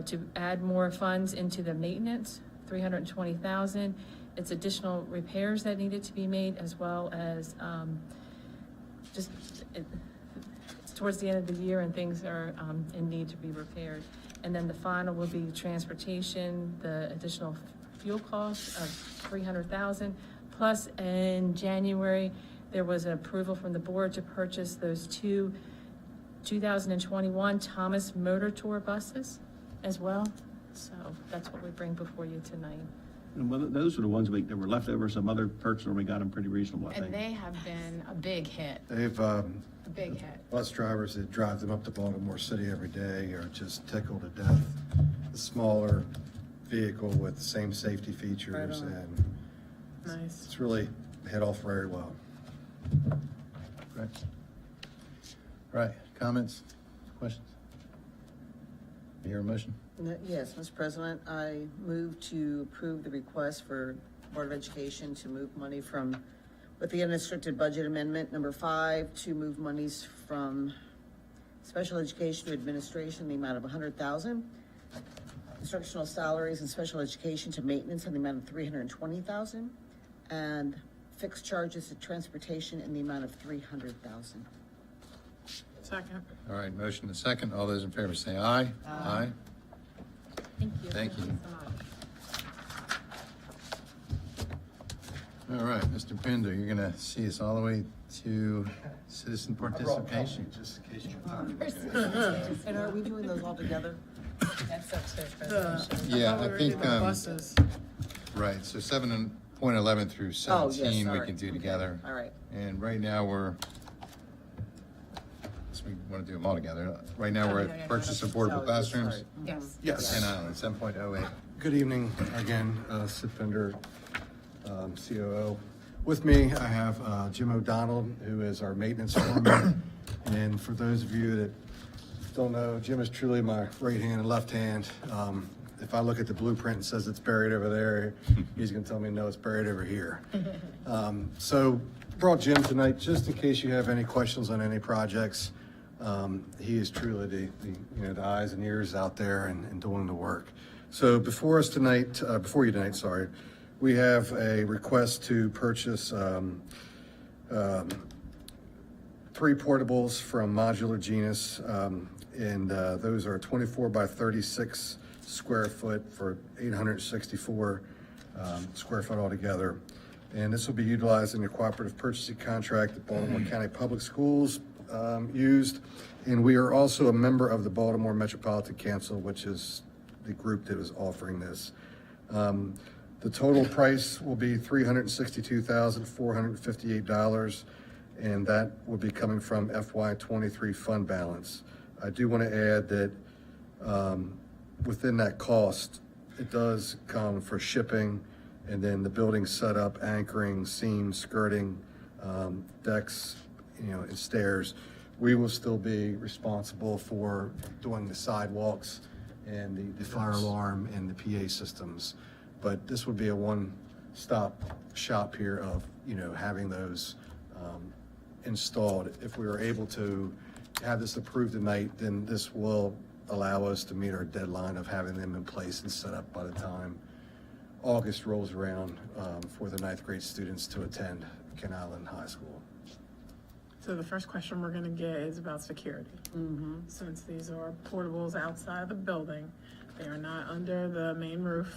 Speaker 21: to add more funds into the maintenance, $320,000. It's additional repairs that needed to be made, as well as it's towards the end of the year and things are in need to be repaired. And then the final will be transportation, the additional fuel cost of $300,000. Plus, in January, there was an approval from the board to purchase those 2 2021 Thomas Motor Tour buses as well. So that's what we bring before you tonight.
Speaker 2: And whether, those are the ones that were left over, some other purchaser, we got them pretty reasonable, I
Speaker 5: And
Speaker 2: think.
Speaker 5: they have been a big hit,
Speaker 18: They've,
Speaker 5: a big hit.
Speaker 18: bus drivers that drive them up to Baltimore City every day are just tickled to death. The smaller vehicle with the same safety features,
Speaker 15: Right on.
Speaker 18: and
Speaker 3: Nice.
Speaker 18: it's really hit off very well.
Speaker 1: Right. Right. Comments? Questions? hear a motion?
Speaker 15: Yes, Mr. President, I move to approve the request for Board of Education to move money from, with the unrestricted budget amendment number 5, to move monies from special education to administration, the amount of $100,000. Instructional salaries and special education to maintenance in the amount of $320,000. And fixed charges to transportation in the amount of $300,000.
Speaker 3: Second.
Speaker 1: All right, motion and second. All those in favor say aye. Aye.
Speaker 3: Thank you.
Speaker 1: Thank you.
Speaker 3: so much.
Speaker 1: All right, Mr. Pinder, you're gonna see us all the way to citizen participation.
Speaker 2: Just in case you're
Speaker 15: And are we doing those all together?
Speaker 5: That's up to President.
Speaker 1: Yeah,
Speaker 3: thought we
Speaker 1: I
Speaker 3: were
Speaker 1: think,
Speaker 3: doing the buses.
Speaker 1: right, so 7.11 through 17 we
Speaker 15: sorry.
Speaker 1: can do together.
Speaker 15: All right.
Speaker 1: And right now so we want to do them all together. Right now, we're at purchase of portable classrooms.
Speaker 5: Yes.
Speaker 1: Yes. Ken Island, 7.08.
Speaker 18: Good evening again, Sid Pender, COO. With me, I have Jim O'Donnell, who is our maintenance foreman. And for those of you that don't know, Jim is truly my right hand and left hand. If I look at the blueprint and says it's buried over there, he's going to tell me, no, it's buried over here. So brought Jim tonight just in case you have any questions on any projects. He is truly the eyes and ears out there and doing the work. So before you tonight, sorry, we have a request to purchase 3 portables from Modular Genus, and those are 24 by 36 square foot for 864 square foot altogether. And this will be utilized in the cooperative purchasing contract that Baltimore County Public Schools used. And we are also a member of the Baltimore Metropolitan Council, which is the group that was offering this. The total price will be $362,458, and that will be coming from FY23 fund balance. I do want to add that within that cost, it does come for shipping, and then the building setup, anchoring, seams, skirting, decks, and stairs. We will still be responsible for doing the sidewalks and the fire alarm and the PA systems. But this would be a one-stop shop here of, having those installed. If we were able to have this approved tonight, then this will allow us to meet our deadline of having them in place and set up by the time August rolls around for the 9th grade students to attend Ken Island High School.
Speaker 3: So the first question we're gonna get is about security. Since these are portables outside the building, they are not under the main roof.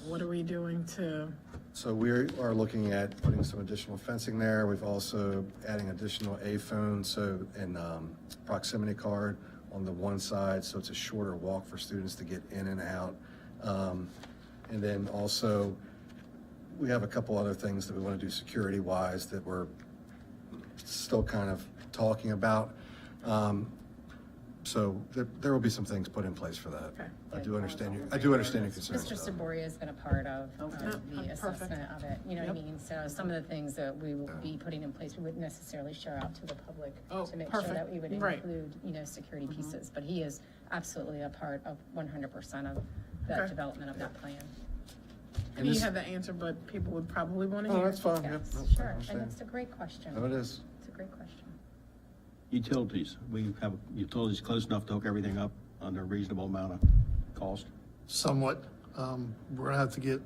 Speaker 3: What are we doing to?
Speaker 18: So we are looking at putting some additional fencing there. We've also adding additional A-phone, and proximity card on the one side, so it's a shorter walk for students to get in and out. And then also, we have a couple other things that we want to do security-wise that we're still kind of talking about. So there will be some things put in place for that.
Speaker 3: Okay.
Speaker 18: I do understand your concerns.
Speaker 5: Mr. Saboria has been a part of the
Speaker 3: Perfect.
Speaker 5: assessment of it, you know what I mean? So some of the things that we will be putting in place, we wouldn't necessarily share out to the public to make sure that we would include, security pieces. But he is absolutely a part of 100% of the development of that plan.
Speaker 3: And you have the answer, but people would probably want to hear.
Speaker 18: Oh, that's fine.
Speaker 5: Yes,
Speaker 18: Yep,
Speaker 5: sure,
Speaker 18: I
Speaker 5: and
Speaker 18: understand.
Speaker 5: it's a great question.
Speaker 18: Oh, it is.
Speaker 5: It's a great question.
Speaker 2: Utilities, we have utilities close enough to hook everything up under a reasonable amount of cost.
Speaker 19: Somewhat. We're gonna have to get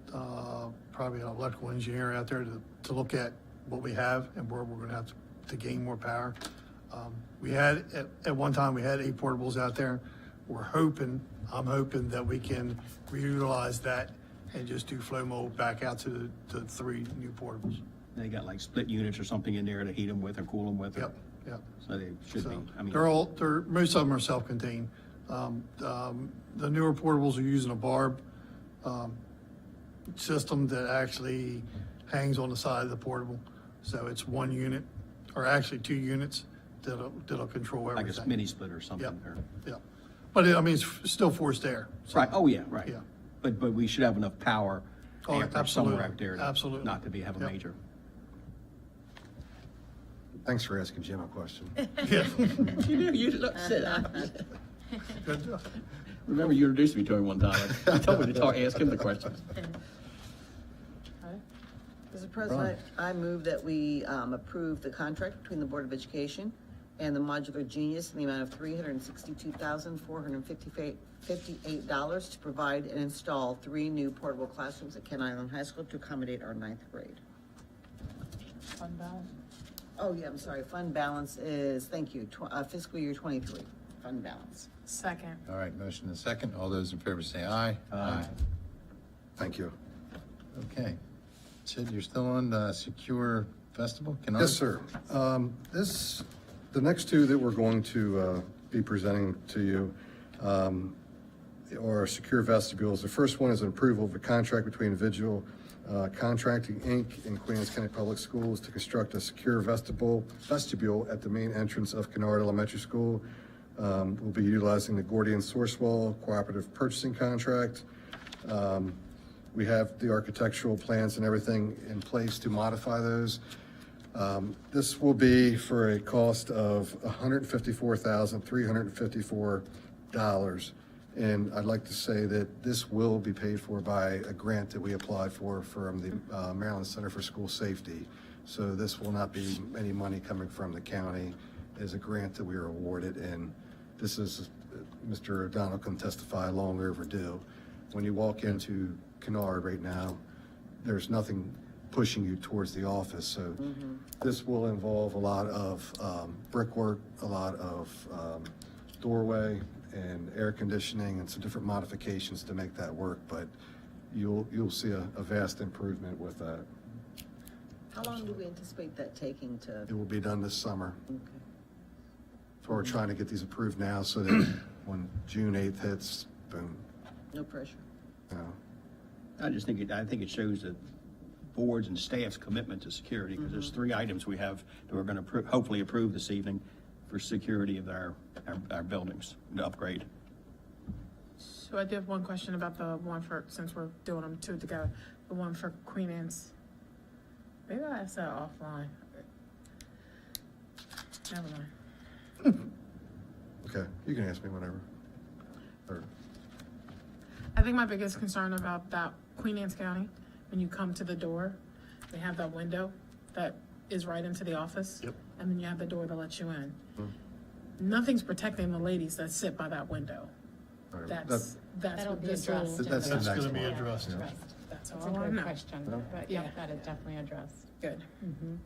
Speaker 19: probably an electrical engineer out there to look at what we have and where we're gonna have to gain more power. We had, at one time, we had 8 portables out there. I'm hoping that we can reutilize that and just do flow mold back out to the 3 new portables.
Speaker 2: They got like split units or something in there to heat them with or cool them with.
Speaker 19: Yep.
Speaker 2: So they should be,
Speaker 19: Most of them are self-contained. The newer portables are using a barb system that actually hangs on the side of the portable. So it's 1 unit, or actually 2 units that'll control everything.
Speaker 2: like a mini split or something.
Speaker 19: Yep. But it's still forced air. So,
Speaker 2: Right, oh yeah, right.
Speaker 19: Yeah.
Speaker 2: But we should have enough power amperage somewhere out there
Speaker 19: Absolutely.
Speaker 2: not to have a major.
Speaker 18: Thanks for asking Jim a question.
Speaker 12: You knew you'd look, said
Speaker 19: Good.
Speaker 2: Remember, you introduced me to him one time. You told me to ask him the questions.
Speaker 15: Mr. President, I move that we approve the contract between the Board of Education and the Modular Genius in the amount of $362,458 to provide and install 3 new portable classrooms at Kent Island High School to accommodate our 9th grade.
Speaker 3: Fund balance.
Speaker 15: Oh, yeah, I'm sorry. Fund balance is, thank you, fiscal year 23. Fund balance.
Speaker 3: Second.
Speaker 1: All right, motion and second. All those in favor say aye. Aye.
Speaker 18: Thank you.
Speaker 1: Okay. Sid, you're still on Secure Festival? Can I-
Speaker 18: Yes, sir. The next two that we're going to be presenting to you are secure vestibules. The first one is an approval of a contract between Vigil Contracting, Inc. and Queen Anne's County Public Schools to construct a secure vestibule at the main entrance of Kennard Elementary School. We'll be utilizing the Gordian Source Wall Cooperative Purchasing Contract. We have the architectural plans and everything in place to modify those. This will be for a cost of $154,354. And I'd like to say that this will be paid for by a grant that we applied for from the Maryland Center for School Safety. So this will not be any money coming from the county. It's a grant that we were awarded, and this is, Mr. O'Donnell can testify, long overdue. When you walk into Kennard right now, there's nothing pushing you towards the office. So this will involve a lot of brickwork, a lot of doorway and air conditioning and some different modifications to make that work. But you'll see a vast improvement with that.
Speaker 15: How long do we anticipate that taking to?
Speaker 18: It will be done this summer.
Speaker 15: Okay.
Speaker 18: So we're trying to get these approved now so that when June 8th hits, boom.
Speaker 15: No pressure.
Speaker 18: You know.
Speaker 2: I think it shows the board's and staff's commitment to security, because there's 3 items we have that we're going to hopefully approve this evening for security of our buildings, to upgrade.
Speaker 3: So I did have one question about the one for, since we're doing them 2 together, the one for Queen Anne's. Maybe I'll ask that offline. Never mind.
Speaker 18: Okay, you can ask me whenever. Or,
Speaker 3: I think my biggest concern about that Queen Anne's County, when you come to the door, they have that window that is right into the office.
Speaker 18: Yep.
Speaker 3: And then you have the door that lets you in. Nothing's protecting the ladies that sit by that window.
Speaker 18: all right,
Speaker 3: That's
Speaker 5: That'll
Speaker 3: what
Speaker 5: be
Speaker 3: this
Speaker 5: addressed.
Speaker 3: will,
Speaker 18: That's the
Speaker 19: That's
Speaker 18: next
Speaker 19: gonna be
Speaker 18: one.
Speaker 19: addressed.
Speaker 3: that's
Speaker 5: It's a
Speaker 3: all I
Speaker 5: good
Speaker 3: know.
Speaker 5: question, but
Speaker 3: Yeah.
Speaker 5: yeah, that is definitely addressed.
Speaker 3: Good.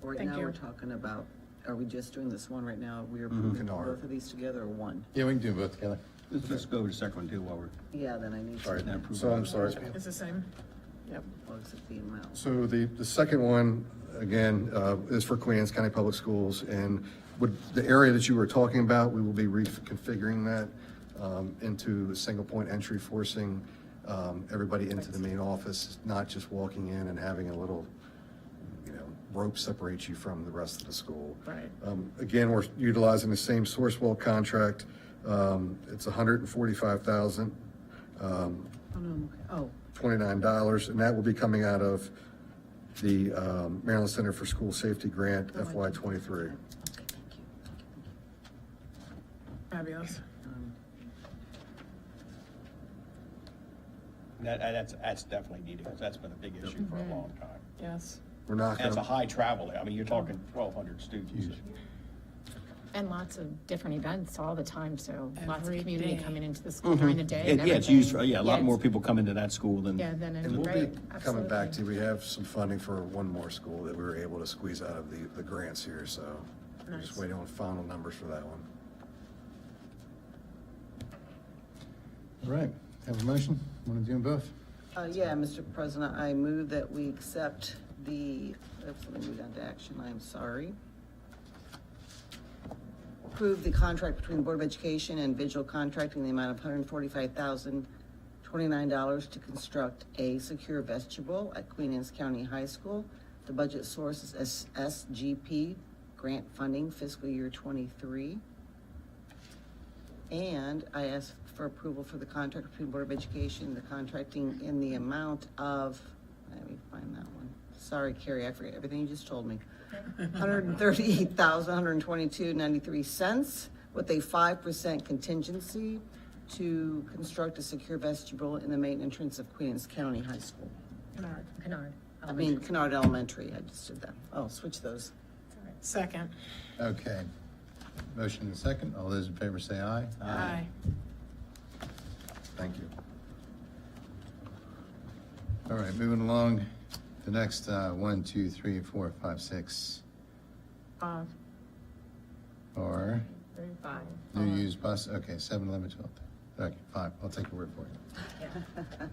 Speaker 15: Right
Speaker 3: Thank
Speaker 15: now,
Speaker 3: you.
Speaker 15: we're talking about, are we just doing this one right now? We're approving
Speaker 18: Kennard.
Speaker 15: both of these together or one?
Speaker 1: Yeah, we can do both together.
Speaker 2: Let's go to the second one too while we're.
Speaker 15: Yeah, then I need to.
Speaker 18: All right,
Speaker 2: approve
Speaker 18: so I'm
Speaker 2: it.
Speaker 18: sorry.
Speaker 3: It's the same. Yep.
Speaker 15: Well, except the amount.
Speaker 18: So the second one, again, is for Queen Anne's County Public Schools, and with the area that you were talking about, we will be reconfiguring that into a single point entry, forcing everybody into the main office, not just walking in and having a little, rope separate you from the rest of the school.
Speaker 3: Right.
Speaker 18: Again, we're utilizing the same source wall contract. It's $145,000. $29, and that will be coming out of the Maryland Center for School Safety Grant FY23.
Speaker 3: Fabulous.
Speaker 2: That's definitely needed, because that's been a big issue for a long time.
Speaker 3: Yes.
Speaker 18: We're not
Speaker 2: That's a
Speaker 18: going
Speaker 2: high travel, I mean, you're talking 1,200 students.
Speaker 5: And lots of different events all the time, so lots of
Speaker 3: Every
Speaker 5: community
Speaker 3: day.
Speaker 5: coming into the school during the day. and
Speaker 2: Yeah, it's used for,
Speaker 5: everything.
Speaker 2: a lot more
Speaker 5: it's-
Speaker 2: people come into that school than.
Speaker 5: Yeah, then,
Speaker 18: And we'll
Speaker 5: right,
Speaker 18: be coming back
Speaker 5: absolutely.
Speaker 18: to, we have some funding for one more school that we were able to squeeze out of the grants here, so we're just
Speaker 3: Nice.
Speaker 18: waiting on final numbers for that one.
Speaker 1: All right, have a motion? Want to do them both?
Speaker 15: Yeah, Mr. President, I move that we accept the, let me move down to action, I'm sorry. Approve the contract between the Board of Education and Vigil Contracting in the amount of $145,029 to construct a secure vestibule at Queen Anne's County High School. The budget source is SGP grant funding fiscal year 23. And I ask for approval for the contract between Board of Education, the contracting in the amount of, let me find that one. Sorry, Carrie, I forget everything you just told me. $138,122.93 with a 5% contingency to construct a secure vestibule in the main entrance of Queens County High School.
Speaker 5: Kennard.
Speaker 15: Kennard Elementary, I just did that. Oh, switch those.
Speaker 3: Second.
Speaker 1: Okay. Motion and second. All those in favor say aye.
Speaker 3: Aye.
Speaker 1: Thank you. All right, moving along. The next 1, 2, 3, 4, 5, 6
Speaker 3: Five.
Speaker 1: are
Speaker 3: 35.
Speaker 1: new used bus. Okay, 7, 11, 12. Okay, 5. I'll take your word for it.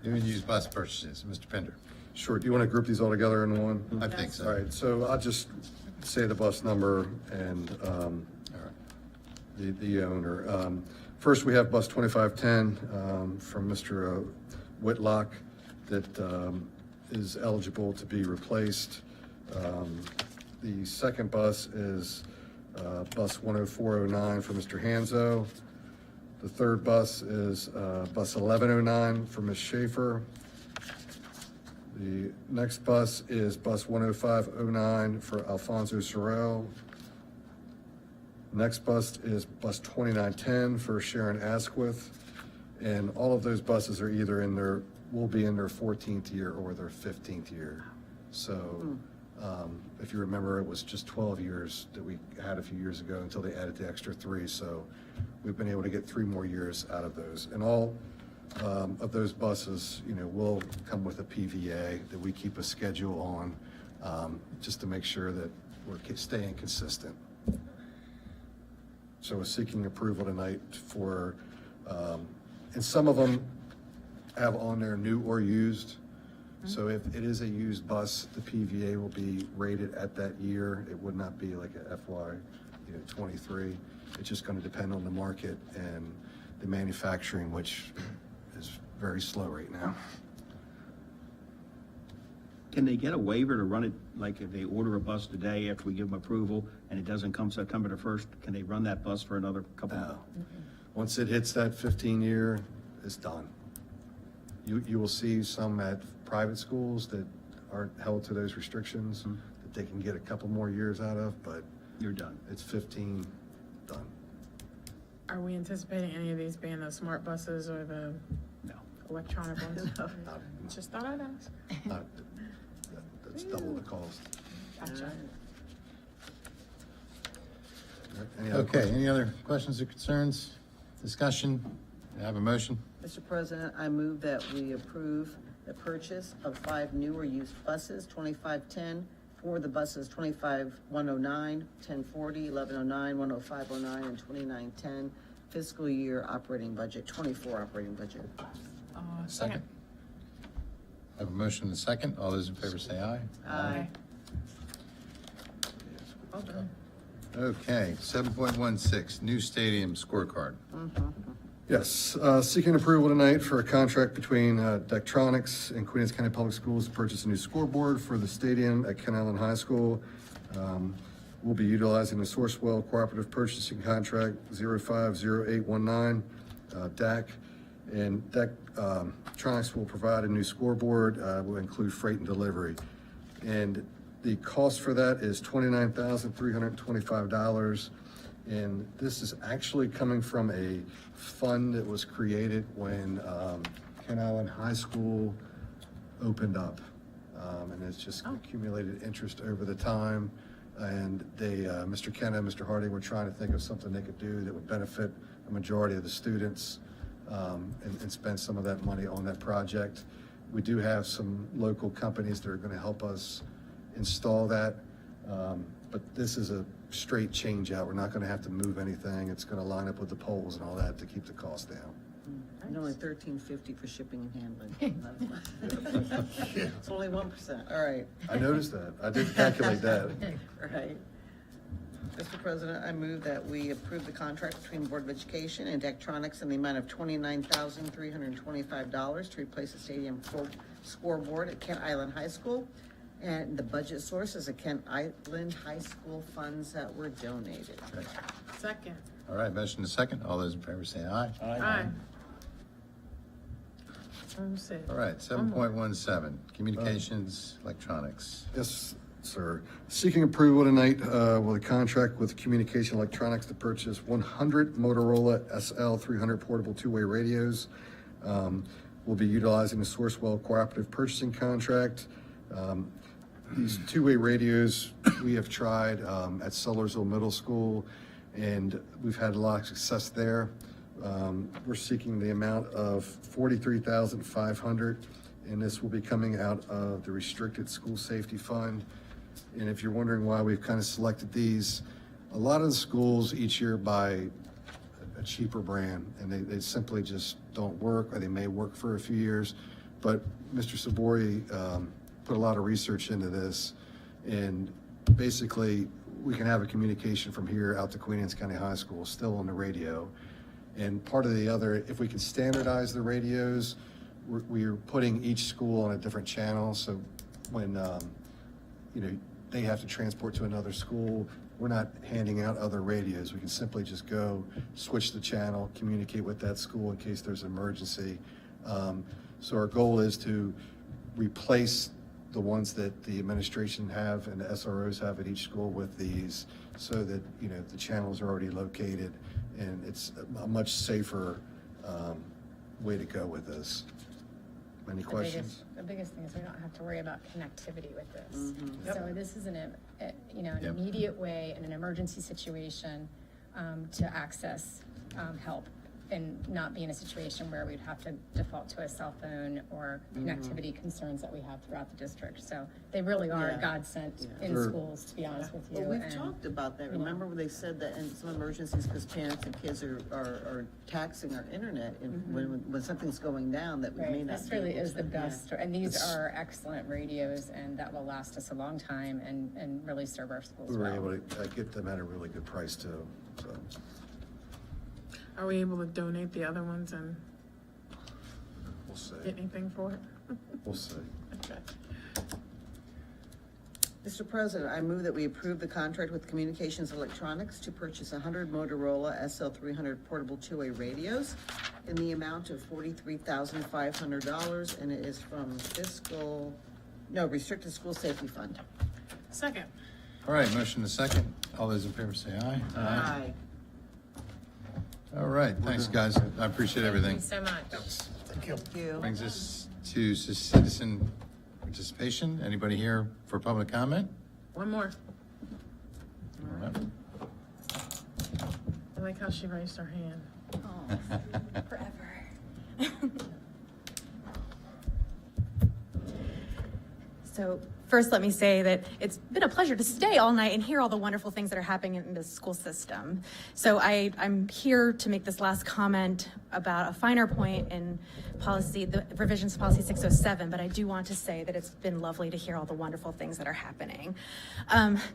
Speaker 1: New and used bus purchases. Mr. Pender.
Speaker 18: Sure, do you want to group these all together in one?
Speaker 1: I think so.
Speaker 18: All right, so I'll just say the bus number and the owner. First, we have bus 2510 from Mr. Whitlock that is eligible to be replaced. The second bus is bus 10409 for Mr. Hanzo. The third bus is bus 1109 for Ms. Schaefer. The next bus is bus 10509 for Alfonso Sorrell. Next bus is bus 2910 for Sharon Asquith. And all of those buses are either will be in their 14th year or their 15th year. So if you remember, it was just 12 years that we had a few years ago until they added the extra 3. So we've been able to get 3 more years out of those. And all of those buses, will come with a PVA that we keep a schedule on, just to make sure that we're staying consistent. So we're seeking approval tonight for, and some of them have on there new or used. So if it is a used bus, the PVA will be rated at that year. It would not be like a FY 23. It's just going to depend on the market and the manufacturing, which is very slow right now.
Speaker 2: Can they get a waiver to run it, like if they order a bus today after we give them approval and it doesn't come September the 1st, can they run that bus for another couple of months?
Speaker 18: Once it hits that 15-year, it's done. You will see some at private schools that aren't held to those restrictions that they can get a couple more years out of, but
Speaker 2: you're done.
Speaker 18: It's 15, done.
Speaker 3: Are we anticipating any of these being the smart buses or the electronic ones? Just thought I'd ask.
Speaker 18: That's double the cost.
Speaker 3: Gotcha.
Speaker 1: Okay, any other questions or concerns? Discussion? I have a motion.
Speaker 15: Mr. President, I move that we approve the purchase of 5 new or used buses, 2510, for the buses 25109, 1040, 1109, 10509, and 2910 fiscal year operating budget, 24 operating budget.
Speaker 3: Second.
Speaker 1: I have a motion and a second. All those in favor say aye.
Speaker 3: Aye.
Speaker 1: Okay, 7.16, new stadium scorecard.
Speaker 18: Yes, seeking approval tonight for a contract between Daktronics and Queens County Public Schools to purchase a new scoreboard for the stadium at Ken Island High School. We'll be utilizing the Sourcewell Cooperative Purchasing Contract 050819, DAC. And Daktronics will provide a new scoreboard, will include freight and delivery. And the cost for that is $29,325. And this is actually coming from a fund that was created when Ken Island High School opened up. And it's just accumulated interest over the time. And they, Mr. Kenna and Mr. Harding were trying to think of something they could do that would benefit the majority of the students, and spend some of that money on that project. We do have some local companies that are going to help us install that. But this is a straight change out. We're not going to have to move anything. It's going to line up with the poles and all that to keep the cost down.
Speaker 15: And only $13.50 for shipping and handling. It's only 1%. All right.
Speaker 18: I noticed that. I did calculate that.
Speaker 15: Right. Mr. President, I move that we approve the contract between the Board of Education and Daktronics in the amount of $29,325 to replace the stadium scoreboard at Kent Island High School. And the budget source is the Kent Island High School funds that were donated.
Speaker 3: Second.
Speaker 1: All right, motion and second. All those in favor say aye.
Speaker 3: Aye.
Speaker 1: All right, 7.17, communications, electronics.
Speaker 18: Yes, sir. Seeking approval tonight with a contract with Communication Electronics to purchase 100 Motorola SL300 portable two-way radios. We'll be utilizing the Sourcewell Cooperative Purchasing Contract. These two-way radios we have tried at Sellersville Middle School, and we've had a lot of success there. We're seeking the amount of $43,500, and this will be coming out of the Restricted School Safety Fund. And if you're wondering why we've kind of selected these, a lot of the schools each year buy a cheaper brand, and they simply just don't work, or they may work for a few years. But Mr. Sabori put a lot of research into this, and basically we can have a communication from here out to Queen Anne's County High School still on the radio. And part of the other, if we can standardize the radios, we're putting each school on a different channel. So when they have to transport to another school, we're not handing out other radios. We can simply just go switch the channel, communicate with that school in case there's an emergency. So our goal is to replace the ones that the administration have and the SROs have at each school with these, so that the channels are already located, and it's a much safer way to go with this. Any questions?
Speaker 5: The biggest thing is we don't have to worry about connectivity with this.
Speaker 15: Mm-hmm.
Speaker 5: So this is an immediate way in an emergency situation to access help and not be in a situation where we'd have to default to a cell phone or connectivity concerns that we have throughout the district. So they really are a godsend in schools, to be honest with you.
Speaker 15: Well, we've
Speaker 5: and,
Speaker 15: talked about that. Remember when they said that in some emergencies, because parents and kids are taxing our internet, and when something's going down, that we may not
Speaker 5: This
Speaker 15: be
Speaker 5: really
Speaker 15: able
Speaker 5: is
Speaker 15: to-
Speaker 5: the best, and these
Speaker 18: It's-
Speaker 5: are excellent radios, and that will last us a long time and really serve our schools
Speaker 18: We were
Speaker 5: well.
Speaker 18: able to get them at a really good price too, so.
Speaker 3: Are we able to donate the other ones and
Speaker 18: We'll see.
Speaker 3: get anything for it?
Speaker 18: We'll see.
Speaker 3: Okay.
Speaker 15: Mr. President, I move that we approve the contract with Communications Electronics to purchase 100 Motorola SL300 portable two-way radios in the amount of $43,500, and it is from Restricted School Safety Fund.
Speaker 3: Second.
Speaker 1: All right, motion to second. All those in favor say aye.
Speaker 15: Aye.
Speaker 1: All right, thanks, guys. I appreciate everything.
Speaker 5: Thank you so much.
Speaker 15: Thank you.
Speaker 1: Brings us to citizen participation. Anybody here for public comment?
Speaker 3: One more.
Speaker 1: All right.
Speaker 3: I like how she raised her hand.
Speaker 20: Forever. So first, let me say that it's been a pleasure to stay all night and hear all the wonderful things that are happening in the school system. So I'm here to make this last comment about a finer point in policy, the revisions to policy 607, but I do want to say that it's been lovely to hear all the wonderful things that are happening.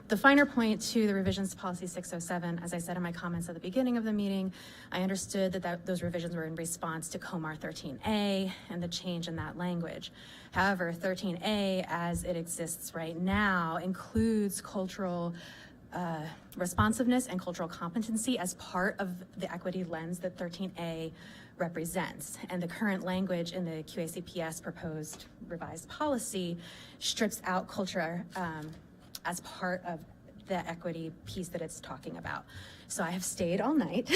Speaker 20: The finer point to the revisions to policy 607, as I said in my comments at the beginning of the meeting, I understood that those revisions were in response to COMAR 13A and the change in that language. However, 13A, as it exists right now, includes cultural responsiveness and cultural competency as part of the equity lens that 13A represents. And the current language in the QACPS proposed revised policy strips out culture as part of the equity piece that it's talking about. So I have stayed all night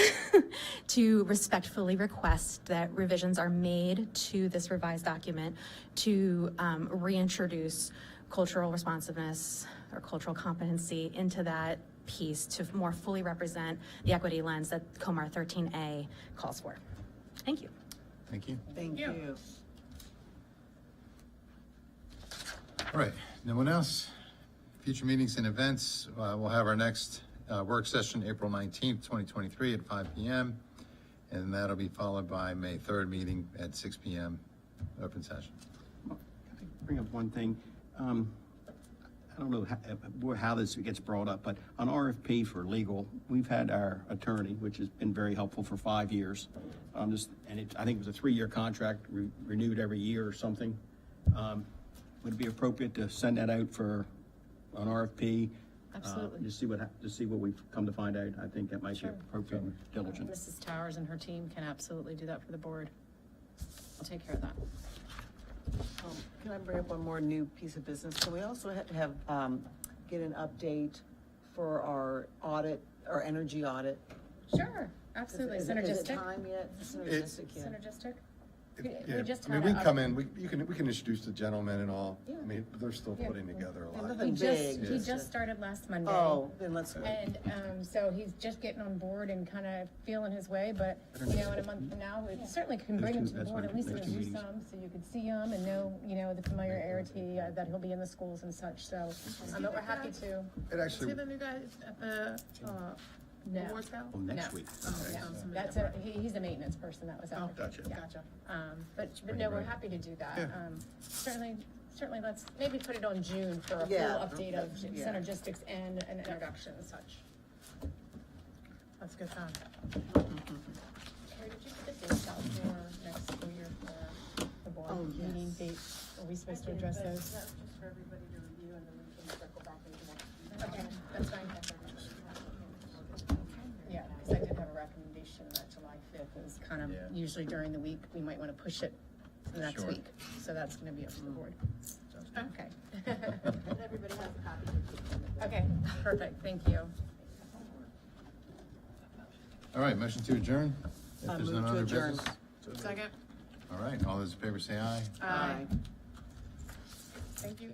Speaker 20: to respectfully request that revisions are made to this revised document to reintroduce cultural responsiveness or cultural competency into that piece to more fully represent the equity lens that COMAR 13A calls for. Thank you.
Speaker 1: Thank you.
Speaker 15: Thank you.
Speaker 1: All right, no one else? Future meetings and events, we'll have our next work session April 19th, 2023 at 5 p.m. And that'll be followed by May 3rd meeting at 6 p.m. open session.
Speaker 2: Bring up one thing. I don't know how this gets brought up, but on RFP for legal, we've had our attorney, which has been very helpful for 5 years. I think it was a 3-year contract, renewed every year or something. Would it be appropriate to send that out for an RFP?
Speaker 5: Absolutely.
Speaker 2: To see what we've come to find out. I think that might be appropriate and diligent.
Speaker 5: Mrs. Towers and her team can absolutely do that for the board. I'll take care of that.
Speaker 15: Can I bring up one more new piece of business? So we also have get an update for our audit, our energy audit?
Speaker 5: Sure, absolutely.
Speaker 15: Is it
Speaker 5: Synergistic.
Speaker 15: time yet? Synergistic yet?
Speaker 5: Synergistic.
Speaker 18: Yeah,
Speaker 5: We just
Speaker 18: I mean,
Speaker 5: had
Speaker 18: we
Speaker 5: a-
Speaker 18: come in, we can introduce the gentlemen and all. I mean, they're still putting together a lot.
Speaker 15: Nothing
Speaker 5: He
Speaker 15: big.
Speaker 5: just started last Monday.
Speaker 15: Oh, then let's go.
Speaker 5: And so he's just getting on board and kind of feeling his way, but, you know, in a month from now, we certainly can bring him to the board, at least introduce him, so you could see him and know, you know, the familiarity that he'll be in the schools and such, so, but we're happy to.
Speaker 18: It actually,
Speaker 3: See the new guy at the,
Speaker 5: No.
Speaker 3: awards house?
Speaker 2: Next
Speaker 5: No.
Speaker 2: week.
Speaker 5: No, that's a, he's a maintenance person that was out.
Speaker 3: Oh,
Speaker 2: Gotcha.
Speaker 5: Yeah.
Speaker 3: Gotcha.
Speaker 5: But no, we're happy to do that.
Speaker 18: Yeah.
Speaker 5: Certainly let's maybe put it on June for a full
Speaker 15: Yeah.
Speaker 5: update of
Speaker 15: Yeah.
Speaker 5: Synergistics and an introduction and such.
Speaker 3: That's a good time.
Speaker 5: Carrie, did you put the dates out for next school year for the board meeting dates? Are we supposed to address those?
Speaker 11: That's just for everybody to review, and then we can circle back into next week.
Speaker 5: Okay, that's fine. Yeah, because I did have a recommendation that July 5th is kind of usually during the week. We might want to push it to the next
Speaker 1: Sure.
Speaker 5: week. So that's going to be up to the board. Okay.
Speaker 11: And everybody has a copy.
Speaker 5: Okay, perfect. Thank you.
Speaker 1: All right, motion to adjourn? If there's no
Speaker 15: Move to
Speaker 1: other
Speaker 15: adjourn.
Speaker 1: business?
Speaker 3: Second.
Speaker 1: All right, all those in favor say aye.
Speaker 15: Aye.
Speaker 3: Thank you.